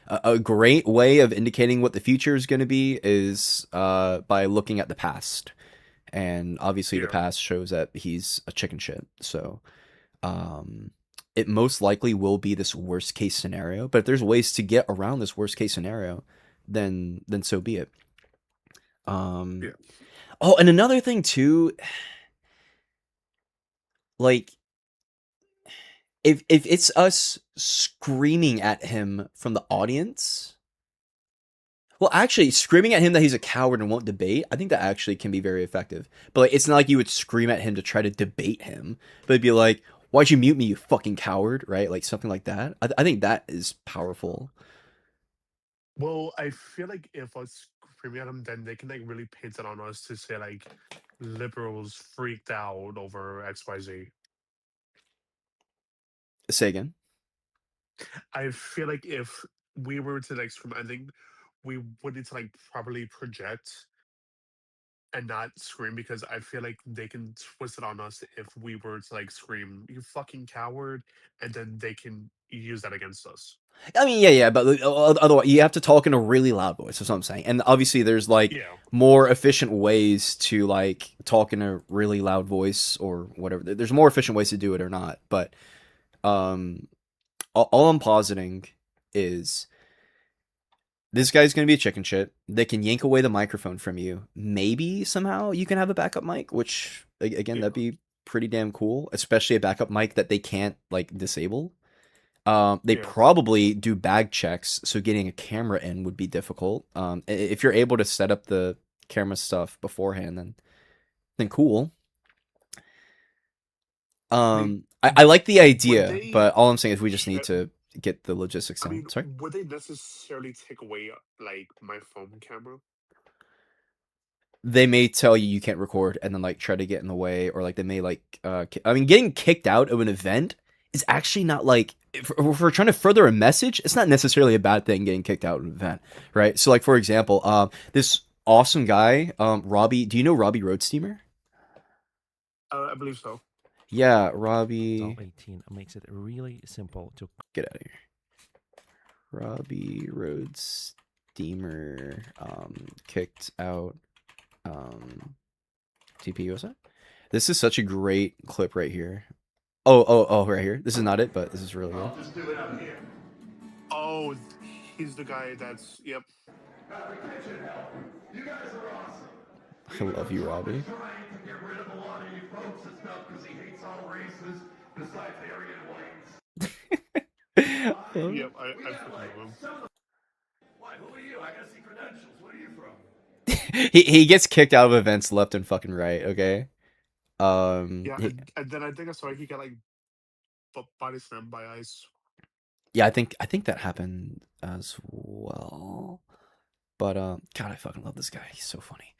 Speaker 2: a great way of indicating what the future is going to be is by looking at the past. And obviously the
Speaker 9: Yeah.
Speaker 2: past shows that he's a chicken shit. So um, it most likely will be this worst case scenario. But if there's ways to get around this worst case scenario, then so be it. Um,
Speaker 9: Yeah.
Speaker 2: oh, and another thing too, like if it's us screaming at him from the audience. Well, actually, screaming at him that he's a coward and won't debate, I think that actually can be very effective. But like, it's not like you would scream at him to try to debate him, but it'd be like, "Why'd you mute me, you fucking coward?" Right? Like something like that. I think that is powerful.
Speaker 9: Well, I feel like if us screaming at them, then they can like really paint it on us to say like liberals freaked out over XYZ.
Speaker 2: Say again.
Speaker 9: I feel like if we were to like scream, I think we would need to like properly project and not scream, because I feel like they can twist it on us if we were to like scream, "You fucking coward," and then they can use that against us.
Speaker 2: I mean, yeah, but otherwise you have to talk in a really loud voice. That's what I'm saying. And obviously, there's like
Speaker 9: Yeah.
Speaker 2: more efficient ways to like talk in a really loud voice or whatever. There's more efficient ways to do it or not. But all I'm positing is this guy's gonna be a chicken shit. They can yank away the microphone from you. Maybe somehow you can have a backup mic, which again
Speaker 9: Yeah.
Speaker 2: that'd be pretty damn cool. Especially a backup mic that they can't like disable. They
Speaker 9: Yeah.
Speaker 2: probably do bag checks, so getting a camera in would be difficult. If you're able to set up the camera stuff beforehand, then cool.
Speaker 9: I mean,
Speaker 2: I like the
Speaker 9: would
Speaker 2: idea,
Speaker 9: they?
Speaker 2: but all I'm saying is we just need
Speaker 9: Sh-
Speaker 2: to get the logistics
Speaker 9: I
Speaker 2: down.
Speaker 9: mean,
Speaker 2: Sorry.
Speaker 9: would they necessarily take away like my phone camera?
Speaker 2: They may tell you can't record and then like try to get in the way, or like they may like I mean, getting kicked out of an event is actually not like if we're trying to further a message, it's not necessarily a bad thing getting kicked out of an event, right? So like for example, this awesome guy, Robbie, do you know Robbie Roadsteamer?
Speaker 9: I believe so.
Speaker 2: Yeah, Robbie.
Speaker 10: 18 makes it really simple to
Speaker 2: Get out of here. Robbie Roadsteamer kicked out TP USA. This is such a great clip right here. Oh, right here. This is not it, but this is really good.
Speaker 9: Oh, he's the guy that's yep.
Speaker 2: I love you, Robbie.
Speaker 9: Yep, I freaking love him.
Speaker 2: He gets kicked out of events left and fucking right. Okay.
Speaker 9: Yeah, and then I think I saw he got like body slammed by ice.
Speaker 2: Yeah, I think that happened as well. But God, I fucking love this guy. He's so funny.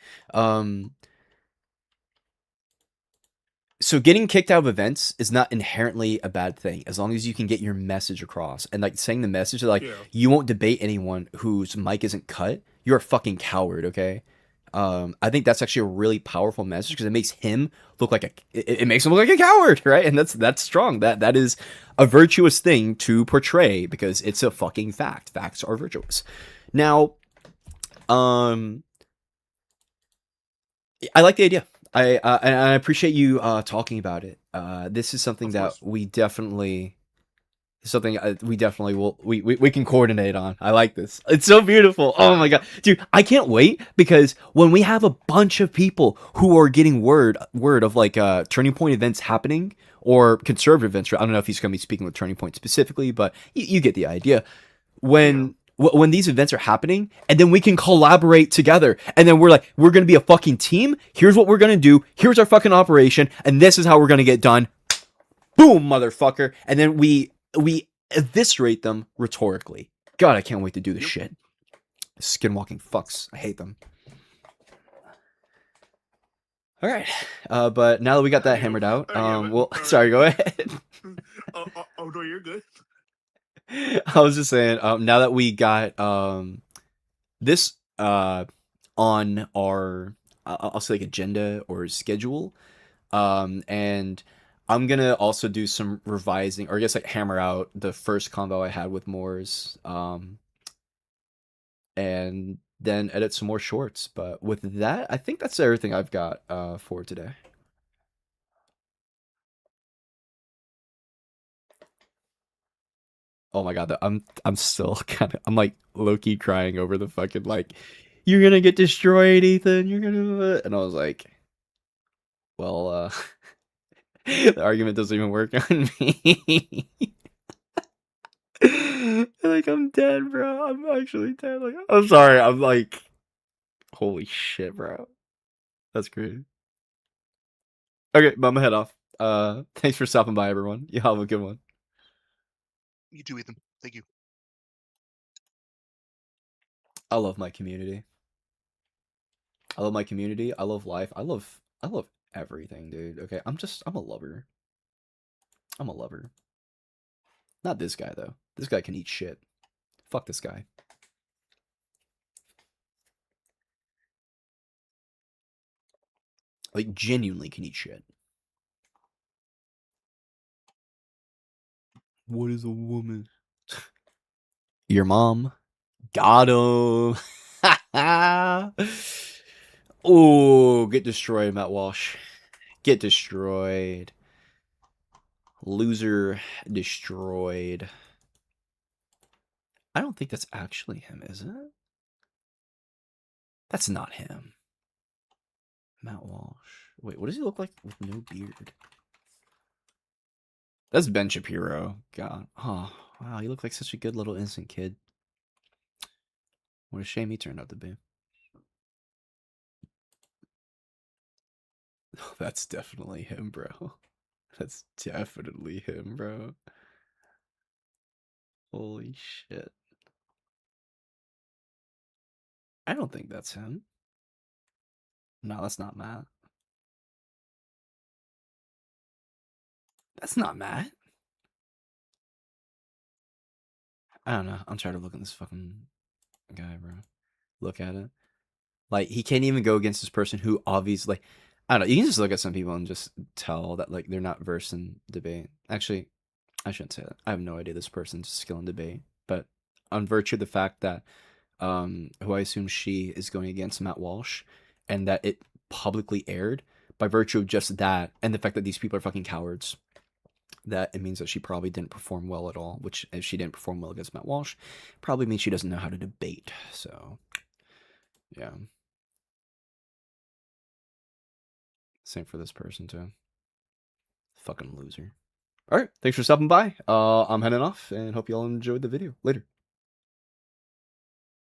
Speaker 2: So getting kicked out of events is not inherently a bad thing as long as you can get your message across. And like saying the message that like
Speaker 9: Yeah.
Speaker 2: you won't debate anyone whose mic isn't cut. You're a fucking coward, okay? I think that's actually a really powerful message because it makes him look like it makes him look like a coward, right? And that's strong. That is a virtuous thing to portray because it's a fucking fact. Facts are virtuous. Now, I like the idea. I appreciate you talking about it. This is something that we definitely will we can coordinate on. I like this. It's so beautiful. Oh my god, dude, I can't wait because when we have a bunch of people who are getting word of like Turning Point events happening or conservative events. I don't know if he's going to be speaking with Turning Point specifically, but you get the idea. When these events are happening, and then we can collaborate together, and then we're going to be a fucking team. Here's what we're going to do. Here's our fucking operation, and this is how we're going to get done. Boom, motherfucker. And then we eviscerate them rhetorically. God, I can't wait to do this shit. Skinwalking fucks. I hate them. All right. But now that we got that hammered out, sorry, go ahead.
Speaker 9: Oh no, you're good.
Speaker 2: I was just saying, now that we got this on our I'll say like agenda or schedule, and I'm gonna also do some revising, or I guess like hammer out the first combo I had with Moors, and then edit some more shorts. But with that, I think that's everything I've got for today. Oh my god, I'm still I'm like low-key crying over the fucking like, you're gonna get destroyed, Ethan. You're gonna, and I was like, well, the argument doesn't even work on me. Like I'm dead, bro. I'm actually dead. Like I'm sorry. I'm like, holy shit, bro. That's crazy. Okay, but I'm gonna head off. Thanks for stopping by, everyone. You have a good one.
Speaker 8: You too, Ethan. Thank you.
Speaker 2: I love my community. I love my community. I love life. I love everything, dude. Okay, I'm a lover. I'm a lover. Not this guy though. This guy can eat shit. Fuck this guy. Like, genuinely can eat shit. What is a woman? Your mom. Got him. Oh, get destroyed, Matt Walsh. Get destroyed. Loser destroyed. I don't think that's actually him, is it? That's not him. Matt Walsh. Wait, what does he look like with no beard? That's Ben Shapiro. God. Oh, wow, he looked like such a good little innocent kid. What a shame he turned out to be. Oh, that's definitely him, bro. That's definitely him, bro. Holy shit. I don't think that's him. No, that's not Matt. That's not Matt. I don't know. I'm tired of looking at this fucking guy, bro. Look at it. Like, he can't even go against this person who obviously, I don't know. You can just look at some people and just tell that, like, they're not versed in debate. Actually, I shouldn't say that. I have no idea this person's skill in debate. But on virtue of the fact that, who I assume she is going against Matt Walsh, and that it publicly aired, by virtue of just that, and the fact that these people are fucking cowards, that it means that she probably didn't perform well at all, which, if she didn't perform well against Matt Walsh, probably means she doesn't know how to debate. So, yeah. Same for this person, too. Fucking loser. All right, thanks for stopping by. I'm heading off, and hope you all enjoyed the video. Later.